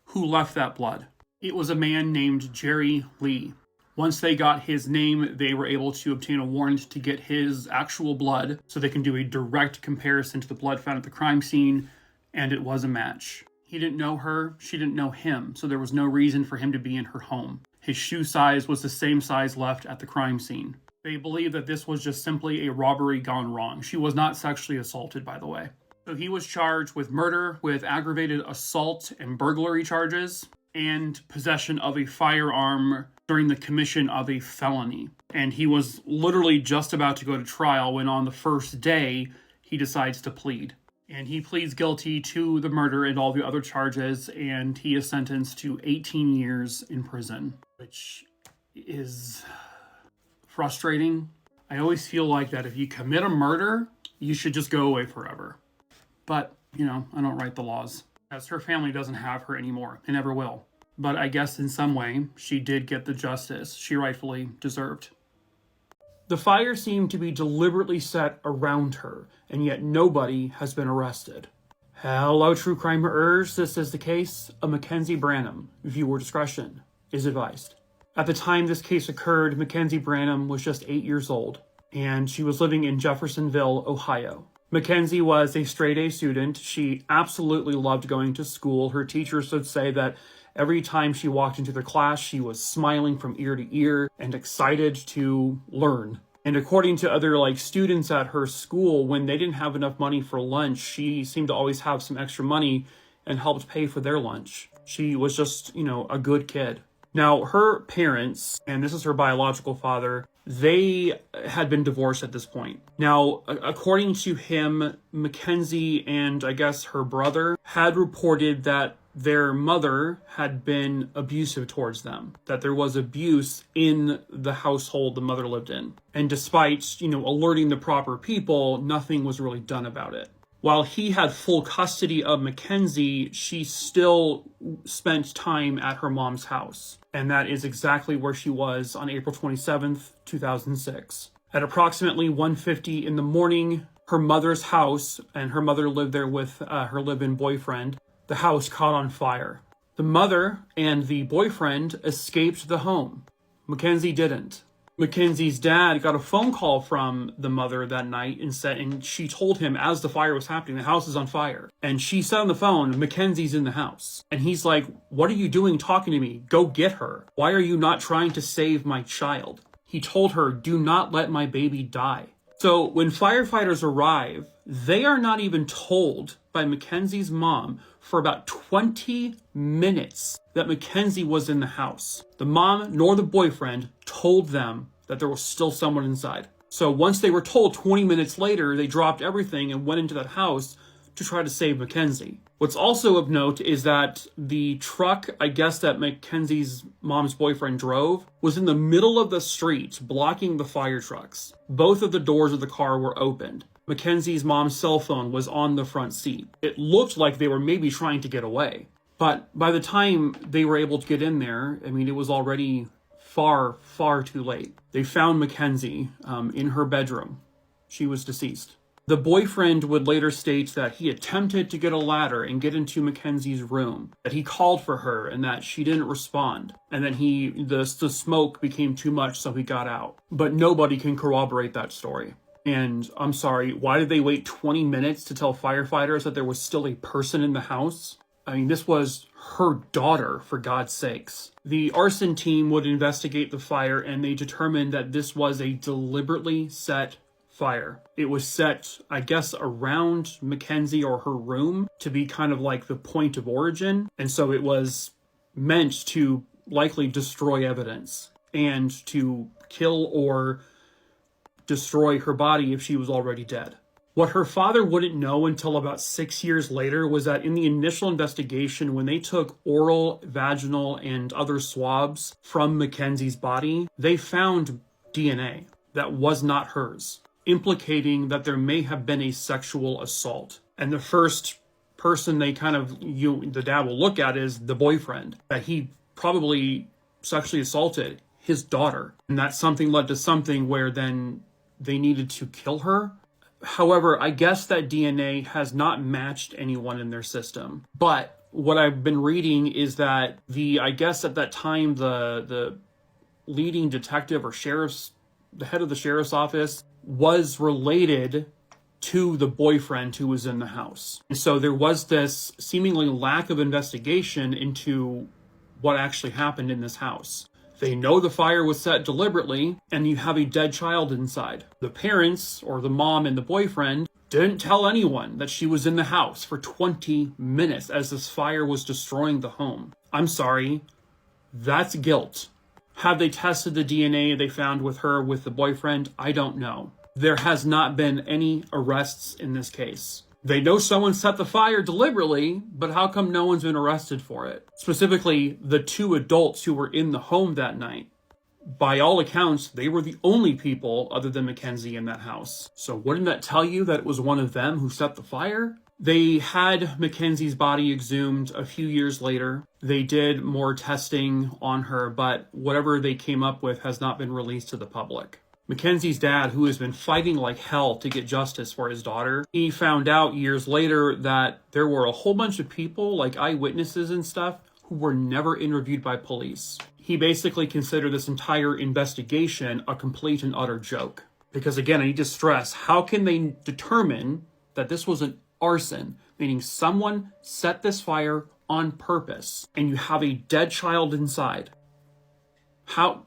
who left that blood. It was a man named Jerry Lee. Once they got his name, they were able to obtain a warrant to get his actual blood so they can do a direct comparison to the blood found at the crime scene, and it was a match. He didn't know her, she didn't know him, so there was no reason for him to be in her home. His shoe size was the same size left at the crime scene. They believe that this was just simply a robbery gone wrong. She was not sexually assaulted, by the way. So he was charged with murder, with aggravated assault and burglary charges, and possession of a firearm during the commission of a felony. And he was literally just about to go to trial when on the first day, he decides to plead. And he pleads guilty to the murder and all the other charges, and he is sentenced to 18 years in prison, which is frustrating. I always feel like that if you commit a murder, you should just go away forever. But, I don't write the laws. As her family doesn't have her anymore. They never will. But I guess in some way, she did get the justice she rightfully deserved. The fire seemed to be deliberately set around her, and yet nobody has been arrested. Hello, true crimerers. This is the case of Mackenzie Branham. Viewer discretion is advised. At the time this case occurred, Mackenzie Branham was just 8 years old, and she was living in Jeffersonville, Ohio. Mackenzie was a straight-A student. She absolutely loved going to school. Her teachers would say that every time she walked into their class, she was smiling from ear to ear and excited to learn. And according to other students at her school, when they didn't have enough money for lunch, she seemed to always have some extra money and helped pay for their lunch. She was just, a good kid. Now, her parents, and this is her biological father, they had been divorced at this point. Now, according to him, Mackenzie and I guess her brother had reported that their mother had been abusive towards them, that there was abuse in the household the mother lived in. And despite, alerting the proper people, nothing was really done about it. While he had full custody of Mackenzie, she still spent time at her mom's house. And that is exactly where she was on April 27th, 2006. At approximately 1:50 in the morning, her mother's house, and her mother lived there with her live-in boyfriend, the house caught on fire. The mother and the boyfriend escaped the home. Mackenzie didn't. Mackenzie's dad got a phone call from the mother that night and she told him as the fire was happening, the house is on fire. And she said on the phone, Mackenzie's in the house. And he's like, what are you doing talking to me? Go get her. Why are you not trying to save my child? He told her, do not let my baby die. So when firefighters arrive, they are not even told by Mackenzie's mom for about 20 minutes that Mackenzie was in the house. The mom nor the boyfriend told them that there was still someone inside. So once they were told 20 minutes later, they dropped everything and went into that house to try to save Mackenzie. What's also of note is that the truck, I guess, that Mackenzie's mom's boyfriend drove was in the middle of the street, blocking the fire trucks. Both of the doors of the car were opened. Mackenzie's mom's cell phone was on the front seat. It looked like they were maybe trying to get away. But by the time they were able to get in there, it was already far, far too late. They found Mackenzie in her bedroom. She was deceased. The boyfriend would later state that he attempted to get a ladder and get into Mackenzie's room, that he called for her and that she didn't respond, and then the smoke became too much, so he got out. But nobody can corroborate that story. And I'm sorry, why did they wait 20 minutes to tell firefighters that there was still a person in the house? This was her daughter, for God's sakes. The arson team would investigate the fire, and they determined that this was a deliberately set fire. It was set, I guess, around Mackenzie or her room to be kind of like the point of origin. And so it was meant to likely destroy evidence and to kill or destroy her body if she was already dead. What her father wouldn't know until about 6 years later was that in the initial investigation, when they took oral, vaginal, and other swabs from Mackenzie's body, they found DNA that was not hers, implicating that there may have been a sexual assault. And the first person they the dad will look at is the boyfriend, that he probably sexually assaulted his daughter. And that something led to something where then they needed to kill her. However, I guess that DNA has not matched anyone in their system. But what I've been reading is that I guess at that time, the leading detective or the head of the sheriff's office was related to the boyfriend who was in the house. And so there was this seemingly lack of investigation into what actually happened in this house. They know the fire was set deliberately, and you have a dead child inside. The parents, or the mom and the boyfriend, didn't tell anyone that she was in the house for 20 minutes as this fire was destroying the home. I'm sorry, that's guilt. Have they tested the DNA they found with her with the boyfriend? I don't know. There has not been any arrests in this case. They know someone set the fire deliberately, but how come no one's been arrested for it? Specifically, the 2 adults who were in the home that night. By all accounts, they were the only people other than Mackenzie in that house. So wouldn't that tell you that it was one of them who set the fire? They had Mackenzie's body exhumed a few years later. They did more testing on her, but whatever they came up with has not been released to the public. Mackenzie's dad, who has been fighting like hell to get justice for his daughter, he found out years later that there were a whole bunch of people, like eyewitnesses and stuff, who were never interviewed by police. He basically considered this entire investigation a complete and utter joke. Because again, I need to stress, how can they determine that this was an arson, meaning someone set this fire on purpose, and you have a dead child inside? How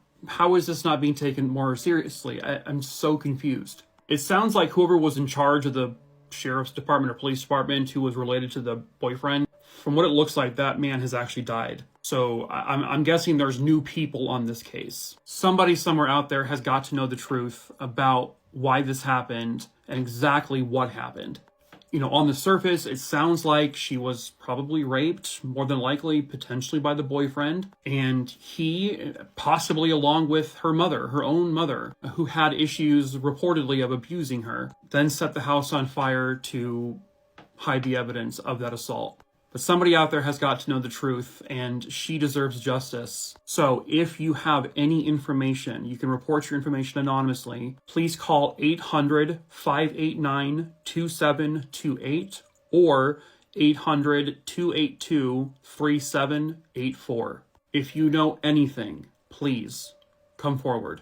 is this not being taken more seriously? I'm so confused. It sounds like whoever was in charge of the sheriff's department or police department who was related to the boyfriend, from what it looks like, that man has actually died. So I'm guessing there's new people on this case. Somebody somewhere out there has got to know the truth about why this happened and exactly what happened. You know, on the surface, it sounds like she was probably raped, more than likely, potentially by the boyfriend. And he, possibly along with her mother, her own mother, who had issues reportedly of abusing her, then set the house on fire to hide the evidence of that assault. But somebody out there has got to know the truth, and she deserves justice. So if you have any information, you can report your information anonymously. Please call 800-589-2728 or 800-282-3784. If you know anything, please come forward.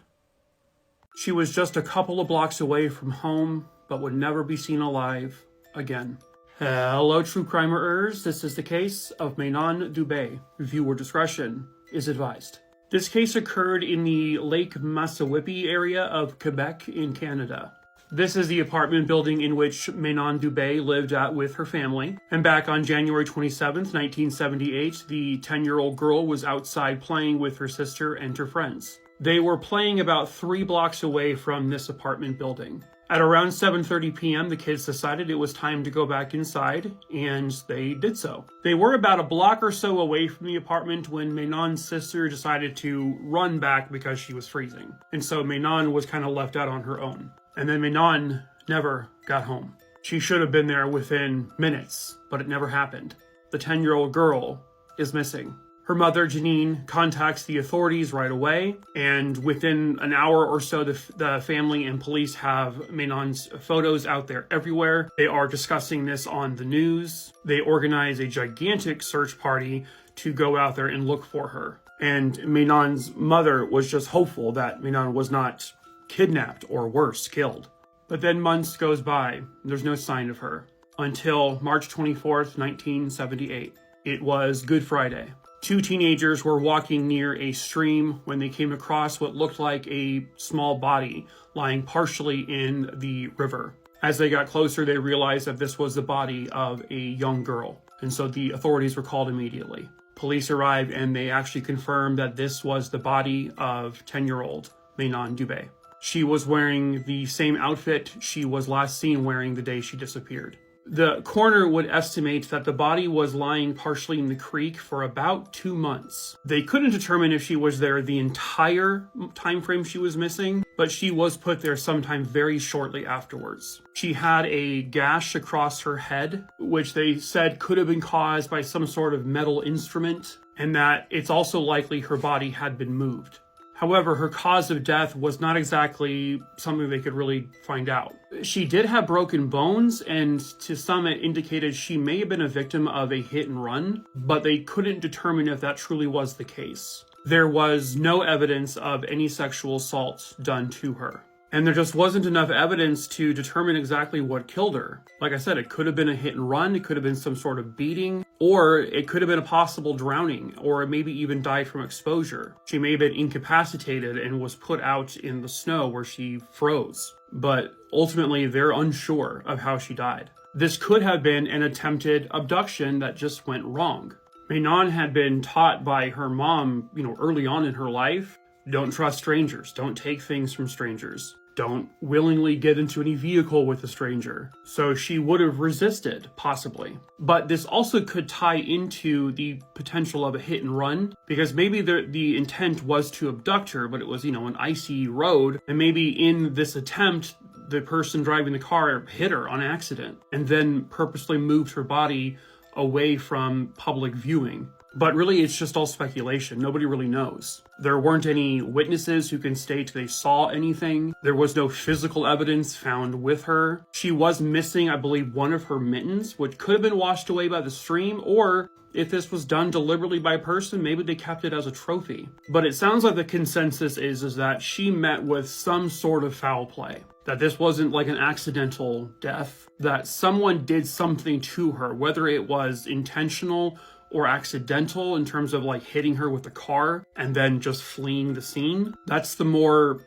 She was just a couple of blocks away from home, but would never be seen alive again. Hello, true crimerers. This is the case of Manon Dube. Viewer discretion is advised. This case occurred in the Lake Massawippi area of Quebec in Canada. This is the apartment building in which Manon Dube lived at with her family. And back on January 27th, 1978, the 10-year-old girl was outside playing with her sister and her friends. They were playing about 3 blocks away from this apartment building. At around 7:30 p.m., the kids decided it was time to go back inside, and they did so. They were about a block or so away from the apartment when Manon's sister decided to run back because she was freezing. And so Manon was kind of left out on her own. And then Manon never got home. She should have been there within minutes, but it never happened. The 10-year-old girl is missing. Her mother, Janine, contacts the authorities right away, and within an hour or so, the family and police have Manon's photos out there everywhere. They are discussing this on the news. They organize a gigantic search party to go out there and look for her. And Manon's mother was just hopeful that Manon was not kidnapped or worse, killed. But then months goes by, and there's no sign of her until March 24th, 1978. It was Good Friday. 2 teenagers were walking near a stream when they came across what looked like a small body lying partially in the river. As they got closer, they realized that this was the body of a young girl, and so the authorities were called immediately. Police arrived and they actually confirmed that this was the body of 10-year-old Manon Dube. She was wearing the same outfit she was last seen wearing the day she disappeared. The coroner would estimate that the body was lying partially in the creek for about 2 months. They couldn't determine if she was there the entire time frame she was missing, but she was put there sometime very shortly afterwards. She had a gash across her head, which they said could have been caused by some sort of metal instrument, and that it's also likely her body had been moved. However, her cause of death was not exactly something they could really find out. She did have broken bones, and to some it indicated she may have been a victim of a hit and run, but they couldn't determine if that truly was the case. There was no evidence of any sexual assault done to her. And there just wasn't enough evidence to determine exactly what killed her. Like I said, it could have been a hit and run, it could have been some sort of beating, or it could have been a possible drowning, or maybe even died from exposure. She may have been incapacitated and was put out in the snow where she froze. But ultimately, they're unsure of how she died. This could have been an attempted abduction that just went wrong. Manon had been taught by her mom, early on in her life, don't trust strangers, don't take things from strangers, don't willingly get into any vehicle with a stranger. So she would have resisted, possibly. But this also could tie into the potential of a hit and run, because maybe the intent was to abduct her, but it was, an icy road, and maybe in this attempt, the person driving the car hit her on accident, and then purposely moved her body away from public viewing. But really, it's just all speculation. Nobody really knows. There weren't any witnesses who can state they saw anything. There was no physical evidence found with her. She was missing, I believe, one of her mittens, which could have been washed away by the stream, or if this was done deliberately by a person, maybe they kept it as a trophy. But it sounds like the consensus is that she met with some sort of foul play. That this wasn't like an accidental death. That someone did something to her, whether it was intentional or accidental in terms of like hitting her with the car and then just fleeing the scene. That's the more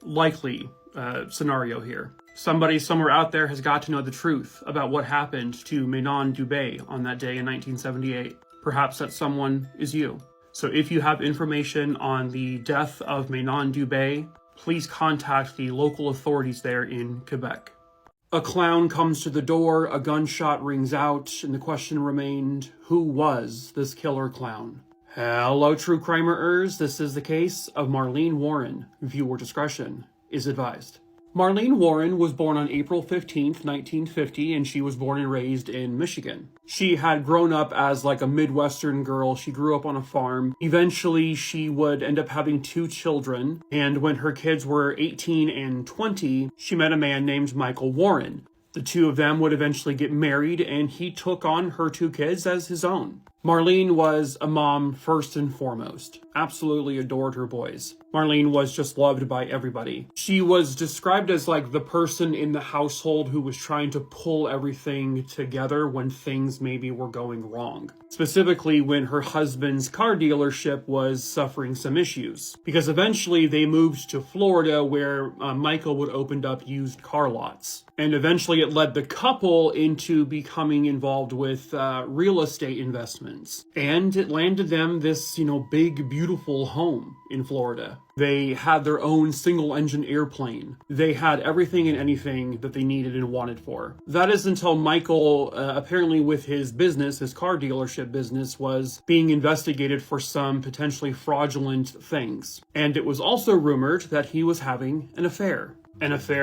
likely scenario here. Somebody somewhere out there has got to know the truth about what happened to Manon Dube on that day in 1978. Perhaps that someone is you. So if you have information on the death of Manon Dube, please contact the local authorities there in Quebec. A clown comes to the door, a gunshot rings out, and the question remained, who was this killer clown? Hello, true crimerers. This is the case of Marlene Warren. Viewer discretion is advised. Marlene Warren was born on April 15th, 1950, and she was born and raised in Michigan. She had grown up as like a Midwestern girl. She grew up on a farm. Eventually, she would end up having 2 children, and when her kids were 18 and 20, she met a man named Michael Warren. The 2 of them would eventually get married, and he took on her 2 kids as his own. Marlene was a mom first and foremost. Absolutely adored her boys. Marlene was just loved by everybody. She was described as like the person in the household who was trying to pull everything together when things maybe were going wrong. Specifically when her husband's car dealership was suffering some issues. Because eventually they moved to Florida where Michael would open up used car lots. And eventually it led the couple into becoming involved with real estate investments. And it landed them this, big, beautiful home in Florida. They had their own single-engine airplane. They had everything and anything that they needed and wanted for. That is until Michael, apparently with his business, his car dealership business, was being investigated for some potentially fraudulent things. And it was also rumored that he was having an affair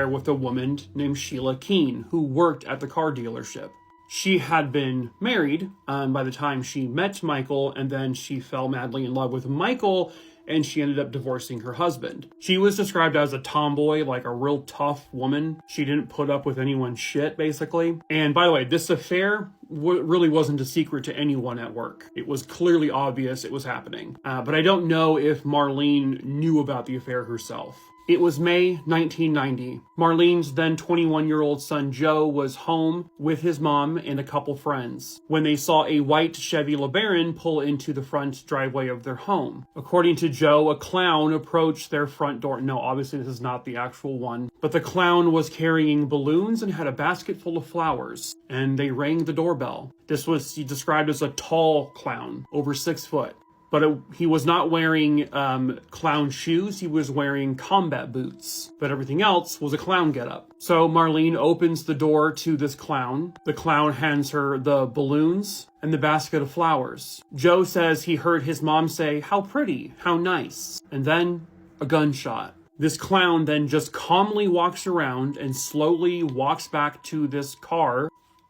with a woman named Sheila Keene, who worked at the car dealership. She had been married by the time she met Michael, and then she fell madly in love with Michael, and she ended up divorcing her husband. She was described as a tomboy, like a real tough woman. She didn't put up with anyone's shit, basically. And by the way, this affair really wasn't a secret to anyone at work. It was clearly obvious it was happening. But I don't know if Marlene knew about the affair herself. It was May 1990. Marlene's then 21-year-old son Joe was home with his mom and a couple friends when they saw a white Chevy LeBaron pull into the front driveway of their home. According to Joe, a clown approached their front door. No, obviously this is not the actual one, but the clown was carrying balloons and had a basket full of flowers, and they rang the doorbell. This was described as a tall clown, over 6 foot. But he was not wearing clown shoes, he was wearing combat boots. But everything else was a clown getup. So Marlene opens the door to this clown. The clown hands her the balloons and the basket of flowers. Joe says he heard his mom say, "How pretty, how nice." And then a gunshot. This clown then just calmly walks around and slowly walks back to this car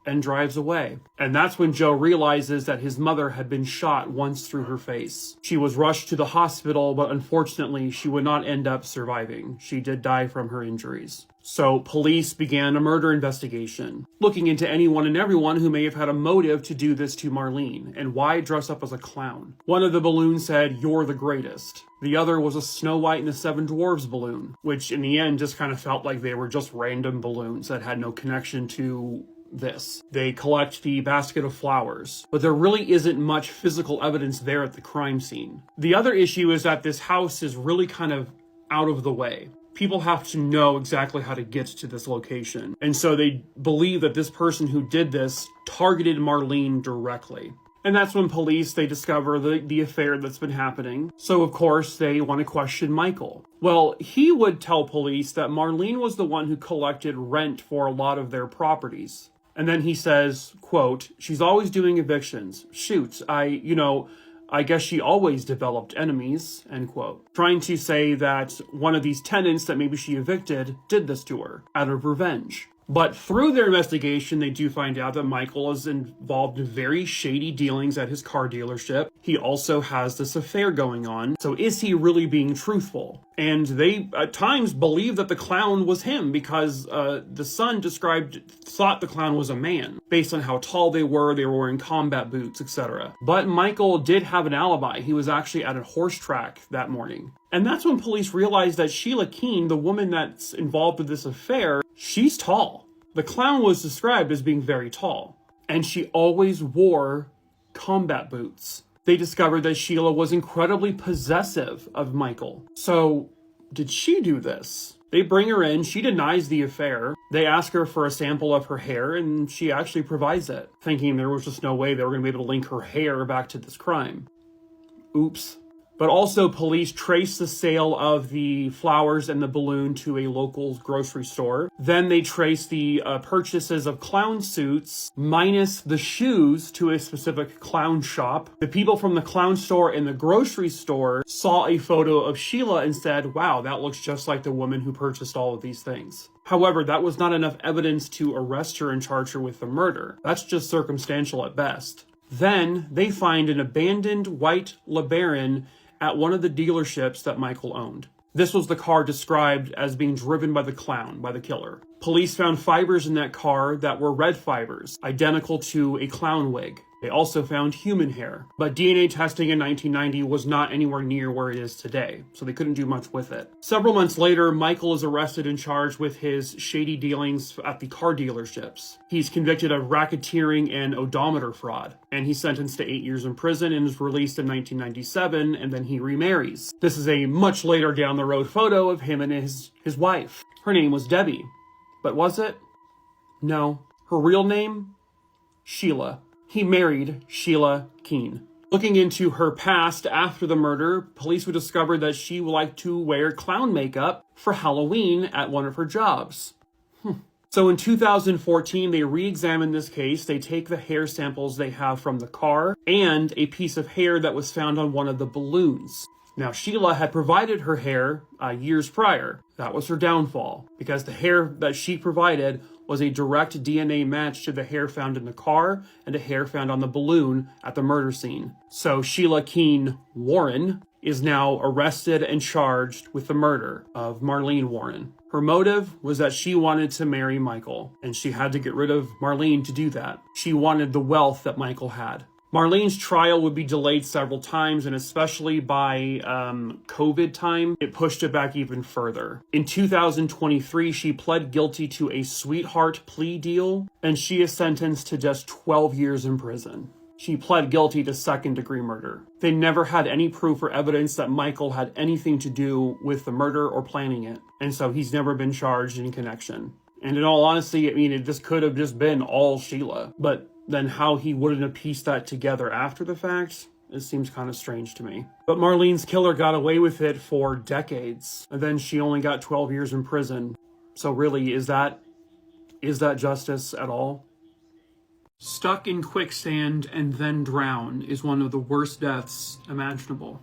and drives away. And that's when Joe realizes that his mother had been shot once through her face. She was rushed to the hospital, but unfortunately she would not end up surviving. She did die from her injuries. So police began a murder investigation, looking into anyone and everyone who may have had a motive to do this to Marlene, and why dress up as a clown. One of the balloons said, "You're the greatest." The other was a Snow White and the Seven Dwarfs balloon, which in the end just kind of felt like they were just random balloons that had no connection to this. They collect the basket of flowers, but there really isn't much physical evidence there at the crime scene. The other issue is that this house is really kind of out of the way. People have to know exactly how to get to this location. And so they believe that this person who did this targeted Marlene directly. And that's when police, they discover the affair that's been happening. So of course they want to question Michael. Well, he would tell police that Marlene was the one who collected rent for a lot of their properties. And then he says, quote, "She's always doing evictions. Shoot, I guess she always developed enemies," end quote. Trying to say that one of these tenants that maybe she evicted did this to her out of revenge. But through their investigation, they do find out that Michael is involved in very shady dealings at his car dealership. He also has this affair going on. So is he really being truthful? And they, at times, believe that the clown was him because the son thought the clown was a man based on how tall they were wearing combat boots, etc. But Michael did have an alibi. He was actually at a horse track that morning. And that's when police realized that Sheila Keene, the woman that's involved with this affair, she's tall. The clown was described as being very tall, and she always wore combat boots. They discovered that Sheila was incredibly possessive of Michael. So, did she do this? They bring her in, she denies the affair. They ask her for a sample of her hair, and she actually provides it, thinking there was just no way they were going to be able to link her hair back to this crime. Oops. But also, police traced the sale of the flowers and the balloon to a local grocery store. Then they traced the purchases of clown suits minus the shoes to a specific clown shop. The people from the clown store and the grocery store saw a photo of Sheila and said, "Wow, that looks just like the woman who purchased all of these things." However, that was not enough evidence to arrest her and charge her with the murder. That's just circumstantial at best. Then they find an abandoned white LeBaron at one of the dealerships that Michael owned. This was the car described as being driven by the clown, by the killer. Police found fibers in that car that were red fibers, identical to a clown wig. They also found human hair, but DNA testing in 1990 was not anywhere near where it is today, so they couldn't do much with it. Several months later, Michael is arrested and charged with his shady dealings at the car dealerships. He's convicted of racketeering and odometer fraud, and he's sentenced to 8 years in prison and is released in 1997, and then he remarries. This is a much later down the road photo of him and his wife. Her name was Debbie, but was it? No. Her real name? Sheila. He married Sheila Keene. Looking into her past after the murder, police would discover that she liked to wear clown makeup for Halloween at one of her jobs. So in 2014, they re-examine this case. They take the hair samples they have from the car and a piece of hair that was found on one of the balloons. Now, Sheila had provided her hair years prior. That was her downfall, because the hair that she provided was a direct DNA match to the hair found in the car and the hair found on the balloon at the murder scene. So Sheila Keene Warren is now arrested and charged with the murder of Marlene Warren. Her motive was that she wanted to marry Michael, and she had to get rid of Marlene to do that. She wanted the wealth that Michael had. Marlene's trial would be delayed several times, and especially by COVID time, it pushed it back even further. In 2023, she pled guilty to a sweetheart plea deal, and she is sentenced to just 12 years in prison. She pled guilty to second-degree murder. They never had any proof or evidence that Michael had anything to do with the murder or planning it, and so he's never been charged in connection. And in all honesty, I mean, this could have just been all Sheila, but then how he wouldn't have pieced that together after the fact, it seems kind of strange to me. But Marlene's killer got away with it for decades, and then she only got 12 years in prison. So really, is that justice at all? Stuck in quicksand and then drown is one of the worst deaths imaginable.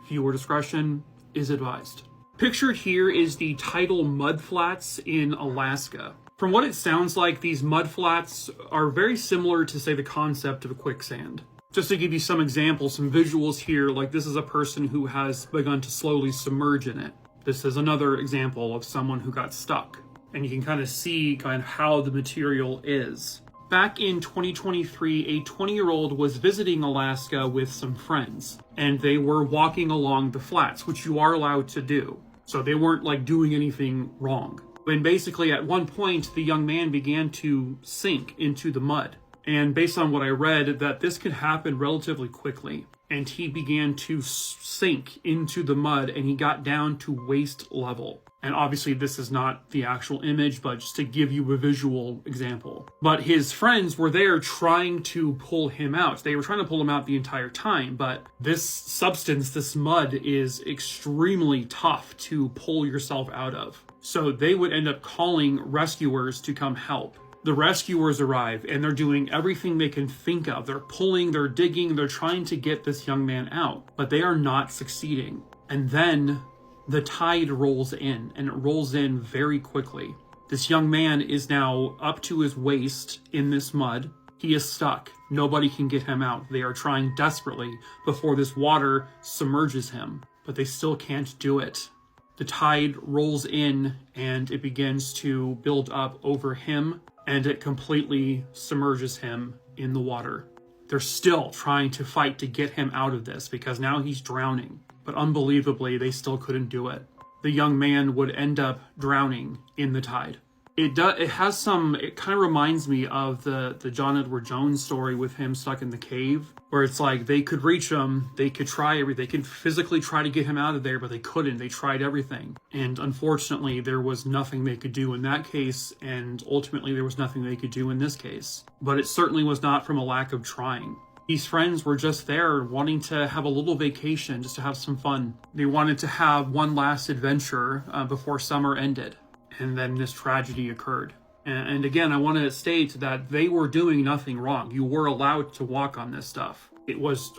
Viewer discretion is advised. Pictured here is the tidal mudflats in Alaska. From what it sounds like, these mud flats are very similar to, say, the concept of a quicksand. Just to give you some examples, some visuals here, like this is a person who has begun to slowly submerge in it. This is another example of someone who got stuck. And you can kind of see kind of how the material is. Back in 2023, a 20-year-old was visiting Alaska with some friends, and they were walking along the flats, which you are allowed to do. So they weren't like doing anything wrong. And basically at one point, the young man began to sink into the mud. And based on what I read, that this could happen relatively quickly. And he began to sink into the mud, and he got down to waist level. And obviously this is not the actual image, but just to give you a visual example. But his friends were there trying to pull him out. They were trying to pull him out the entire time, but this substance, this mud, is extremely tough to pull yourself out of. So they would end up calling rescuers to come help. The rescuers arrive, and they're doing everything they can think of. They're pulling, they're digging, they're trying to get this young man out, but they are not succeeding. And then the tide rolls in, and it rolls in very quickly. This young man is now up to his waist in this mud. He is stuck. Nobody can get him out. They are trying desperately before this water submerges him, but they still can't do it. The tide rolls in, and it begins to build up over him, and it completely submerges him in the water. They're still trying to fight to get him out of this because now he's drowning. But unbelievably, they still couldn't do it. The young man would end up drowning in the tide. It kind of reminds me of the John Edward Jones story with him stuck in the cave, where it's like they could reach him, they could try everything, they could physically try to get him out of there, but they couldn't. They tried everything. And unfortunately, there was nothing they could do in that case, and ultimately there was nothing they could do in this case. But it certainly was not from a lack of trying. These friends were just there wanting to have a little vacation, just to have some fun. They wanted to have one last adventure before summer ended. And then this tragedy occurred. And again, I want to state that they were doing nothing wrong. You were allowed to walk on this stuff. It was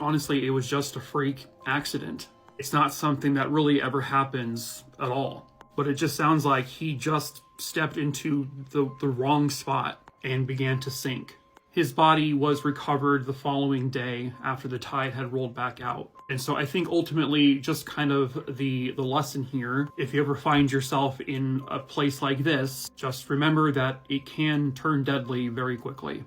just a freak accident. It's not something that really ever happens at all. But it just sounds like he just stepped into the wrong spot and began to sink. His body was recovered the following day after the tide had rolled back out. And so I think ultimately just kind of the lesson here, if you ever find yourself in a place like this, just remember that it can turn deadly very quickly.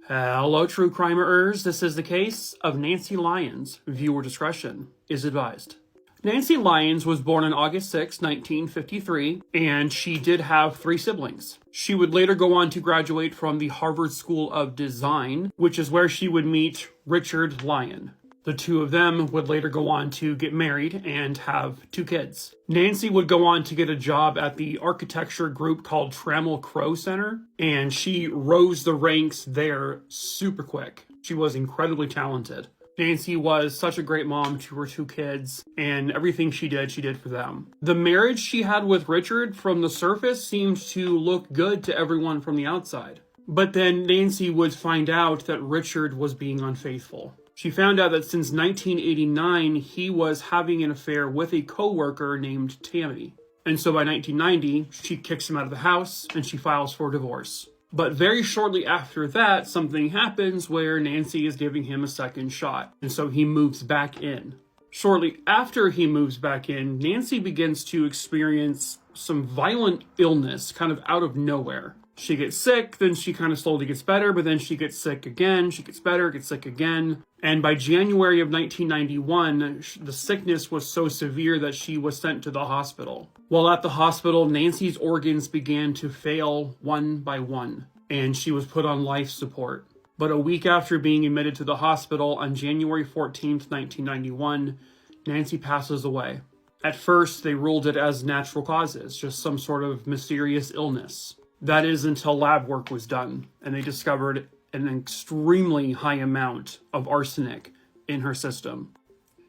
Hello, true crimerers. This is the case of Nancy Lyons. Viewer discretion is advised. Nancy Lyons was born on August 6, 1953, and she did have 3 siblings. She would later go on to graduate from the Harvard School of Design, which is where she would meet Richard Lyon. The two of them would later go on to get married and have 2 kids. Nancy would go on to get a job at the architecture group called Trammell Crow Center, and she rose the ranks there super quick. She was incredibly talented. Nancy was such a great mom to her 2 kids, and everything she did for them. The marriage she had with Richard from the surface seemed to look good to everyone from the outside. But then Nancy would find out that Richard was being unfaithful. She found out that since 1989, he was having an affair with a co-worker named Tammy. And so by 1990, she kicks him out of the house and she files for divorce. But very shortly after that, something happens where Nancy is giving him a second shot. And so he moves back in. Shortly after he moves back in, Nancy begins to experience some violent illness kind of out of nowhere. She gets sick, then she kind of slowly gets better, but then she gets sick again, she gets better, gets sick again. And by January of 1991, the sickness was so severe that she was sent to the hospital. While at the hospital, Nancy's organs began to fail one by one, and she was put on life support. But a week after being admitted to the hospital on January 14th, 1991, Nancy passes away. At first, they ruled it as natural causes, just some sort of mysterious illness. That is until lab work was done, and they discovered an extremely high amount of arsenic in her system.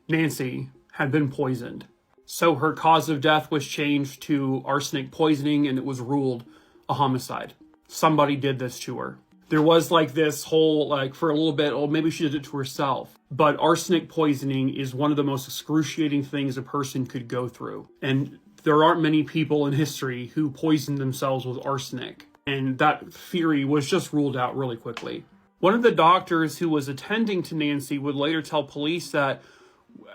Nancy had been poisoned. So her cause of death was changed to arsenic poisoning, and it was ruled a homicide. Somebody did this to her. There was this whole, for a little bit, maybe she did it to herself. But arsenic poisoning is one of the most excruciating things a person could go through. And there aren't many people in history who poisoned themselves with arsenic. And that theory was just ruled out really quickly. One of the doctors who was attending to Nancy would later tell police that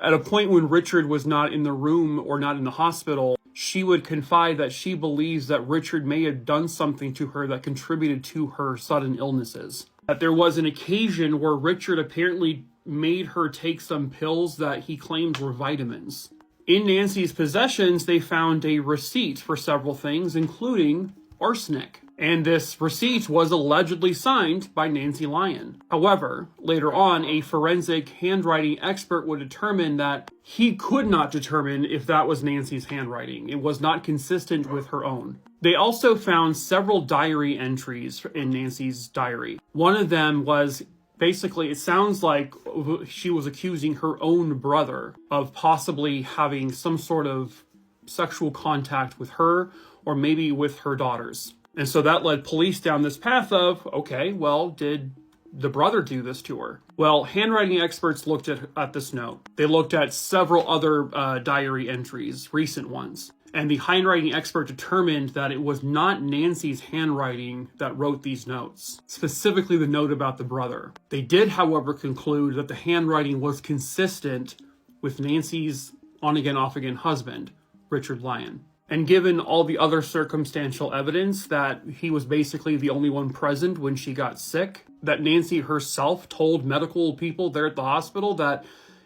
at a point when Richard was not in the room or not in the hospital, she would confide that she believes that Richard may have done something to her that contributed to her sudden illnesses. That there was an occasion where Richard apparently made her take some pills that he claimed were vitamins. In Nancy's possessions, they found a receipt for several things, including arsenic. And this receipt was allegedly signed by Nancy Lyon. However, later on, a forensic handwriting expert would determine that he could not determine if that was Nancy's handwriting. It was not consistent with her own. They also found several diary entries in Nancy's diary. One of them was basically, it sounds like she was accusing her own brother of possibly having some sort of sexual contact with her or maybe with her daughters. And so that led police down this path of, okay, well, did the brother do this to her? Well, handwriting experts looked at this note. They looked at several other diary entries, recent ones. And the handwriting expert determined that it was not Nancy's handwriting that wrote these notes, specifically the note about the brother. They did, however, conclude that the handwriting was consistent with Nancy's on-again, off-again husband, Richard Lyon. And given all the other circumstantial evidence that he was basically the only one present when she got sick, that Nancy herself told medical people there at the hospital that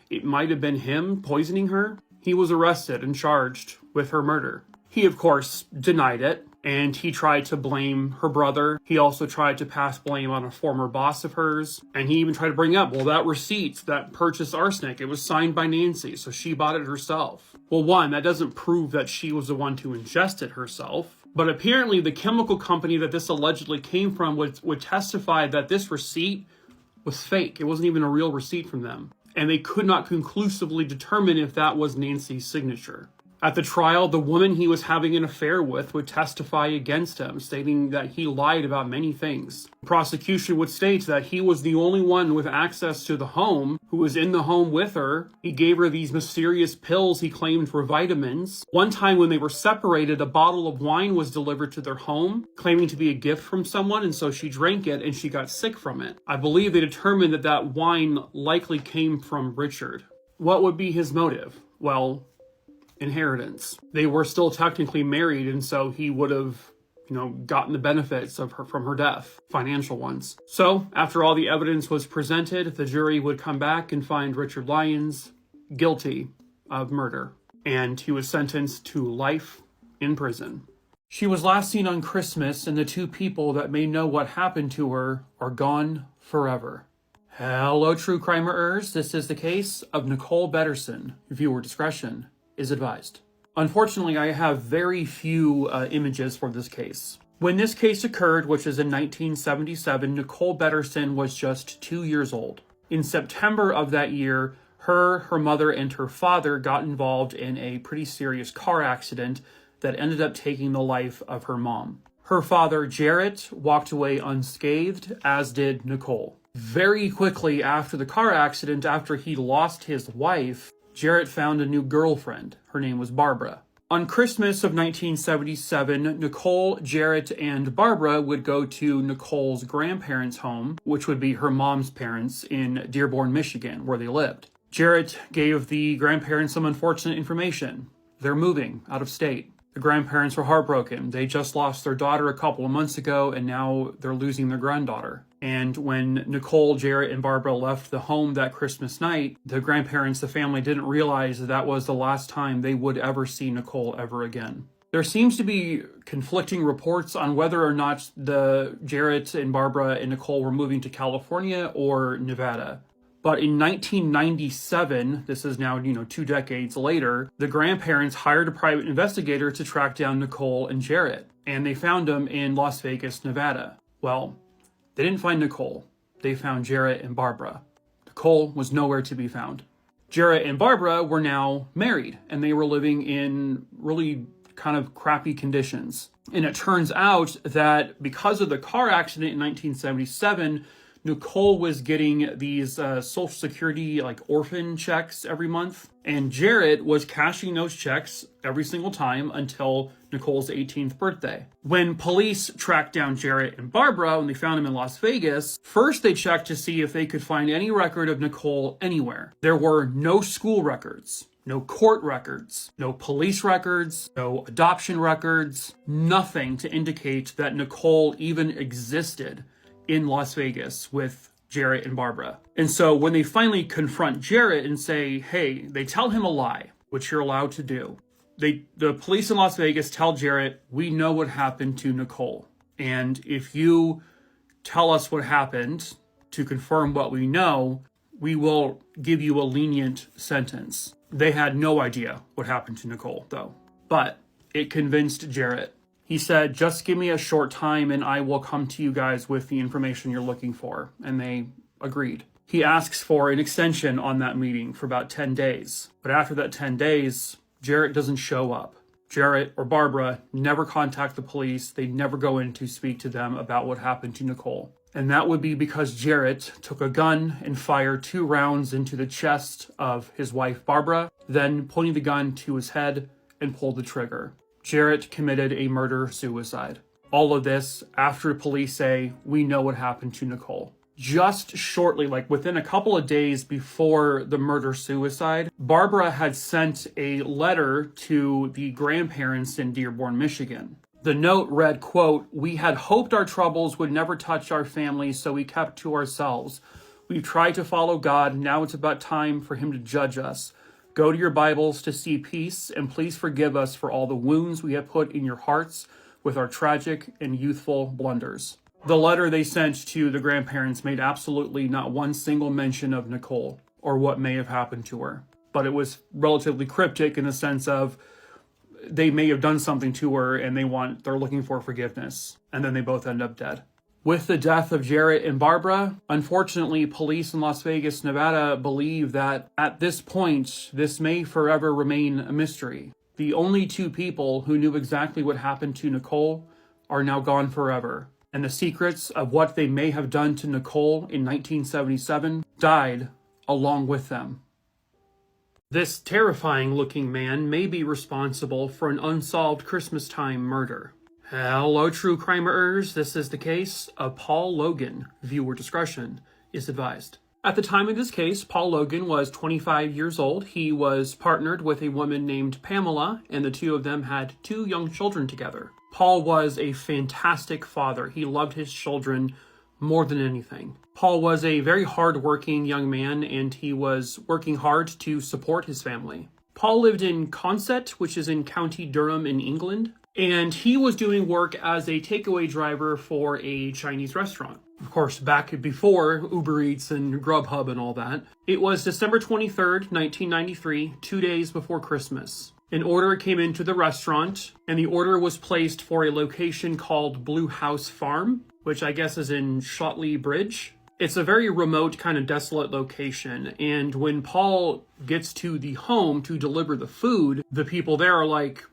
it might have been him poisoning her, he was arrested and charged with her murder. He, of course, denied it, and he tried to blame her brother. He also tried to pass blame on a former boss of hers, and he even tried to bring up, well, that receipt that purchased arsenic, it was signed by Nancy, so she bought it herself. Well, one, that doesn't prove that she was the one to ingest it herself, but apparently the chemical company that this allegedly came from would testify that this receipt was fake. It wasn't even a real receipt from them, and they could not conclusively determine if that was Nancy's signature. At the trial, the woman he was having an affair with would testify against him, stating that he lied about many things. The prosecution would state that he was the only one with access to the home who was in the home with her. He gave her these mysterious pills he claimed were vitamins. One time when they were separated, a bottle of wine was delivered to their home, claiming to be a gift from someone, and so she drank it and she got sick from it. I believe they determined that that wine likely came from Richard. What would be his motive? Well, inheritance. They were still technically married, and so he would have, gotten the benefits of her from her death, financial ones. So, after all the evidence was presented, the jury would come back and find Richard Lyons guilty of murder, and he was sentenced to life in prison. She was last seen on Christmas, and the two people that may know what happened to her are gone forever. Hello, true crimerers. This is the case of Nicole Betterson. Viewer discretion is advised. Unfortunately, I have very few images for this case. When this case occurred, which is in 1977, Nicole Betterson was just 2 years old. In September of that year, her mother, and her father got involved in a pretty serious car accident that ended up taking the life of her mom. Her father, Jarrett, walked away unscathed, as did Nicole. Very quickly after the car accident, after he lost his wife, Jarrett found a new girlfriend. Her name was Barbara. On Christmas of 1977, Nicole, Jarrett, and Barbara would go to Nicole's grandparents' home, which would be her mom's parents, in Dearborn, Michigan, where they lived. Jarrett gave the grandparents some unfortunate information. They're moving out of state. The grandparents were heartbroken. They just lost their daughter a couple of months ago, and now they're losing their granddaughter. And when Nicole, Jarrett, and Barbara left the home that Christmas night, the grandparents, the family, didn't realize that was the last time they would ever see Nicole ever again. There seems to be conflicting reports on whether or not the Jarrett and Barbara and Nicole were moving to California or Nevada. But in 1997, this is now, 2 decades later, the grandparents hired a private investigator to track down Nicole and Jarrett, and they found them in Las Vegas, Nevada. Well, they didn't find Nicole. They found Jarrett and Barbara. Nicole was nowhere to be found. Jarrett and Barbara were now married, and they were living in really kind of crappy conditions. And it turns out that because of the car accident in 1977, Nicole was getting these Social Security orphan checks every month, and Jarrett was cashing those checks every single time until Nicole's 18th birthday. When police tracked down Jarrett and Barbara, when they found them in Las Vegas, first they checked to see if they could find any record of Nicole anywhere. There were no school records, no court records, no police records, no adoption records, nothing to indicate that Nicole even existed in Las Vegas with Jarrett and Barbara. And so when they finally confront Jarrett and say, hey, they tell him a lie, which you're allowed to do. The police in Las Vegas tell Jarrett, we know what happened to Nicole. And if you tell us what happened to confirm what we know, we will give you a lenient sentence. They had no idea what happened to Nicole, though. But it convinced Jarrett. He said, just give me a short time and I will come to you guys with the information you're looking for. And they agreed. He asks for an extension on that meeting for about 10 days. But after that 10 days, Jarrett doesn't show up. Jarrett or Barbara never contact the police. They never go in to speak to them about what happened to Nicole. And that would be because Jarrett took a gun and fired 2 rounds into the chest of his wife, Barbara, then pointing the gun to his head and pulled the trigger. Jarrett committed a murder-suicide. All of this after police say, we know what happened to Nicole. Just shortly, like within a couple of days before the murder-suicide, Barbara had sent a letter to the grandparents in Dearborn, Michigan. The note read, quote, we had hoped our troubles would never touch our family, so we kept to ourselves. We've tried to follow God. Now it's about time for him to judge us. Go to your Bibles to see peace, and please forgive us for all the wounds we have put in your hearts with our tragic and youthful blunders. The letter they sent to the grandparents made absolutely not one single mention of Nicole or what may have happened to her. But it was relatively cryptic in the sense of they may have done something to her and they're looking for forgiveness. And then they both end up dead. With the death of Jarrett and Barbara, unfortunately, police in Las Vegas, Nevada believe that at this point, this may forever remain a mystery. The only 2 people who knew exactly what happened to Nicole are now gone forever. And the secrets of what they may have done to Nicole in 1977 died along with them. This terrifying-looking man may be responsible for an unsolved Christmas-time murder. Hello, true crimerers. This is the case of Paul Logan. Viewer discretion is advised. At the time of this case, Paul Logan was 25 years old. He was partnered with a woman named Pamela, and the 2 of them had 2 young children together. Paul was a fantastic father. He loved his children more than anything. Paul was a very hard-working young man, and he was working hard to support his family. Paul lived in Consett, which is in County Durham in England. And he was doing work as a takeaway driver for a Chinese restaurant. Of course, back before Uber Eats and Grubhub and all that. It was December 23rd, 1993, 2 days before Christmas. An order came into the restaurant, and the order was placed for a location called Blue House Farm, which I guess is in Shotley Bridge. It's a very remote, kind of desolate location, and when Paul gets to the home to deliver the food, the people there are like,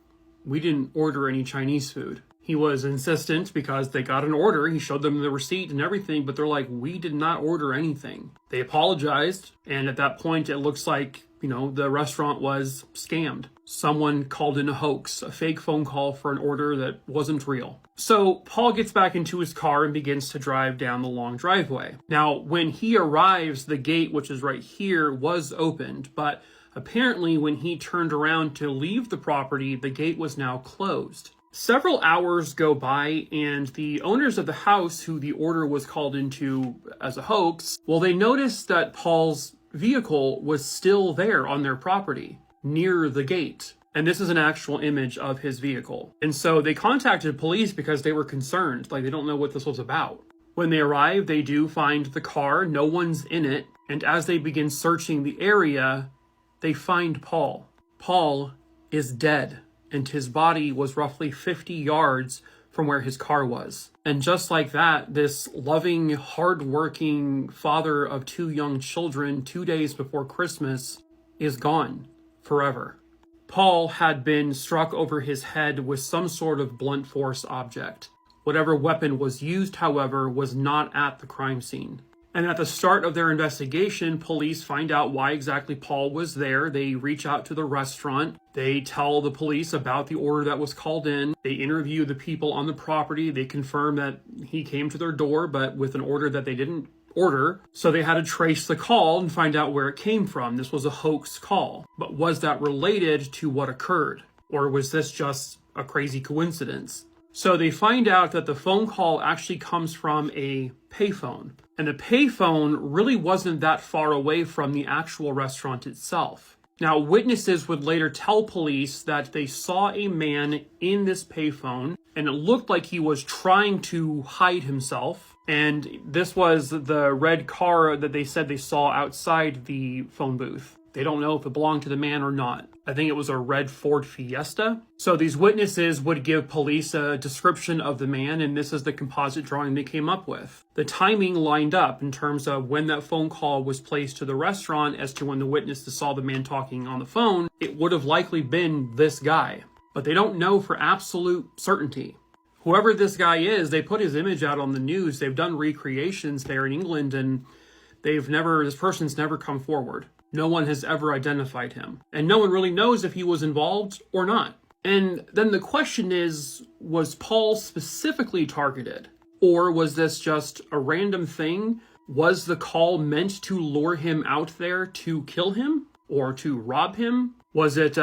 we didn't order any Chinese food. He was insistent because they got an order. He showed them the receipt and everything, but they're like, we did not order anything. They apologized, and at that point, it looks like, the restaurant was scammed. Someone called in a hoax, a fake phone call for an order that wasn't real. So Paul gets back into his car and begins to drive down the long driveway. Now, when he arrives, the gate, which is right here, was opened, but apparently when he turned around to leave the property, the gate was now closed. Several hours go by, and the owners of the house, who the order was called into as a hoax, well, they noticed that Paul's vehicle was still there on their property, near the gate. And this is an actual image of his vehicle. And so they contacted police because they were concerned, like they don't know what this was about. When they arrive, they do find the car, no one's in it, and as they begin searching the area, they find Paul. Paul is dead, and his body was roughly 50 yards from where his car was. And just like that, this loving, hardworking father of 2 young children 2 days before Christmas is gone forever. Paul had been struck over his head with some sort of blunt force object. Whatever weapon was used, however, was not at the crime scene. And at the start of their investigation, police find out why exactly Paul was there. They reach out to the restaurant. They tell the police about the order that was called in. They interview the people on the property. They confirm that he came to their door, but with an order that they didn't order. So they had to trace the call and find out where it came from. This was a hoax call. But was that related to what occurred? Or was this just a crazy coincidence? So they find out that the phone call actually comes from a payphone. And the payphone really wasn't that far away from the actual restaurant itself. Now, witnesses would later tell police that they saw a man in this payphone, and it looked like he was trying to hide himself. And this was the red car that they said they saw outside the phone booth. They don't know if it belonged to the man or not. I think it was a red Ford Fiesta. So these witnesses would give police a description of the man, and this is the composite drawing they came up with. The timing lined up in terms of when that phone call was placed to the restaurant as to when the witnesses saw the man talking on the phone. It would have likely been this guy, but they don't know for absolute certainty. Whoever this guy is, they put his image out on the news. They've done recreations there in England, and this person's never come forward. No one has ever identified him. And no one really knows if he was involved or not. And then the question is, was Paul specifically targeted? Or was this just a random thing? Was the call meant to lure him out there to kill him? Or to rob him? Was it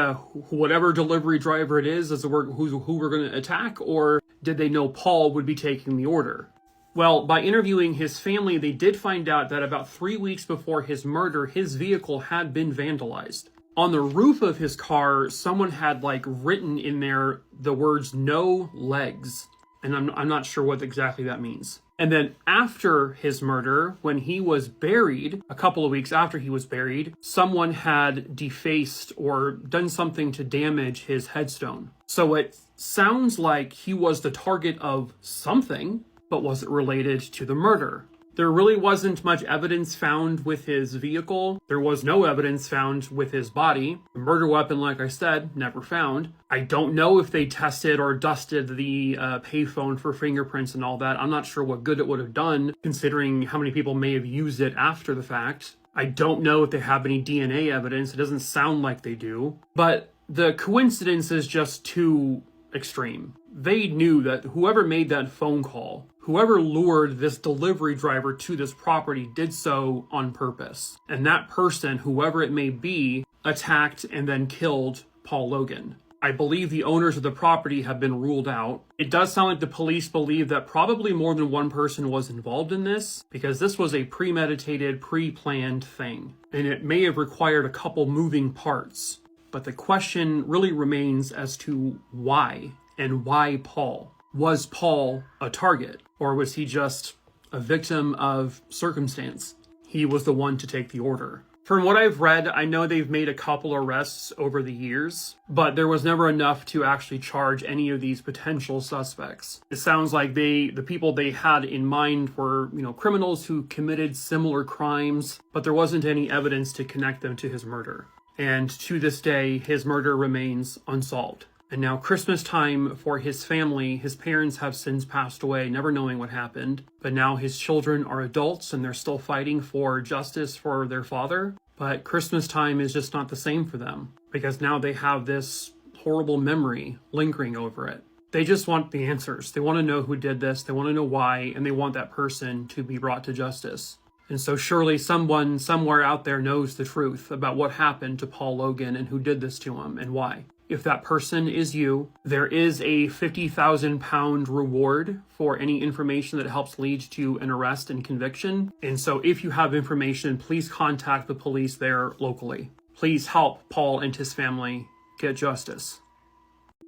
whatever delivery driver it is who we're going to attack? Or did they know Paul would be taking the order? Well, by interviewing his family, they did find out that about 3 weeks before his murder, his vehicle had been vandalized. On the roof of his car, someone had written in there the words "no legs." And I'm not sure what exactly that means. And then after his murder, when he was buried, a couple of weeks after he was buried, someone had defaced or done something to damage his headstone. So it sounds like he was the target of something, but was it related to the murder? There really wasn't much evidence found with his vehicle. There was no evidence found with his body. The murder weapon, like I said, never found. I don't know if they tested or dusted the payphone for fingerprints and all that. I'm not sure what good it would have done, considering how many people may have used it after the fact. I don't know if they have any DNA evidence. It doesn't sound like they do. But the coincidence is just too extreme. They knew that whoever made that phone call, whoever lured this delivery driver to this property, did so on purpose. And that person, whoever it may be, attacked and then killed Paul Logan. I believe the owners of the property have been ruled out. It does sound like the police believe that probably more than one person was involved in this, because this was a premeditated, pre-planned thing. And it may have required a couple moving parts. But the question really remains as to why, and why Paul. Was Paul a target, or was he just a victim of circumstance? He was the one to take the order. From what I've read, I know they've made a couple arrests over the years, but there was never enough to actually charge any of these potential suspects. It sounds like the people they had in mind were, criminals who committed similar crimes, but there wasn't any evidence to connect them to his murder. And to this day, his murder remains unsolved. And now Christmas time for his family, his parents have since passed away, never knowing what happened. But now his children are adults and they're still fighting for justice for their father. But Christmas time is just not the same for them, because now they have this horrible memory lingering over it. They just want the answers. They want to know who did this. They want to know why, and they want that person to be brought to justice. And so surely someone somewhere out there knows the truth about what happened to Paul Logan and who did this to him and why. If that person is you, there is a £50,000 reward for any information that helps lead to an arrest and conviction. And so if you have information, please contact the police there locally. Please help Paul and his family get justice.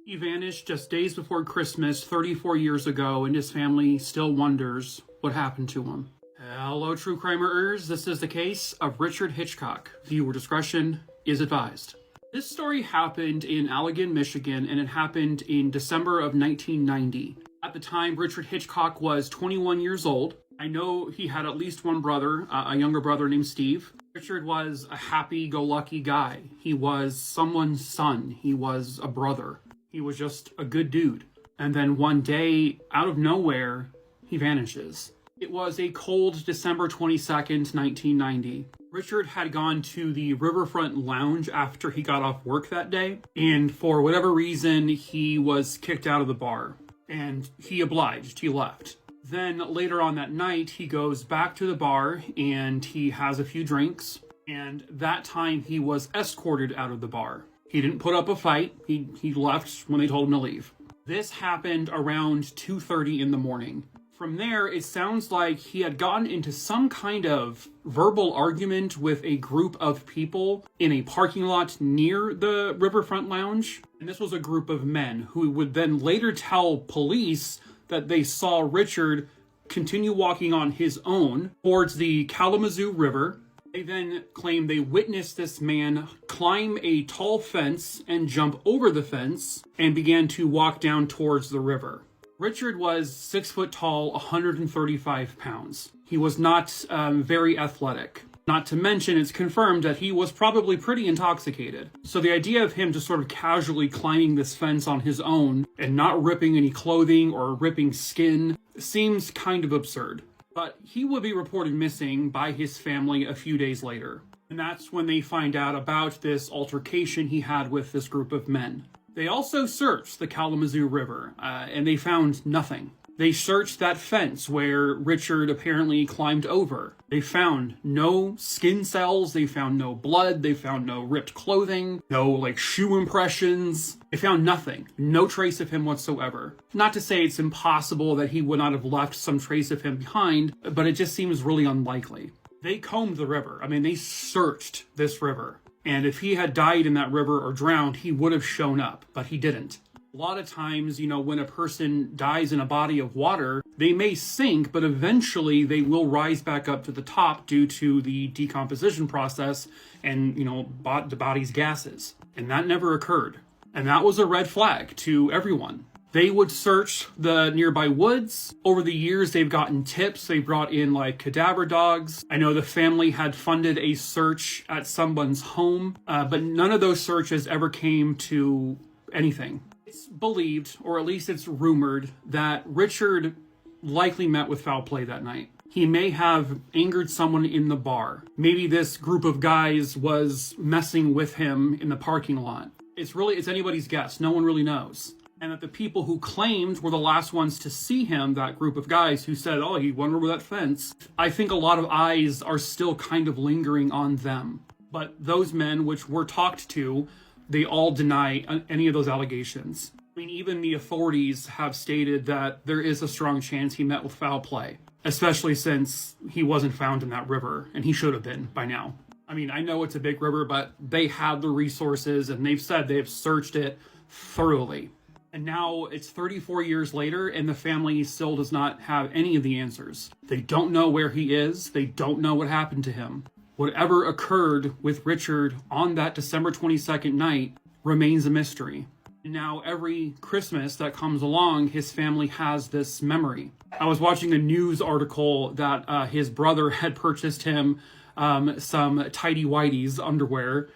He vanished just days before Christmas 34 years ago, and his family still wonders what happened to him. Hello, true crimerers. This is the case of Richard Hitchcock. Viewer discretion is advised. This story happened in Allegan, Michigan, and it happened in December of 1990. At the time, Richard Hitchcock was 21 years old. I know he had at least one brother, a younger brother named Steve. Richard was a happy-go-lucky guy. He was someone's son. He was a brother. He was just a good dude. And then one day, out of nowhere, he vanishes. It was a cold December 22nd, 1990. Richard had gone to the Riverfront Lounge after he got off work that day, and for whatever reason, he was kicked out of the bar. And he obliged, he left. Then later on that night, he goes back to the bar and he has a few drinks, and that time he was escorted out of the bar. He didn't put up a fight, he left when they told him to leave. This happened around 2:30 in the morning. From there, it sounds like he had gotten into some kind of verbal argument with a group of people in a parking lot near the Riverfront Lounge. And this was a group of men who would then later tell police that they saw Richard continue walking on his own towards the Kalamazoo River. They then claim they witnessed this man climb a tall fence and jump over the fence and began to walk down towards the river. Richard was 6 foot tall, 135 pounds. He was not very athletic. Not to mention, it's confirmed that he was probably pretty intoxicated. So the idea of him just sort of casually climbing this fence on his own and not ripping any clothing or ripping skin seems kind of absurd. But he would be reported missing by his family a few days later. And that's when they find out about this altercation he had with this group of men. They also searched the Kalamazoo River, and they found nothing. They searched that fence where Richard apparently climbed over. They found no skin cells, they found no blood, they found no ripped clothing, no shoe impressions. They found nothing, no trace of him whatsoever. Not to say it's impossible that he would not have left some trace of him behind, but it just seems really unlikely. They combed the river. I mean, they searched this river. And if he had died in that river or drowned, he would have shown up, but he didn't. A lot of times, when a person dies in a body of water, they may sink, but eventually they will rise back up to the top due to the decomposition process and, the body's gases. And that never occurred. And that was a red flag to everyone. They would search the nearby woods. Over the years, they've gotten tips. They brought in cadaver dogs. I know the family had funded a search at someone's home, but none of those searches ever came to anything. It's believed, or at least it's rumored, that Richard likely met with foul play that night. He may have angered someone in the bar. Maybe this group of guys was messing with him in the parking lot. It's anybody's guess. No one really knows. And that the people who claimed were the last ones to see him, that group of guys who said, oh, he went over that fence, I think a lot of eyes are still kind of lingering on them. But those men, which were talked to, they all deny any of those allegations. I mean, even the authorities have stated that there is a strong chance he met with foul play, especially since he wasn't found in that river, and he should have been by now. I mean, I know it's a big river, but they have the resources, and they've said they've searched it thoroughly. And now it's 34 years later, and the family still does not have any of the answers. They don't know where he is. They don't know what happened to him. Whatever occurred with Richard on that December 22nd night remains a mystery. And now every Christmas that comes along, his family has this memory. I was watching a news article that his brother had purchased him some tidy whities underwear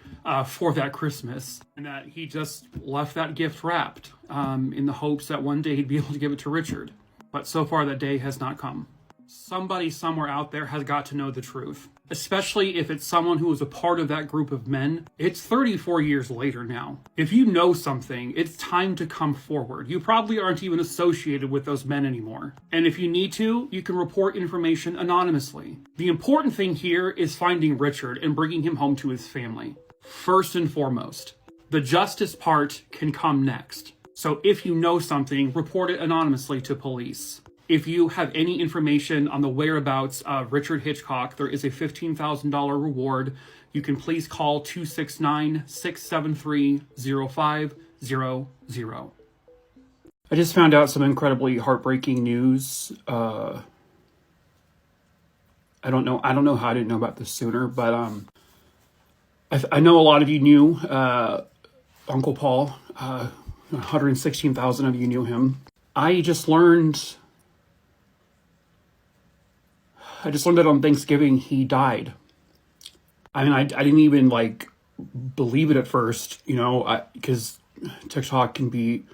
for that Christmas, and that he just left that gift wrapped in the hopes that one day he'd be able to give it to Richard. But so far that day has not come. Somebody somewhere out there has got to know the truth, especially if it's someone who was a part of that group of men. It's 34 years later now. If you know something, it's time to come forward. You probably aren't even associated with those men anymore. And if you need to, you can report information anonymously. The important thing here is finding Richard and bringing him home to his family. First and foremost, the justice part can come next. So if you know something, report it anonymously to police. If you have any information on the whereabouts of Richard Hitchcock, there is a $15,000 reward. You can please call 269-673-0500. I just found out some incredibly heartbreaking news. I don't know how I didn't know about this sooner, but I know a lot of you knew Uncle Paul. 116,000 of you knew him. I just learned that on Thanksgiving he died. I mean, I didn't even believe it at first, because TikTok can be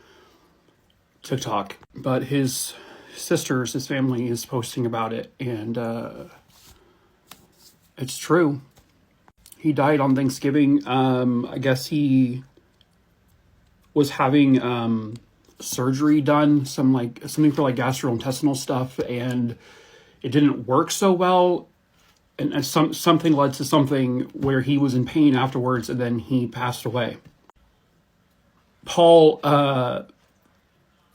TikTok. But his sisters, his family is posting about it, and it's true. He died on Thanksgiving. I guess he was having surgery done, something for like gastrointestinal stuff, and it didn't work so well. And something led to something where he was in pain afterwards, and then he passed away. Paul,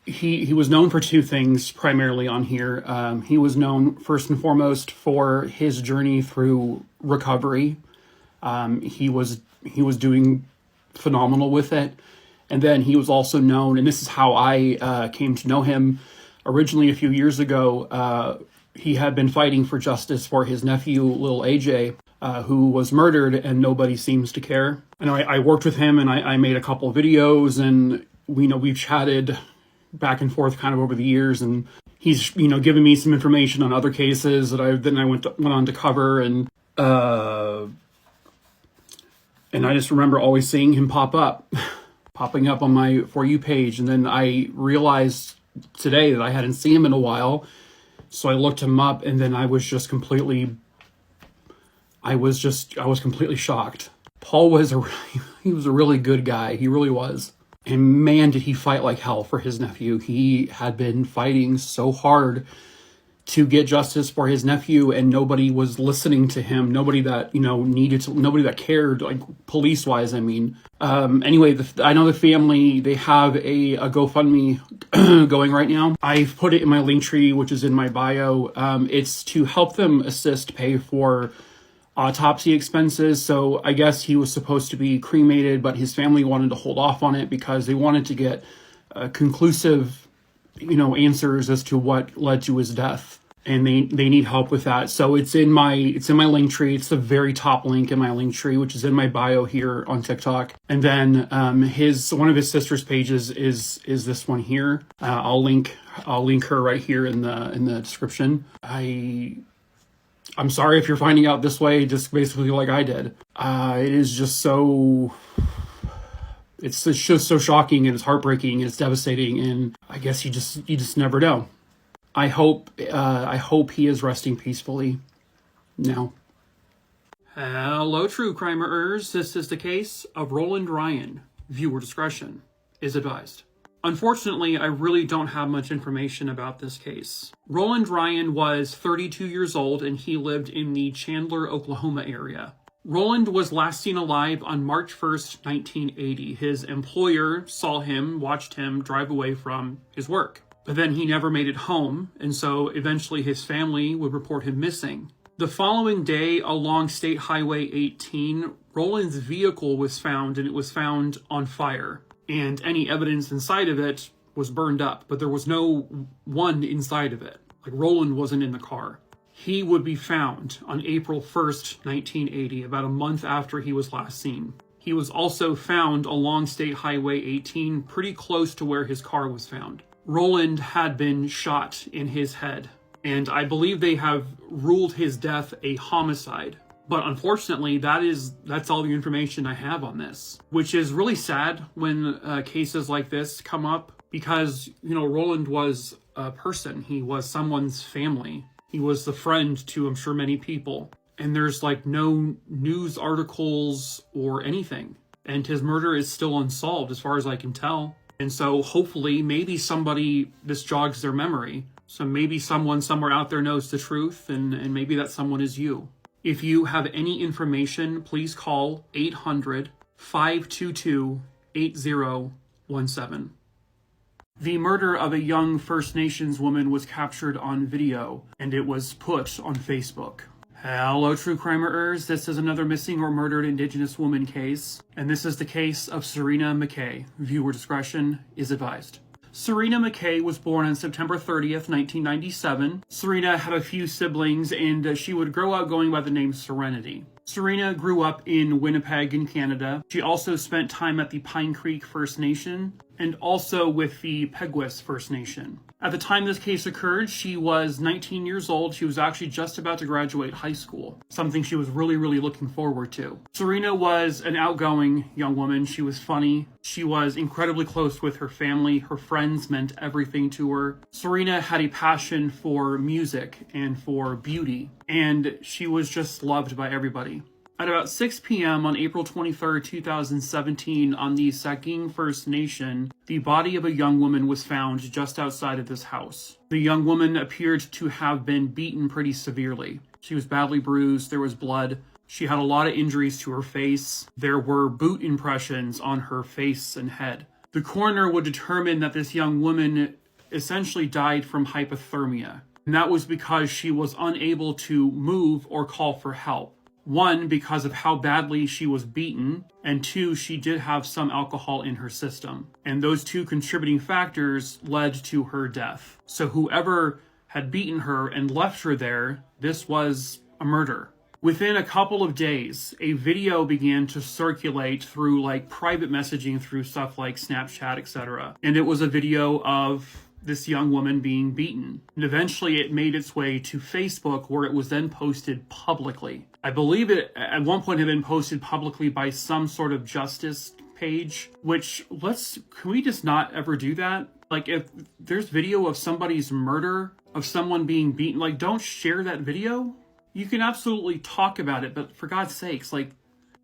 he was known for two things primarily on here. He was known first and foremost for his journey through recovery. He was doing phenomenal with it. And then he was also known, and this is how I came to know him originally a few years ago. He had been fighting for justice for his nephew, little AJ, who was murdered, and nobody seems to care. I know I worked with him, and I made a couple of videos, and we've chatted back and forth kind of over the years, and he's given me some information on other cases that I went on to cover, and I just remember always seeing him popping up on my For You page, and then I realized today that I hadn't seen him in a while, so I looked him up, and then I was completely shocked. Paul was a really good guy. He really was. And man, did he fight like hell for his nephew. He had been fighting so hard to get justice for his nephew, and nobody was listening to him. Nobody that, nobody that cared, like police-wise, I mean. Anyway, I know the family, they have a GoFundMe going right now. I've put it in my link tree, which is in my bio. It's to help them pay for autopsy expenses. So I guess he was supposed to be cremated, but his family wanted to hold off on it because they wanted to get conclusive, answers as to what led to his death, and they need help with that. So it's in my link tree. It's the very top link in my link tree, which is in my bio here on TikTok. And then one of his sister's pages is this one here. I'll link her right here in the description. I'm sorry if you're finding out this way, just basically like I did. It is just so... It's just so shocking, and it's heartbreaking, and it's devastating, and I guess you just never know. I hope he is resting peacefully now. Hello, true crimerers. This is the case of Roland Ryan. Viewer discretion is advised. Unfortunately, I really don't have much information about this case. Roland Ryan was 32 years old, and he lived in the Chandler, Oklahoma area. Roland was last seen alive on March 1st, 1980. His employer watched him drive away from his work. But then he never made it home, and so eventually his family would report him missing. The following day, along State Highway 18, Roland's vehicle was found, and it was found on fire. And any evidence inside of it was burned up, but there was no one inside of it. Like, Roland wasn't in the car. He would be found on April 1st, 1980, about a month after he was last seen. He was also found along State Highway 18, pretty close to where his car was found. Roland had been shot in his head, and I believe they have ruled his death a homicide. But unfortunately, that's all the information I have on this, which is really sad when cases like this come up, because, Roland was a person. He was someone's family. He was the friend to, I'm sure, many people. And there's no news articles or anything. And his murder is still unsolved as far as I can tell. And so hopefully, maybe this jogs their memory. So maybe someone somewhere out there knows the truth, and maybe that someone is you. If you have any information, please call 800-522-8017. The murder of a young First Nations woman was captured on video, and it was put on Facebook. Hello, true crimerers. This is another missing or murdered Indigenous woman case, and this is the case of Serena McKay. Viewer discretion is advised. Serena McKay was born on September 30th, 1997. Serena had a few siblings, and she would grow up going by the name Serenity. Serena grew up in Winnipeg in Canada. She also spent time at the Pine Creek First Nation, and also with the Peguis First Nation. At the time this case occurred, she was 19 years old. She was actually just about to graduate high school, something she was really, really looking forward to. Serena was an outgoing young woman. She was funny. She was incredibly close with her family. Her friends meant everything to her. Serena had a passion for music and for beauty, and she was just loved by everybody. At about 6 p.m. on April 23, 2017, on the Saugeen First Nation, the body of a young woman was found just outside of this house. The young woman appeared to have been beaten pretty severely. She was badly bruised, there was blood. She had a lot of injuries to her face. There were boot impressions on her face and head. The coroner would determine that this young woman essentially died from hypothermia, and that was because she was unable to move or call for help. One, because of how badly she was beaten, and two, she did have some alcohol in her system. And those two contributing factors led to her death. So whoever had beaten her and left her there, this was a murder. Within a couple of days, a video began to circulate through private messaging through stuff like Snapchat, etc. And it was a video of this young woman being beaten. And eventually it made its way to Facebook, where it was then posted publicly. I believe it at one point had been posted publicly by some sort of justice page, which can we just not ever do that? If there's video of somebody's murder, of someone being beaten, don't share that video. You can absolutely talk about it, but for God's sakes,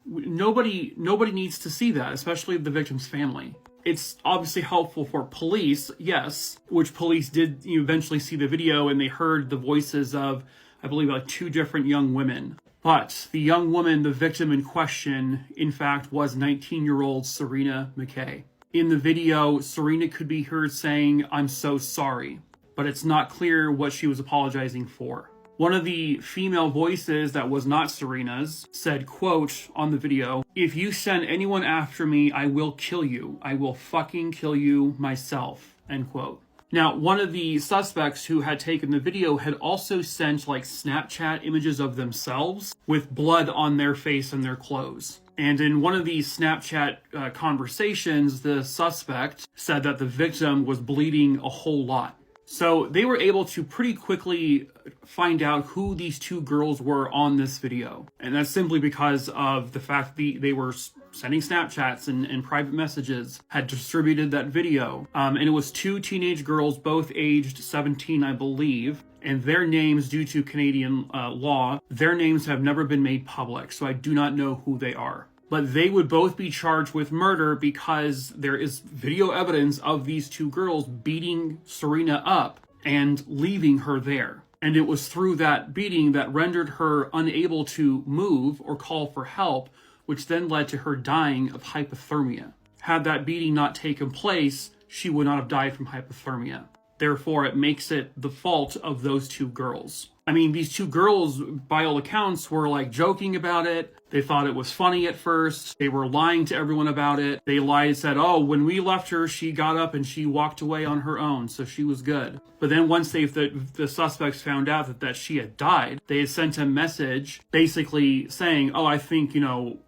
nobody needs to see that, especially the victim's family. It's obviously helpful for police, yes, which police did eventually see the video, and they heard the voices of, I believe, 2 different young women. But the young woman, the victim in question, in fact, was 19-year-old Serena McKay. In the video, Serena could be heard saying, "I'm so sorry," but it's not clear what she was apologizing for. One of the female voices that was not Serena's said, quote, on the video, "If you send anyone after me, I will kill you. I will fucking kill you myself," end quote. Now, one of the suspects who had taken the video had also sent Snapchat images of themselves with blood on their face and their clothes. And in one of these Snapchat conversations, the suspect said that the victim was bleeding a whole lot. So they were able to pretty quickly find out who these 2 girls were on this video. And that's simply because of the fact that they were sending Snapchats and private messages, had distributed that video. And it was 2 teenage girls, both aged 17, I believe. And their names, due to Canadian law, their names have never been made public. So I do not know who they are. But they would both be charged with murder because there is video evidence of these 2 girls beating Serena up and leaving her there. And it was through that beating that rendered her unable to move or call for help, which then led to her dying of hypothermia. Had that beating not taken place, she would not have died from hypothermia. Therefore, it makes it the fault of those 2 girls. I mean, these 2 girls, by all accounts, were joking about it. They thought it was funny at first. They were lying to everyone about it. They lied and said, "Oh, when we left her, she got up and she walked away on her own, so she was good." But then once the suspects found out that she had died, they had sent a message basically saying, "Oh, I think,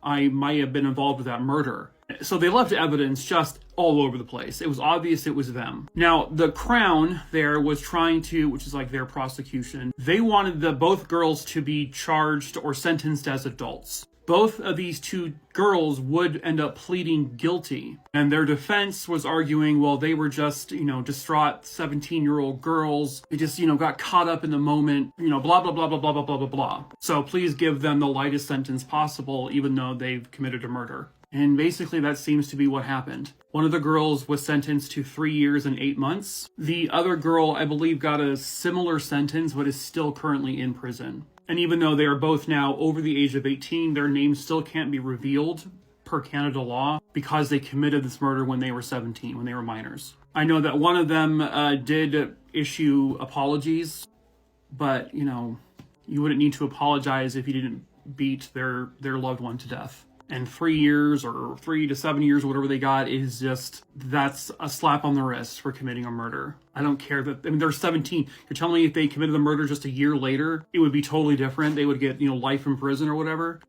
I might have been involved with that murder." So they left evidence just all over the place. It was obvious it was them. Now, the Crown there was trying to, which is their prosecution, they wanted both girls to be charged or sentenced as adults. Both of these 2 girls would end up pleading guilty. And their defense was arguing, well, they were just, distraught 17-year-old girls. They just, got caught up in the moment, blah, blah, blah, blah, blah, blah, blah, blah, blah. So please give them the lightest sentence possible, even though they've committed a murder. And basically that seems to be what happened. One of the girls was sentenced to 3 years and 8 months. The other girl, I believe, got a similar sentence, but is still currently in prison. And even though they are both now over the age of 18, their names still can't be revealed per Canada law because they committed this murder when they were 17, when they were minors. I know that one of them did issue apologies, but, you wouldn't need to apologize if you didn't beat their loved one to death. And 3 years or 3 to 7 years, whatever they got, is that's a slap on the wrist for committing a murder. I don't care they're 17. You're telling me if they committed the murder just a year later, it would be totally different. They would get, life in prison or whatever.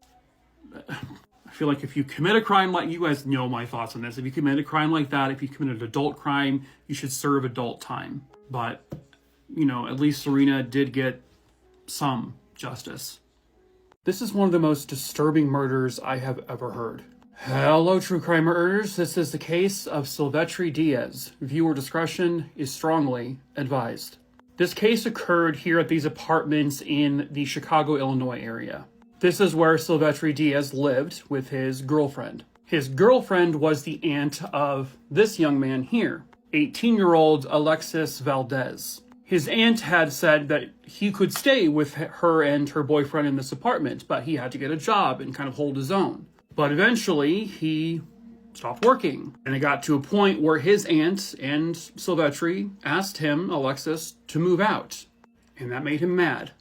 feel like if you commit a crime like, you guys know my thoughts on this. If you commit a crime like that, if you commit an adult crime, you should serve adult time. But, at least Serena did get some justice. This is one of the most disturbing murders I have ever heard. Hello, true crimeers. This is the case of Silvestri Diaz. Viewer discretion is strongly advised. This case occurred here at these apartments in the Chicago, Illinois area. This is where Silvestri Diaz lived with his girlfriend. His girlfriend was the aunt of this young man here, 18-year-old Alexis Valdez. His aunt had said that he could stay with her and her boyfriend in this apartment, but he had to get a job and kind of hold his own. But eventually, he stopped working. And it got to a point where his aunt and Silvestri asked him, Alexis, to move out. And that made him mad.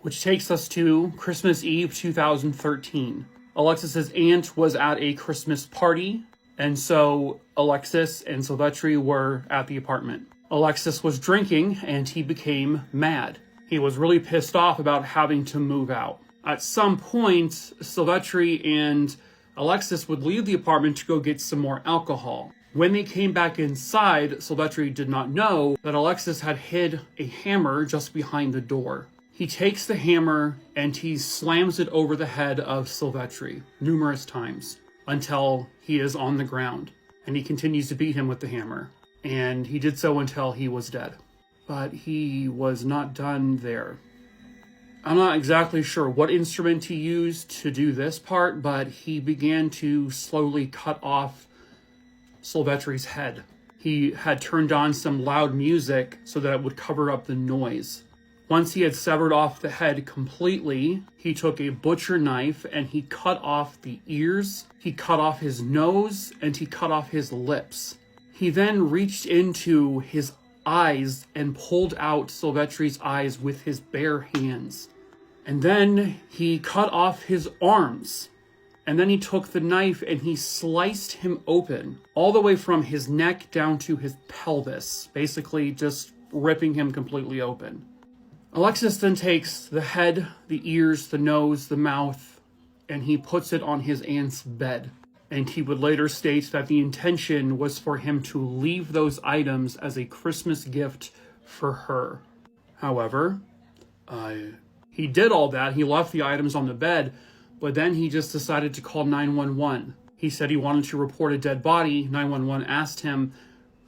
Which takes us to Christmas Eve 2013. Alexis's aunt was at a Christmas party, and so Alexis and Silvestri were at the apartment. Alexis was drinking, and he became mad. He was really pissed off about having to move out. At some point, Silvestri and Alexis would leave the apartment to go get some more alcohol. When they came back inside, Silvestri did not know that Alexis had hid a hammer just behind the door. He takes the hammer and he slams it over the head of Silvestri numerous times until he is on the ground. And he continues to beat him with the hammer. And he did so until he was dead. But he was not done there. I'm not exactly sure what instrument he used to do this part, but he began to slowly cut off Silvestri's head. He had turned on some loud music so that it would cover up the noise. Once he had severed off the head completely, he took a butcher knife and he cut off the ears, he cut off his nose, and he cut off his lips. He then reached into his eyes and pulled out Silvestri's eyes with his bare hands. And then he cut off his arms. And then he took the knife and he sliced him open all the way from his neck down to his pelvis, basically just ripping him completely open. Alexis then takes the head, the ears, the nose, the mouth, and he puts it on his aunt's bed. And he would later state that the intention was for him to leave those items as a Christmas gift for her. However, he did all that. He left the items on the bed, but then he just decided to call 911. He said he wanted to report a dead body. 911 asked him,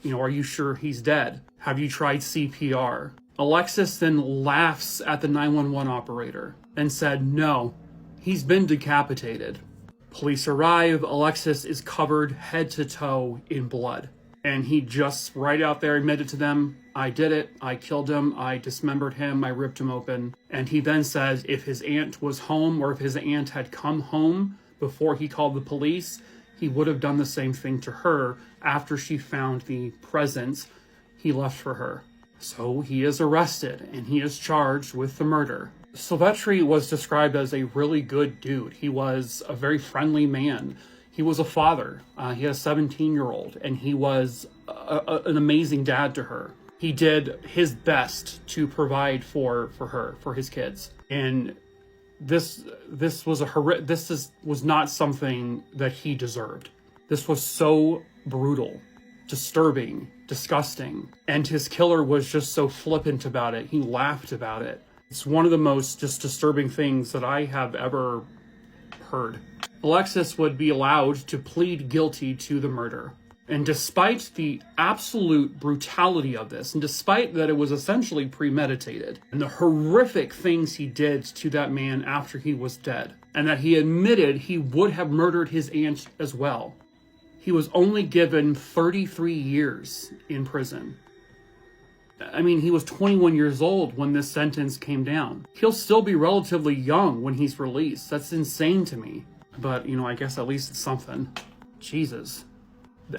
are you sure he's dead? Have you tried CPR? Alexis then laughs at the 911 operator and said, no, he's been decapitated. Police arrive. Alexis is covered head to toe in blood. And he just right out there admitted to them, I did it, I killed him, I dismembered him, I ripped him open. And he then says if his aunt was home or if his aunt had come home before he called the police, he would have done the same thing to her after she found the presents he left for her. So he is arrested and he is charged with the murder. Silvestri was described as a really good dude. He was a very friendly man. He was a father. He had a 17-year-old, and he was an amazing dad to her. He did his best to provide for her, for his kids. And this was not something that he deserved. This was so brutal, disturbing, disgusting. And his killer was just so flippant about it. He laughed about it. It's one of the most just disturbing things that I have ever heard. Alexis would be allowed to plead guilty to the murder. And despite the absolute brutality of this, and despite that it was essentially premeditated, and the horrific things he did to that man after he was dead, and that he admitted he would have murdered his aunt as well, he was only given 33 years in prison. I mean, he was 21 years old when this sentence came down. He'll still be relatively young when he's released. That's insane to me. But, I guess at least it's something. Jesus.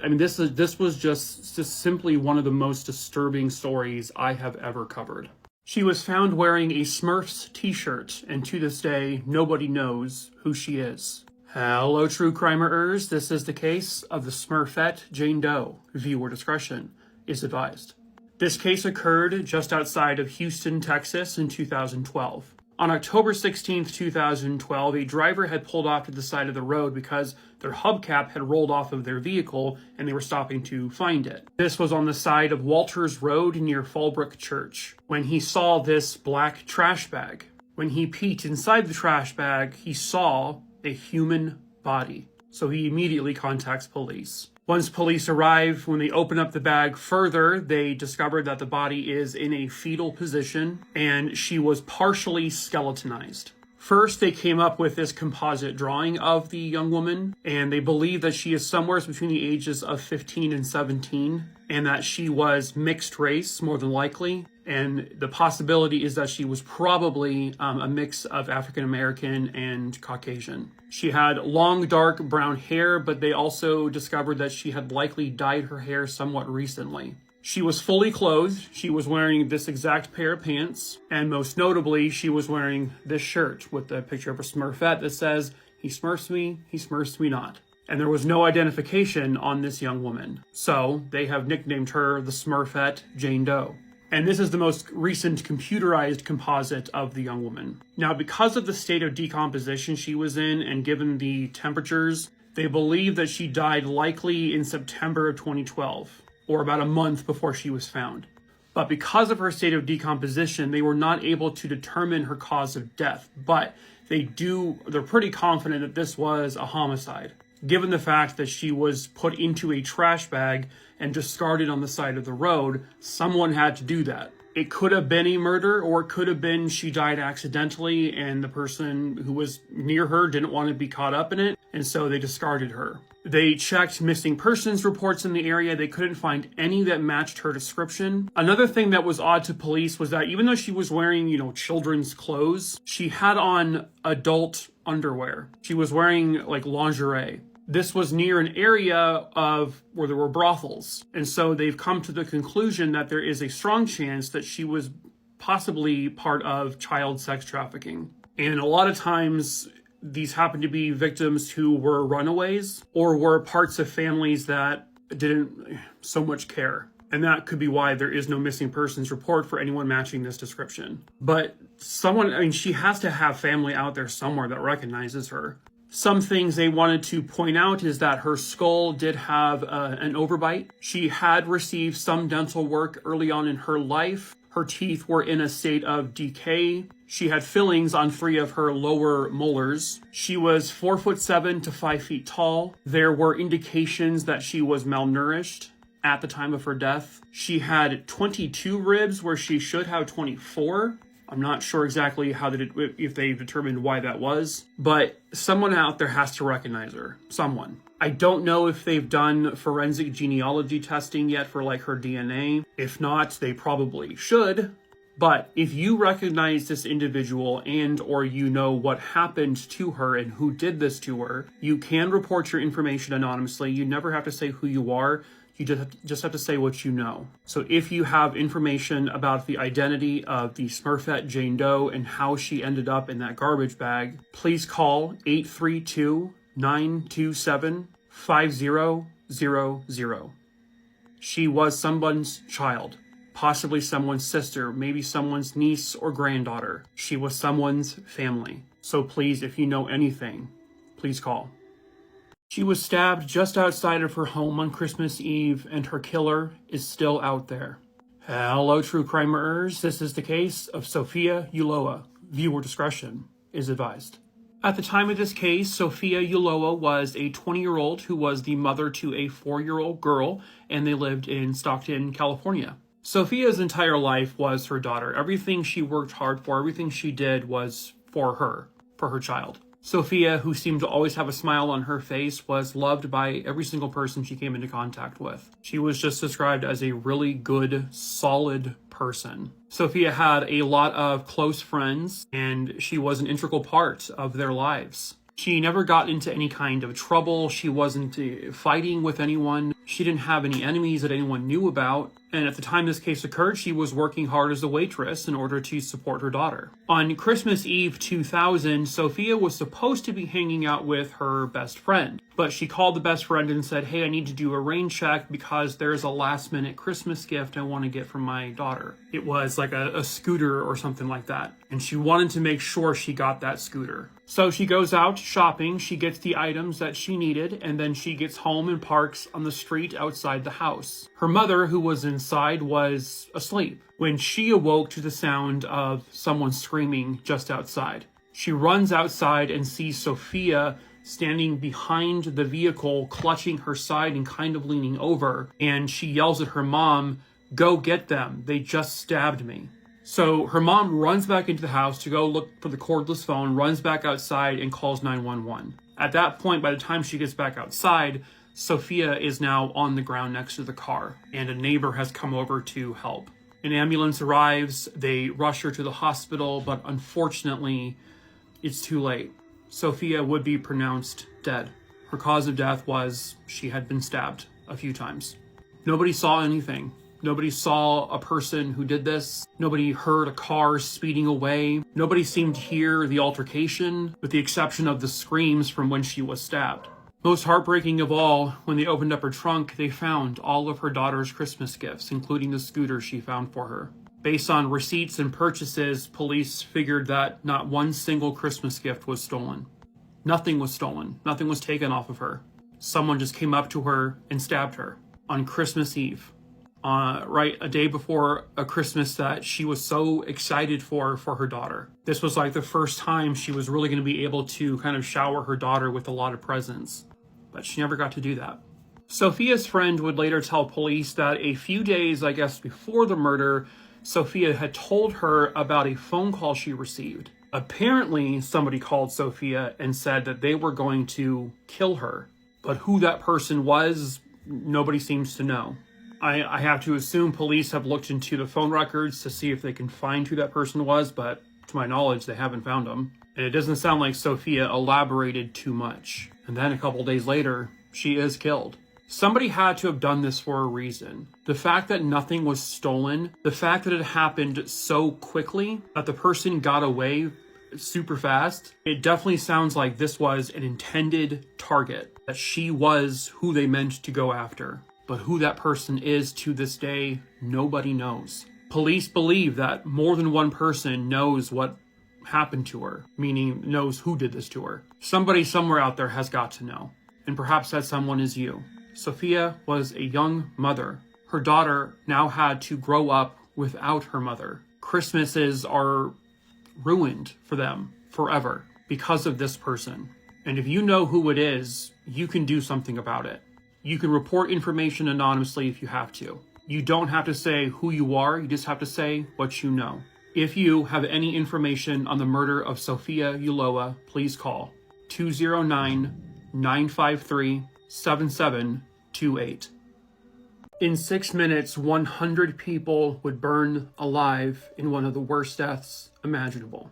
I mean, this was just simply one of the most disturbing stories I have ever covered. She was found wearing a Smurfs t-shirt, and to this day, nobody knows who she is. Hello, true crimeers. This is the case of the Smurfette Jane Doe. Viewer discretion is advised. This case occurred just outside of Houston, Texas in 2012. On October 16th, 2012, a driver had pulled off to the side of the road because their hubcap had rolled off of their vehicle and they were stopping to find it. This was on the side of Walters Road near Fallbrook Church when he saw this black trash bag. When he peeked inside the trash bag, he saw a human body. So he immediately contacts police. Once police arrive, when they open up the bag further, they discovered that the body is in a fetal position and she was partially skeletonized. First, they came up with this composite drawing of the young woman, and they believe that she is somewhere between the ages of 15 and 17, and that she was mixed race, more than likely. And the possibility is that she was probably a mix of African American and Caucasian. She had long, dark brown hair, but they also discovered that she had likely dyed her hair somewhat recently. She was fully clothed. She was wearing this exact pair of pants, and most notably, she was wearing this shirt with the picture of a Smurfette that says, "He smurfs me, he smurfs me not." And there was no identification on this young woman. So they have nicknamed her the Smurfette Jane Doe. And this is the most recent computerized composite of the young woman. Now, because of the state of decomposition she was in, and given the temperatures, they believe that she died likely in September of 2012, or about a month before she was found. But because of her state of decomposition, they were not able to determine her cause of death. But they're pretty confident that this was a homicide, given the fact that she was put into a trash bag and discarded on the side of the road. Someone had to do that. It could have been a murder, or it could have been she died accidentally and the person who was near her didn't want to be caught up in it, and so they discarded her. They checked missing persons reports in the area. They couldn't find any that matched her description. Another thing that was odd to police was that even though she was wearing, children's clothes, she had on adult underwear. She was wearing like lingerie. This was near an area where there were brothels. And so they've come to the conclusion that there is a strong chance that she was possibly part of child sex trafficking. And a lot of times these happen to be victims who were runaways or were parts of families that didn't so much care. And that could be why there is no missing persons report for anyone matching this description. But she has to have family out there somewhere that recognizes her. Some things they wanted to point out is that her skull did have an overbite. She had received some dental work early on in her life. Her teeth were in a state of decay. She had fillings on 3 of her lower molars. She was 4'7" to 5 feet tall. There were indications that she was malnourished at the time of her death. She had 22 ribs where she should have 24. I'm not sure exactly if they determined why that was, but someone out there has to recognize her. Someone. I don't know if they've done forensic genealogy testing yet for her DNA. If not, they probably should. But if you recognize this individual or you know what happened to her and who did this to her, you can report your information anonymously. You never have to say who you are. You just have to say what you know. So if you have information about the identity of the Smurfette Jane Doe and how she ended up in that garbage bag, please call 832-927-5000. She was someone's child, possibly someone's sister, maybe someone's niece or granddaughter. She was someone's family. So please, if you know anything, please call. She was stabbed just outside of her home on Christmas Eve, and her killer is still out there. Hello, true crimerers. This is the case of Sophia Ulloa. Viewer discretion is advised. At the time of this case, Sophia Ulloa was a 20-year-old who was the mother to a 4-year-old girl, and they lived in Stockton, California. Sophia's entire life was her daughter. Everything she worked hard for, everything she did was for her child. Sophia, who seemed to always have a smile on her face, was loved by every single person she came into contact with. She was just described as a really good, solid person. Sophia had a lot of close friends, and she was an integral part of their lives. She never got into any kind of trouble. She wasn't fighting with anyone. She didn't have any enemies that anyone knew about. And at the time this case occurred, she was working hard as a waitress in order to support her daughter. On Christmas Eve 2000, Sophia was supposed to be hanging out with her best friend, but she called the best friend and said, hey, I need to do a rain check because there's a last-minute Christmas gift I want to get from my daughter. It was like a scooter or something like that, and she wanted to make sure she got that scooter. So she goes out shopping, she gets the items that she needed, and then she gets home and parks on the street outside the house. Her mother, who was inside, was asleep when she awoke to the sound of someone screaming just outside. She runs outside and sees Sophia standing behind the vehicle, clutching her side and kind of leaning over, and she yells at her mom, "Go get them, they just stabbed me." So her mom runs back into the house to go look for the cordless phone, runs back outside and calls 911. At that point, by the time she gets back outside, Sophia is now on the ground next to the car, and a neighbor has come over to help. An ambulance arrives, they rush her to the hospital, but unfortunately, it's too late. Sophia would be pronounced dead. Her cause of death was she had been stabbed a few times. Nobody saw anything. Nobody saw a person who did this. Nobody heard a car speeding away. Nobody seemed to hear the altercation, with the exception of the screams from when she was stabbed. Most heartbreaking of all, when they opened up her trunk, they found all of her daughter's Christmas gifts, including the scooter she found for her. Based on receipts and purchases, police figured that not one single Christmas gift was stolen. Nothing was stolen. Nothing was taken off of her. Someone just came up to her and stabbed her on Christmas Eve. Right a day before a Christmas that she was so excited for her daughter. This was like the first time she was really going to be able to kind of shower her daughter with a lot of presents. But she never got to do that. Sophia's friend would later tell police that a few days, I guess, before the murder, Sophia had told her about a phone call she received. Apparently, somebody called Sophia and said that they were going to kill her. But who that person was, nobody seems to know. I have to assume police have looked into the phone records to see if they can find who that person was, but to my knowledge, they haven't found him. And it doesn't sound like Sophia elaborated too much. And then a couple days later, she is killed. Somebody had to have done this for a reason. The fact that nothing was stolen, the fact that it happened so quickly, that the person got away super fast, it definitely sounds like this was an intended target, that she was who they meant to go after. But who that person is to this day, nobody knows. Police believe that more than one person knows what happened to her, meaning knows who did this to her. Somebody somewhere out there has got to know, and perhaps that someone is you. Sophia was a young mother. Her daughter now had to grow up without her mother. Christmases are ruined for them forever because of this person. And if you know who it is, you can do something about it. You can report information anonymously if you have to. You don't have to say who you are, you just have to say what you know. If you have any information on the murder of Sophia Ulloa, please call 209-953-7728. In 6 minutes, 100 people would burn alive in one of the worst deaths imaginable.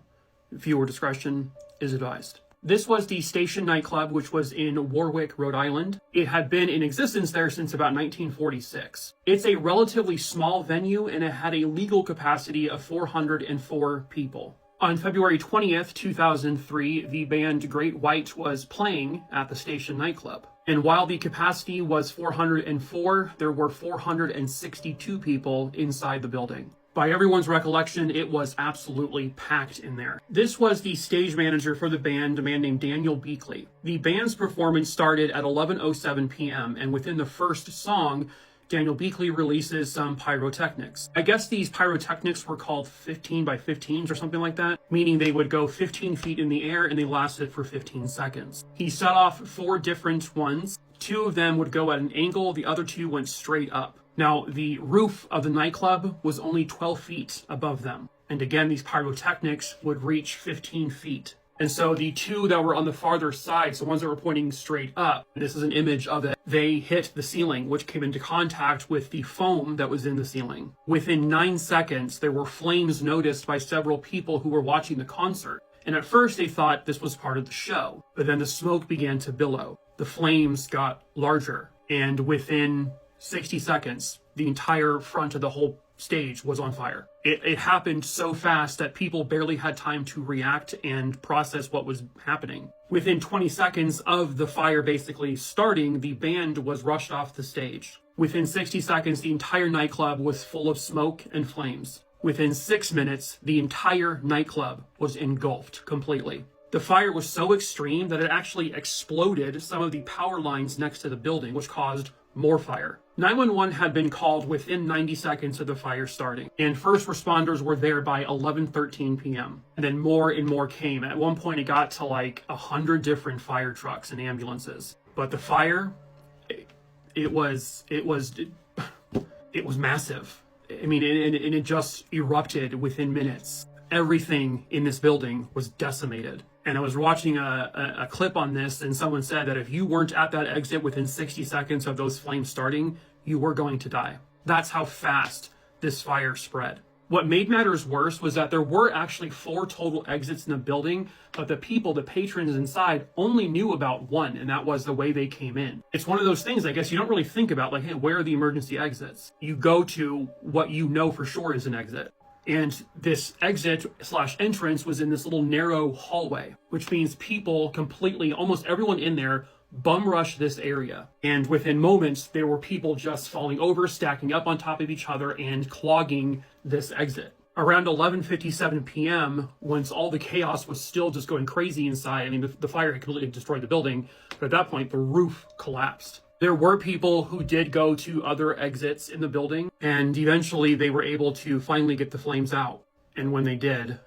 Viewer discretion is advised. This was the Station nightclub, which was in Warwick, Rhode Island. It had been in existence there since about 1946. It's a relatively small venue, and it had a legal capacity of 404 people. On February 20th, 2003, the band Great White was playing at the Station nightclub. And while the capacity was 404, there were 462 people inside the building. By everyone's recollection, it was absolutely packed in there. This was the stage manager for the band, a man named Daniel Beakley. The band's performance started at 11:07 p.m., and within the first song, Daniel Beakley releases some pyrotechnics. I guess these pyrotechnics were called 15 by 15s or something like that, meaning they would go 15 feet in the air and they lasted for 15 seconds. He set off 4 different ones. 2 of them would go at an angle, the other 2 went straight up. Now, the roof of the nightclub was only 12 feet above them. And again, these pyrotechnics would reach 15 feet. And so the 2 that were on the farther side, so the ones that were pointing straight up, this is an image of it, they hit the ceiling, which came into contact with the foam that was in the ceiling. Within 9 seconds, there were flames noticed by several people who were watching the concert. And at first they thought this was part of the show, but then the smoke began to billow. The flames got larger, and within 60 seconds, the entire front of the whole stage was on fire. It happened so fast that people barely had time to react and process what was happening. Within 20 seconds of the fire basically starting, the band was rushed off the stage. Within 60 seconds, the entire nightclub was full of smoke and flames. Within 6 minutes, the entire nightclub was engulfed completely. The fire was so extreme that it actually exploded some of the power lines next to the building, which caused more fire. 911 had been called within 90 seconds of the fire starting, and first responders were there by 11:13 p.m. And then more and more came. At one point, it got to like 100 different fire trucks and ambulances. But the fire, it was massive. I mean, and it just erupted within minutes. Everything in this building was decimated. And I was watching a clip on this, and someone said that if you weren't at that exit within 60 seconds of those flames starting, you were going to die. That's how fast this fire spread. What made matters worse was that there were actually 4 total exits in the building, but the people, the patrons inside, only knew about one, and that was the way they came in. It's one of those things, I guess, you don't really think about, like, hey, where are the emergency exits? You go to what you know for sure is an exit. And this exit/entrance was in this little narrow hallway, which means people completely, almost everyone in there, bum rushed this area. And within moments, there were people just falling over, stacking up on top of each other, and clogging this exit. Around 11:57 p.m., once all the chaos was still just going crazy inside, I mean, the fire had completely destroyed the building, but at that point, the roof collapsed. There were people who did go to other exits in the building, and eventually they were able to finally get the flames out. And when they did,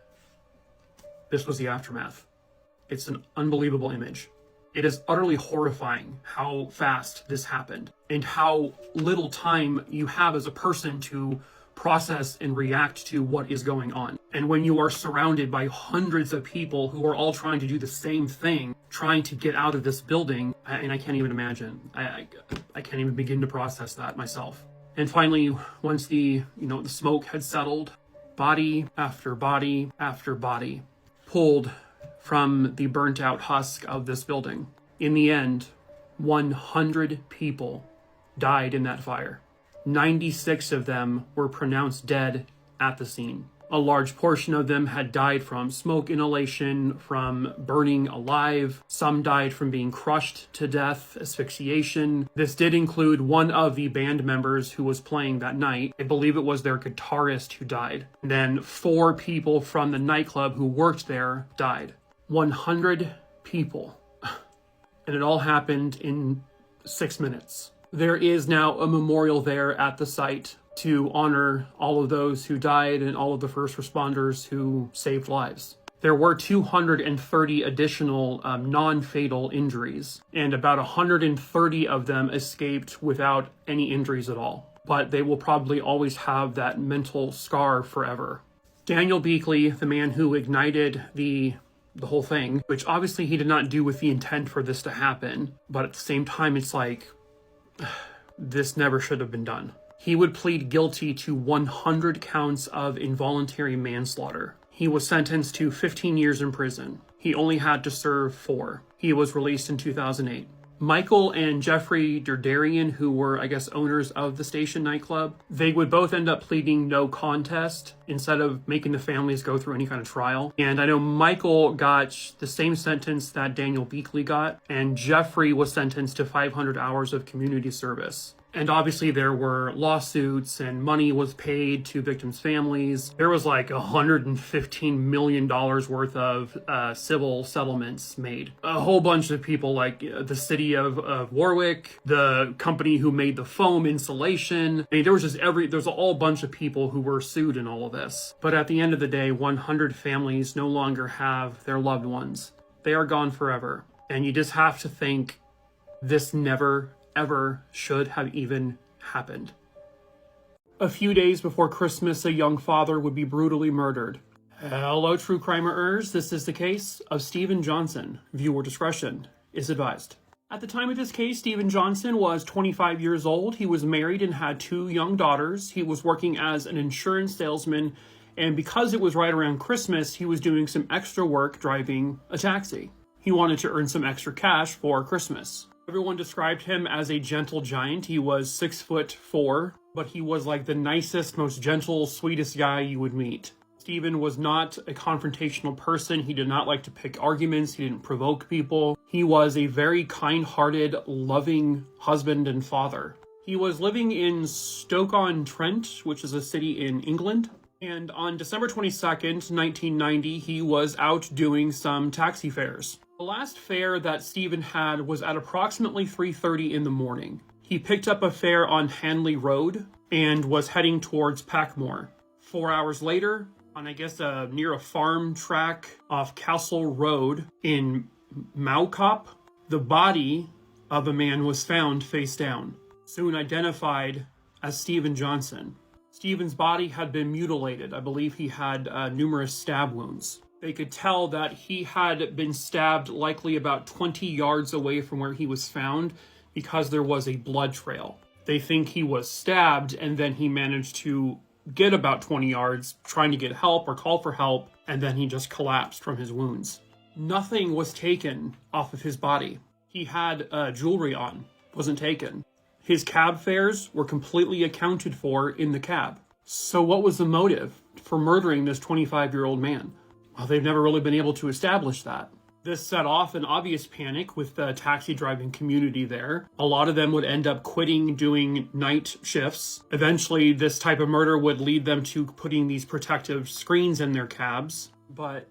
this was the aftermath. It's an unbelievable image. It is utterly horrifying how fast this happened and how little time you have as a person to process and react to what is going on. And when you are surrounded by hundreds of people who are all trying to do the same thing, trying to get out of this building, and I can't even imagine. I can't even begin to process that myself. And finally, once the smoke had settled, body after body after body pulled from the burnt out husk of this building. In the end, 100 people died in that fire. 96 of them were pronounced dead at the scene. A large portion of them had died from smoke inhalation, from burning alive. Some died from being crushed to death, asphyxiation. This did include one of the band members who was playing that night. I believe it was their guitarist who died. And then 4 people from the nightclub who worked there died. 100 people. And it all happened in 6 minutes. There is now a memorial there at the site to honor all of those who died and all of the first responders who saved lives. There were 230 additional non-fatal injuries, and about 130 of them escaped without any injuries at all. But they will probably always have that mental scar forever. Daniel Beakley, the man who ignited the whole thing, which obviously he did not do with the intent for this to happen, but at the same time, it's like, this never should have been done. He would plead guilty to 100 counts of involuntary manslaughter. He was sentenced to 15 years in prison. He only had to serve 4. He was released in 2008. Michael and Jeffrey Derderian, who were, I guess, owners of the Station nightclub, they would both end up pleading no contest instead of making the families go through any kind of trial. And I know Michael got the same sentence that Daniel Beakley got, and Jeffrey was sentenced to 500 hours of community service. And obviously there were lawsuits and money was paid to victims' families. There was like $115 million worth of civil settlements made. A whole bunch of people, like the city of Warwick, the company who made the foam insulation. I mean, there was a whole bunch of people who were sued in all of this. But at the end of the day, 100 families no longer have their loved ones. They are gone forever. And you just have to think, this never ever should have even happened. A few days before Christmas, a young father would be brutally murdered. Hello, true crimerers. This is the case of Stephen Johnson. Viewer discretion is advised. At the time of this case, Stephen Johnson was 25 years old. He was married and had 2 young daughters. He was working as an insurance salesman, and because it was right around Christmas, he was doing some extra work driving a taxi. He wanted to earn some extra cash for Christmas. Everyone described him as a gentle giant. He was 6'4", but he was like the nicest, most gentle, sweetest guy you would meet. Stephen was not a confrontational person. He did not like to pick arguments. He didn't provoke people. He was a very kind-hearted, loving husband and father. He was living in Stoke-on-Trent, which is a city in England. And on December 22nd, 1990, he was out doing some taxi fares. The last fare that Stephen had was at approximately 3:30 in the morning. He picked up a fare on Hanley Road and was heading towards Packmore. 4 hours later, on near a farm track off Castle Road in Maucop, the body of a man was found face down, soon identified as Stephen Johnson. Stephen's body had been mutilated. I believe he had numerous stab wounds. They could tell that he had been stabbed likely about 20 yards away from where he was found because there was a blood trail. They think he was stabbed and then he managed to get about 20 yards trying to get help or call for help, and then he just collapsed from his wounds. Nothing was taken off of his body. He had jewelry on, wasn't taken. His cab fares were completely accounted for in the cab. So what was the motive for murdering this 25-year-old man? Well, they've never really been able to establish that. This set off an obvious panic with the taxi driving community there. A lot of them would end up quitting doing night shifts. Eventually, this type of murder would lead them to putting these protective screens in their cabs. But,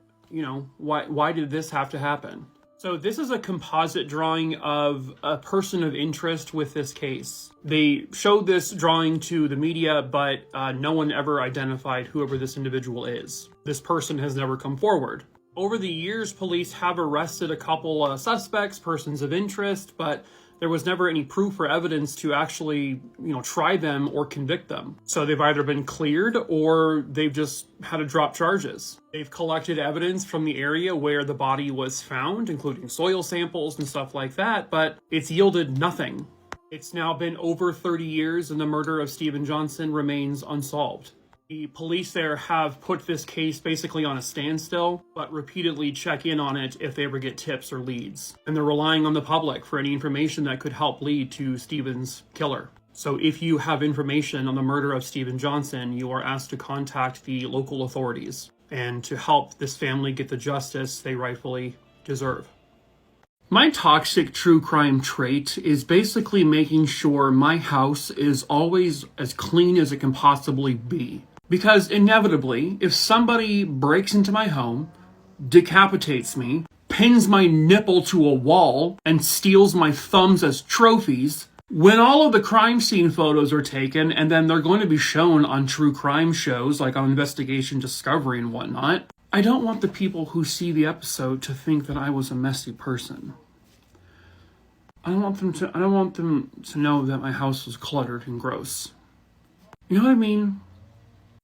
why did this have to happen? So this is a composite drawing of a person of interest with this case. They showed this drawing to the media, but no one ever identified whoever this individual is. This person has never come forward. Over the years, police have arrested a couple suspects, persons of interest, but there was never any proof or evidence to actually, try them or convict them. So they've either been cleared or they've just had to drop charges. They've collected evidence from the area where the body was found, including soil samples and stuff like that, but it's yielded nothing. It's now been over 30 years and the murder of Stephen Johnson remains unsolved. The police there have put this case basically on a standstill, but repeatedly check in on it if they ever get tips or leads. And they're relying on the public for any information that could help lead to Stephen's killer. So if you have information on the murder of Stephen Johnson, you are asked to contact the local authorities and to help this family get the justice they rightfully deserve. My toxic true crime trait is basically making sure my house is always as clean as it can possibly be. Because inevitably, if somebody breaks into my home, decapitates me, pins my nipple to a wall, and steals my thumbs as trophies, when all of the crime scene photos are taken and then they're going to be shown on true crime shows like on Investigation Discovery and whatnot, I don't want the people who see the episode to think that I was a messy person. I don't want them to know that my house was cluttered and gross. You know what I mean?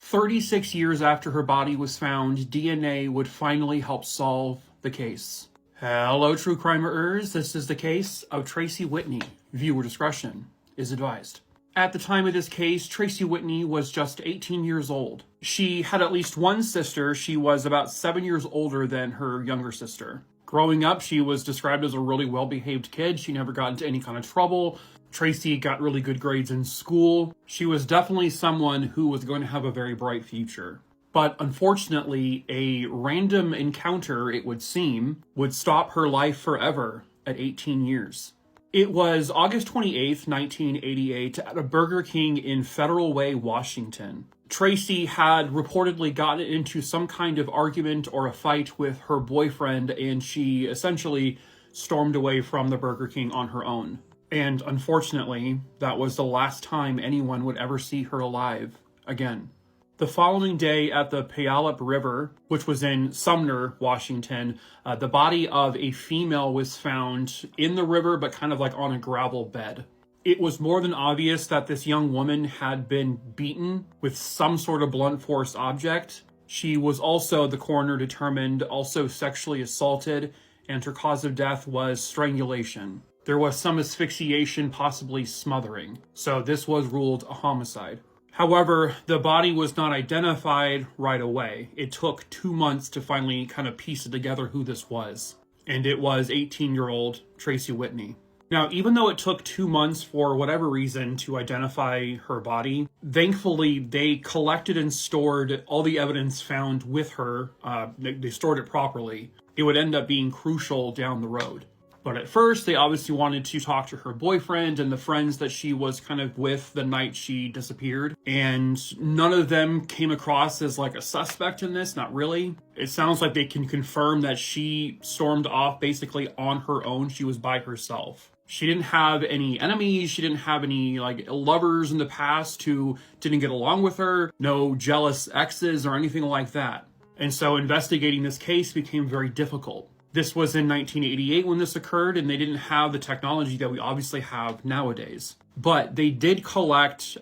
36 years after her body was found, DNA would finally help solve the case. Hello, true crimerers. This is the case of Tracy Whitney. Viewer discretion is advised. At the time of this case, Tracy Whitney was just 18 years old. She had at least one sister. She was about 7 years older than her younger sister. Growing up, she was described as a really well-behaved kid. She never got into any kind of trouble. Tracy got really good grades in school. She was definitely someone who was going to have a very bright future. But unfortunately, a random encounter, it would seem, would stop her life forever at 18 years. It was August 28th, 1988, at a Burger King in Federal Way, Washington. Tracy had reportedly gotten into some kind of argument or a fight with her boyfriend, and she essentially stormed away from the Burger King on her own. And unfortunately, that was the last time anyone would ever see her alive again. The following day at the Puyallup River, which was in Sumner, Washington, the body of a female was found in the river, but kind of like on a gravel bed. It was more than obvious that this young woman had been beaten with some sort of blunt force object. She was also, the coroner determined, also sexually assaulted, and her cause of death was strangulation. There was some asphyxiation, possibly smothering. So this was ruled a homicide. However, the body was not identified right away. It took 2 months to finally kind of piece it together who this was. And it was 18-year-old Tracy Whitney. Now, even though it took 2 months for whatever reason to identify her body, thankfully they collected and stored all the evidence found with her. They stored it properly. It would end up being crucial down the road. But at first, they obviously wanted to talk to her boyfriend and the friends that she was kind of with the night she disappeared. And none of them came across as like a suspect in this, not really. It sounds like they can confirm that she stormed off basically on her own. She was by herself. She didn't have any enemies. She didn't have any like lovers in the past who didn't get along with her. No jealous exes or anything like that. And so investigating this case became very difficult. This was in 1988 when this occurred, and they didn't have the technology that we obviously have nowadays. But they did collect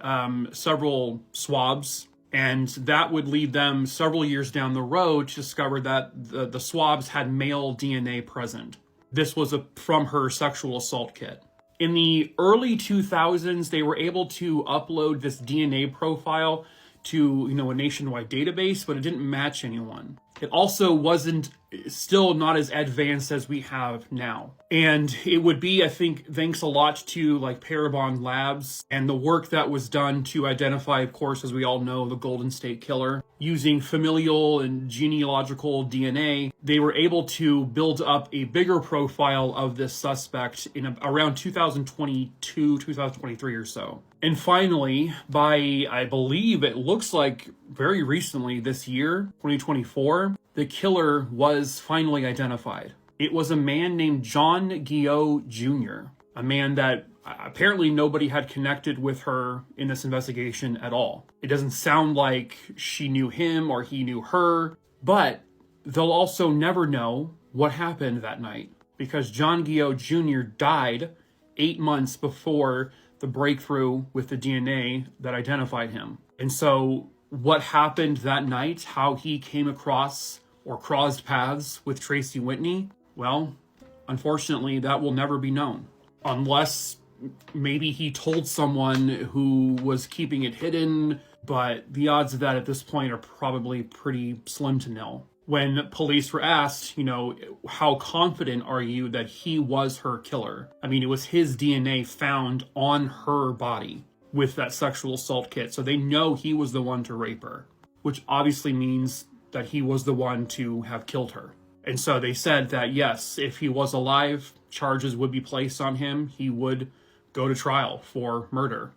several swabs, and that would lead them several years down the road to discover that the swabs had male DNA present. This was from her sexual assault kit. In the early 2000s, they were able to upload this DNA profile to a nationwide database, but it didn't match anyone. It also wasn't still not as advanced as we have now. And it would be, I think, thanks a lot to like Parabon Labs and the work that was done to identify, of course, as we all know, the Golden State Killer. Using familial and genealogical DNA, they were able to build up a bigger profile of this suspect in around 2022, 2023 or so. And finally, by, I believe it looks like very recently this year, 2024, the killer was finally identified. It was a man named John Guillot Jr., a man that apparently nobody had connected with her in this investigation at all. It doesn't sound like she knew him or he knew her, but they'll also never know what happened that night because John Guillot Jr. died 8 months before the breakthrough with the DNA that identified him. And so what happened that night, how he came across or crossed paths with Tracy Whitney, well, unfortunately, that will never be known. Unless maybe he told someone who was keeping it hidden, but the odds of that at this point are probably pretty slim to nil. When police were asked, how confident are you that he was her killer? I mean, it was his DNA found on her body with that sexual assault kit. So they know he was the one to rape her, which obviously means that he was the one to have killed her. And so they said that, yes, if he was alive, charges would be placed on him. He would go to trial for murder.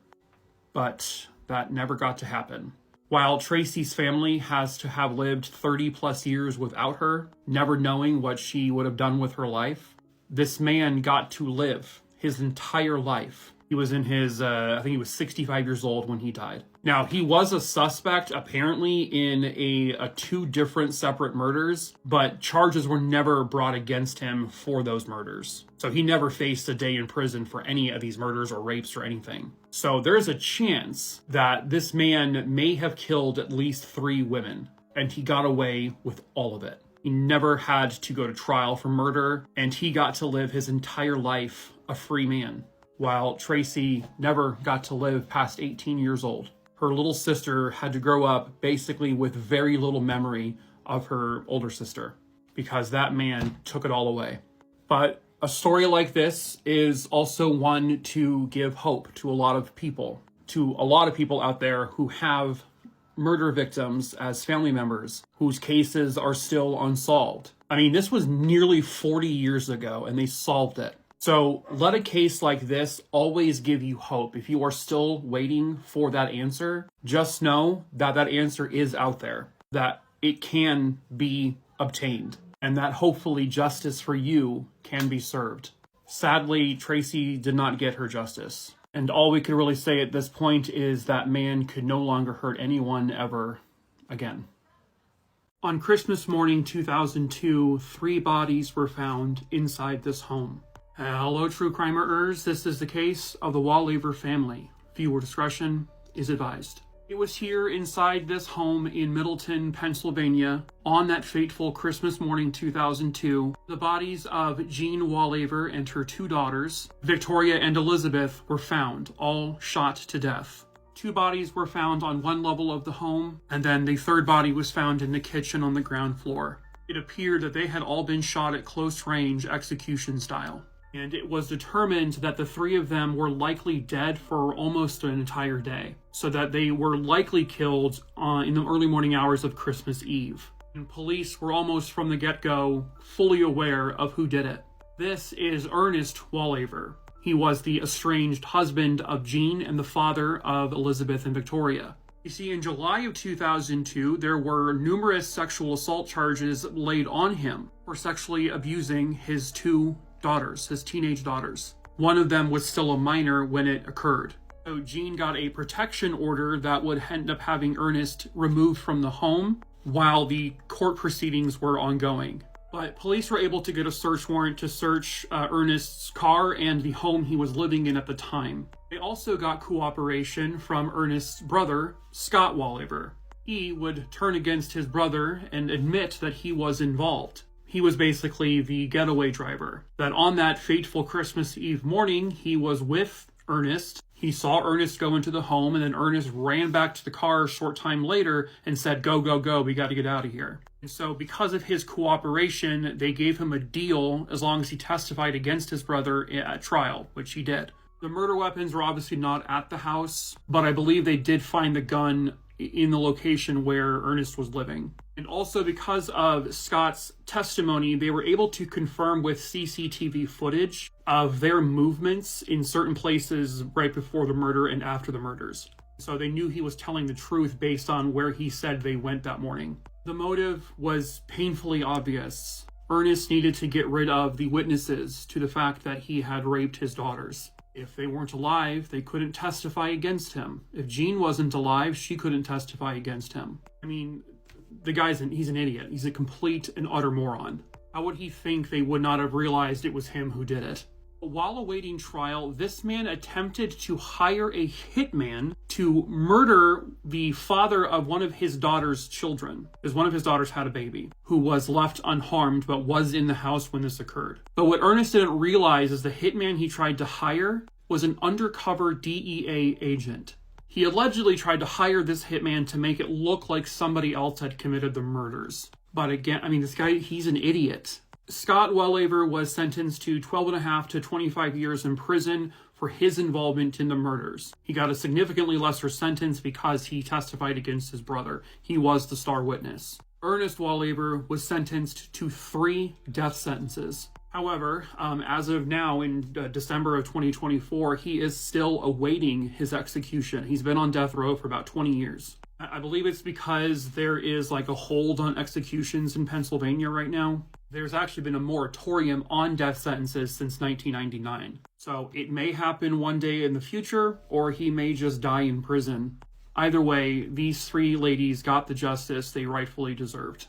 But that never got to happen. While Tracy's family has to have lived 30 plus years without her, never knowing what she would have done with her life, this man got to live his entire life. He was in his, I think he was 65 years old when he died. Now, he was a suspect, apparently, in a 2 different separate murders, but charges were never brought against him for those murders. So he never faced a day in prison for any of these murders or rapes or anything. So there's a chance that this man may have killed at least 3 women, and he got away with all of it. He never had to go to trial for murder, and he got to live his entire life a free man, while Tracy never got to live past 18 years old. Her little sister had to grow up basically with very little memory of her older sister because that man took it all away. But a story like this is also one to give hope to a lot of people out there who have murder victims as family members whose cases are still unsolved. I mean, this was nearly 40 years ago and they solved it. So let a case like this always give you hope. If you are still waiting for that answer, just know that that answer is out there, that it can be obtained, and that hopefully justice for you can be served. Sadly, Tracy did not get her justice. And all we can really say at this point is that man could no longer hurt anyone ever again. On Christmas morning 2002, 3 bodies were found inside this home. Hello, true crimerers. This is the case of the Wallever family. Viewer discretion is advised. It was here inside this home in Middleton, Pennsylvania, on that fateful Christmas morning 2002, the bodies of Jean Wallever and her 2 daughters, Victoria and Elizabeth, were found, all shot to death. 2 bodies were found on one level of the home, and then the 3rd body was found in the kitchen on the ground floor. It appeared that they had all been shot at close range, execution style. And it was determined that the three of them were likely dead for almost an entire day, so that they were likely killed in the early morning hours of Christmas Eve. And police were almost from the get-go fully aware of who did it. This is Ernest Wollaver. He was the estranged husband of Jean and the father of Elizabeth and Victoria. You see, in July of 2002, there were numerous sexual assault charges laid on him for sexually abusing his two daughters, his teenage daughters. One of them was still a minor when it occurred. So Jean got a protection order that would end up having Ernest removed from the home while the court proceedings were ongoing. But police were able to get a search warrant to search Ernest's car and the home he was living in at the time. They also got cooperation from Ernest's brother, Scott Wollaver. He would turn against his brother and admit that he was involved. He was basically the getaway driver. That on that fateful Christmas Eve morning, he was with Ernest. He saw Ernest go into the home, and then Ernest ran back to the car a short time later and said, "Go, go, go, we got to get out of here." And so because of his cooperation, they gave him a deal as long as he testified against his brother at trial, which he did. The murder weapons were obviously not at the house, but I believe they did find the gun in the location where Ernest was living. And also because of Scott's testimony, they were able to confirm with CCTV footage of their movements in certain places right before the murder and after the murders. So they knew he was telling the truth based on where he said they went that morning. The motive was painfully obvious. Ernest needed to get rid of the witnesses to the fact that he had raped his daughters. If they weren't alive, they couldn't testify against him. If Jean wasn't alive, she couldn't testify against him. I mean, the he's an idiot. He's a complete and utter moron. How would he think they would not have realized it was him who did it? While awaiting trial, this man attempted to hire a hitman to murder the father of one of his daughter's children, because one of his daughters had a baby who was left unharmed but was in the house when this occurred. But what Ernest didn't realize is the hitman he tried to hire was an undercover DEA agent. He allegedly tried to hire this hitman to make it look like somebody else had committed the murders. But again, I mean, this guy, he's an idiot. Scott Wollaver was sentenced to 12.5 to 25 years in prison for his involvement in the murders. He got a significantly lesser sentence because he testified against his brother. He was the star witness. Ernest Wollaver was sentenced to 3 death sentences. However, as of now, in December of 2024, he is still awaiting his execution. He's been on death row for about 20 years. I believe it's because there is like a hold on executions in Pennsylvania right now. There's actually been a moratorium on death sentences since 1999. So it may happen one day in the future, or he may just die in prison. Either way, these 3 ladies got the justice they rightfully deserved.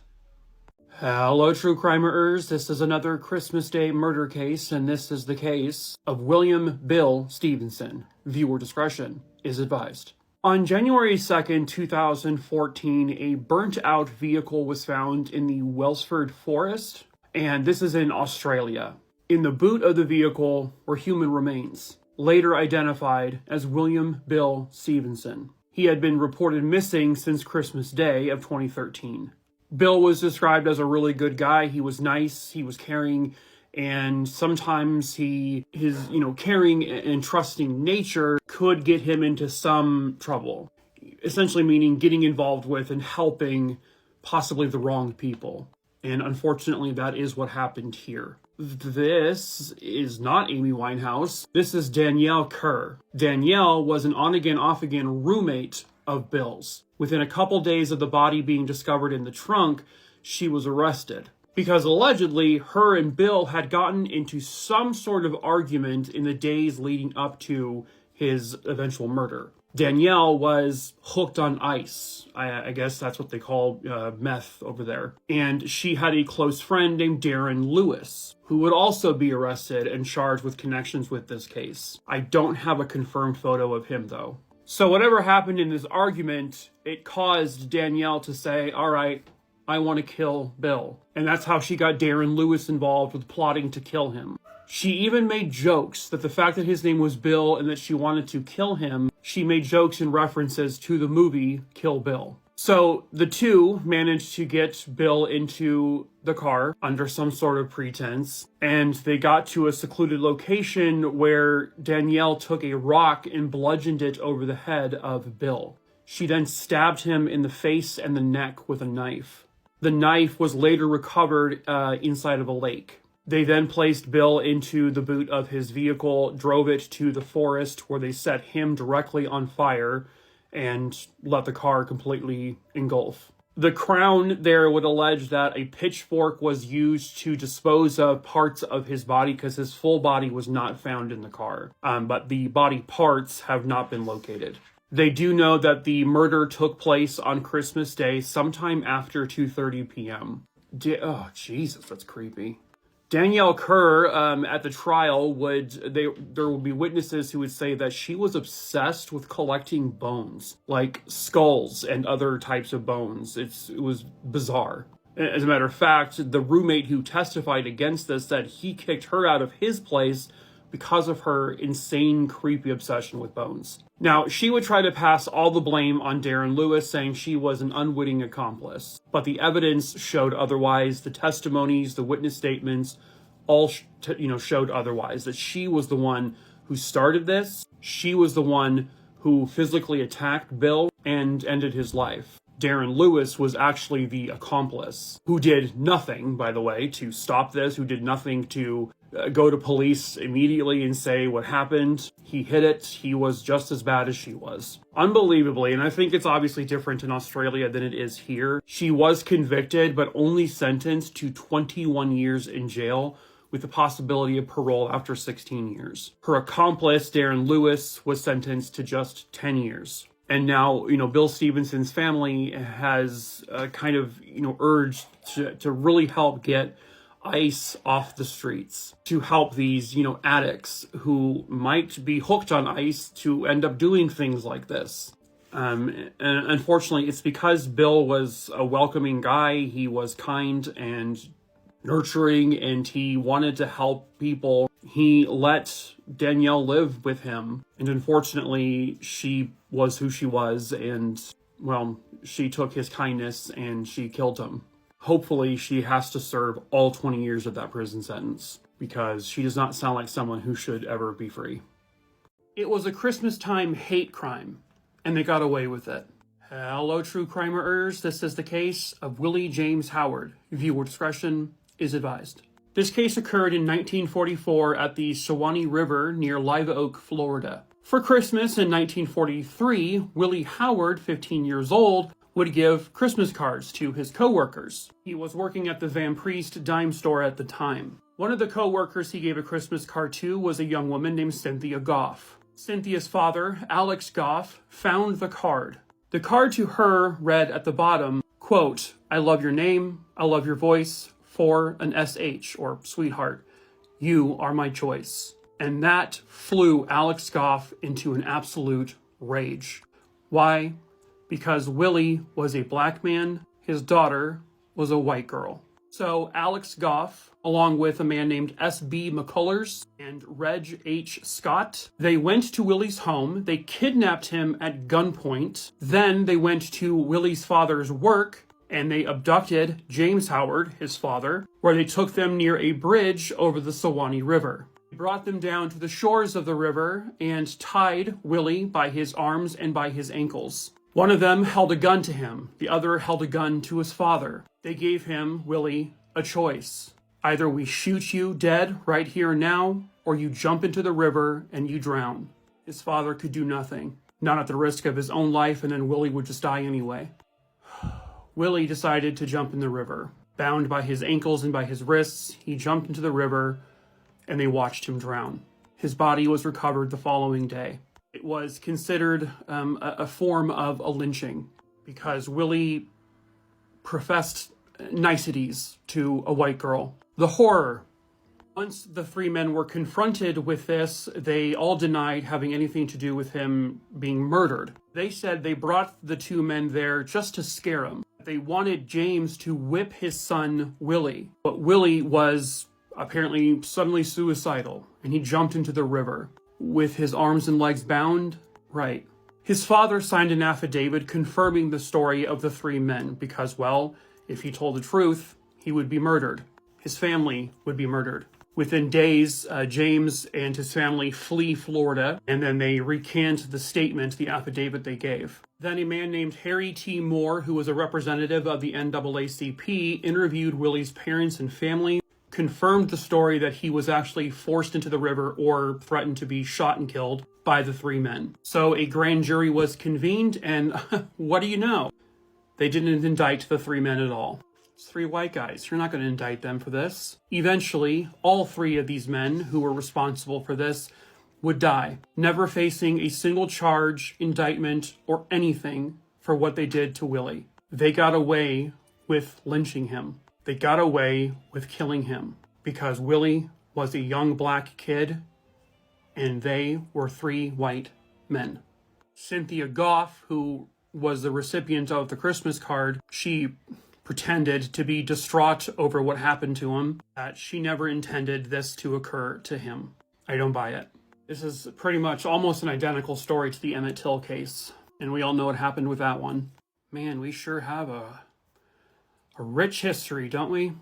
Hello, true crimerers. This is another Christmas Day murder case, and this is the case of William Bill Stevenson. Viewer discretion is advised. On January 2nd, 2014, a burnt-out vehicle was found in the Welsford Forest, and this is in Australia. In the boot of the vehicle were human remains, later identified as William Bill Stevenson. He had been reported missing since Christmas Day of 2013. Bill was described as a really good guy. He was nice, he was caring, and sometimes his caring and trusting nature could get him into some trouble. Essentially meaning getting involved with and helping possibly the wrong people. And unfortunately, that is what happened here. This is not Amy Winehouse. This is Danielle Kerr. Danielle was an on-again, off-again roommate of Bill's. Within a couple days of the body being discovered in the trunk, she was arrested. Because allegedly, her and Bill had gotten into some sort of argument in the days leading up to his eventual murder. Danielle was hooked on ice. I guess that's what they call meth over there. And she had a close friend named Darren Lewis, who would also be arrested and charged with connections with this case. I don't have a confirmed photo of him, though. So whatever happened in this argument, it caused Danielle to say, all right, I want to kill Bill. And that's how she got Darren Lewis involved with plotting to kill him. She even made jokes that the fact that his name was Bill and that she wanted to kill him, she made jokes and references to the movie Kill Bill. So the two managed to get Bill into the car under some sort of pretense, and they got to a secluded location where Danielle took a rock and bludgeoned it over the head of Bill. She then stabbed him in the face and the neck with a knife. The knife was later recovered inside of a lake. They then placed Bill into the boot of his vehicle, drove it to the forest where they set him directly on fire and let the car completely engulf. The Crown there would allege that a pitchfork was used to dispose of parts of his body because his full body was not found in the car, but the body parts have not been located. They do know that the murder took place on Christmas Day sometime after 2:30 p.m. Oh, Jesus, that's creepy. Danielle Kerr, at the trial, there would be witnesses who would say that she was obsessed with collecting bones, like skulls and other types of bones. It was bizarre. As a matter of fact, the roommate who testified against this said he kicked her out of his place because of her insane, creepy obsession with bones. Now, she would try to pass all the blame on Darren Lewis, saying she was an unwitting accomplice. But the evidence showed otherwise. The testimonies, the witness statements, all showed otherwise. That she was the one who started this. She was the one who physically attacked Bill and ended his life. Darren Lewis was actually the accomplice, who did nothing, by the way, to stop this, who did nothing to go to police immediately and say what happened. He hid it. He was just as bad as she was. Unbelievably, and I think it's obviously different in Australia than it is here, she was convicted but only sentenced to 21 years in jail with the possibility of parole after 16 years. Her accomplice, Darren Lewis, was sentenced to just 10 years. And now, Bill Stevenson's family has urged to really help get ICE off the streets, to help these, addicts who might be hooked on ICE to end up doing things like this. And unfortunately, it's because Bill was a welcoming guy. He was kind and nurturing, and he wanted to help people. He let Danielle live with him. And unfortunately, she was who she was, and, she took his kindness and she killed him. Hopefully, she has to serve all 20 years of that prison sentence, because she does not sound like someone who should ever be free. It was a Christmas time hate crime, and they got away with it. Hello, true crimerers. This is the case of Willie James Howard. Viewer discretion is advised. This case occurred in 1944 at the Suwannee River near Live Oak, Florida. For Christmas in 1943, Willie Howard, 15 years old, would give Christmas cards to his co-workers. He was working at the Van Priest dime store at the time. One of the co-workers he gave a Christmas card to was a young woman named Cynthia Goff. Cynthia's father, Alex Goff, found the card. The card to her read at the bottom, quote, "I love your name, I love your voice, for an SH, or sweetheart. You are my choice." And that flew Alex Goff into an absolute rage. Why? Because Willie was a black man, his daughter was a white girl. So Alex Goff, along with a man named S.B. McCullers and Reg H. Scott, they went to Willie's home. They kidnapped him at gunpoint. Then they went to Willie's father's work and they abducted James Howard, his father, where they took them near a bridge over the Suwannee River. They brought them down to the shores of the river and tied Willie by his arms and by his ankles. One of them held a gun to him. The other held a gun to his father. They gave him, Willie, a choice. Either we shoot you dead right here and now, or you jump into the river and you drown. His father could do nothing, not at the risk of his own life, and then Willie would just die anyway. Willie decided to jump in the river. Bound by his ankles and by his wrists, he jumped into the river, and they watched him drown. His body was recovered the following day. It was considered a form of a lynching because Willie professed niceties to a white girl. The horror. Once the three men were confronted with this, they all denied having anything to do with him being murdered. They said they brought the two men there just to scare him. They wanted James to whip his son, Willie. But Willie was apparently suddenly suicidal, and he jumped into the river. With his arms and legs bound? Right. His father signed an affidavit confirming the story of the three men because, well, if he told the truth, he would be murdered. His family would be murdered. Within days, James and his family flee Florida, and then they recant the statement, the affidavit they gave. Then a man named Harriette Moore, who was a representative of the NAACP, interviewed Willie's parents and family, confirmed the story that he was actually forced into the river or threatened to be shot and killed by the three men. So a grand jury was convened, and what do you know? They didn't indict the three men at all. It's three white guys. You're not going to indict them for this. Eventually, all three of these men who were responsible for this would die, never facing a single charge, indictment, or anything for what they did to Willie. They got away with lynching him. They got away with killing him because Willie was a young black kid and they were three white men. Cynthia Goff, who was the recipient of the Christmas card, she pretended to be distraught over what happened to him, that she never intended this to occur to him. I don't buy it. This is pretty much almost an identical story to the Emmett Till case, and we all know what happened with that one. Man, we sure have a rich history, don't we?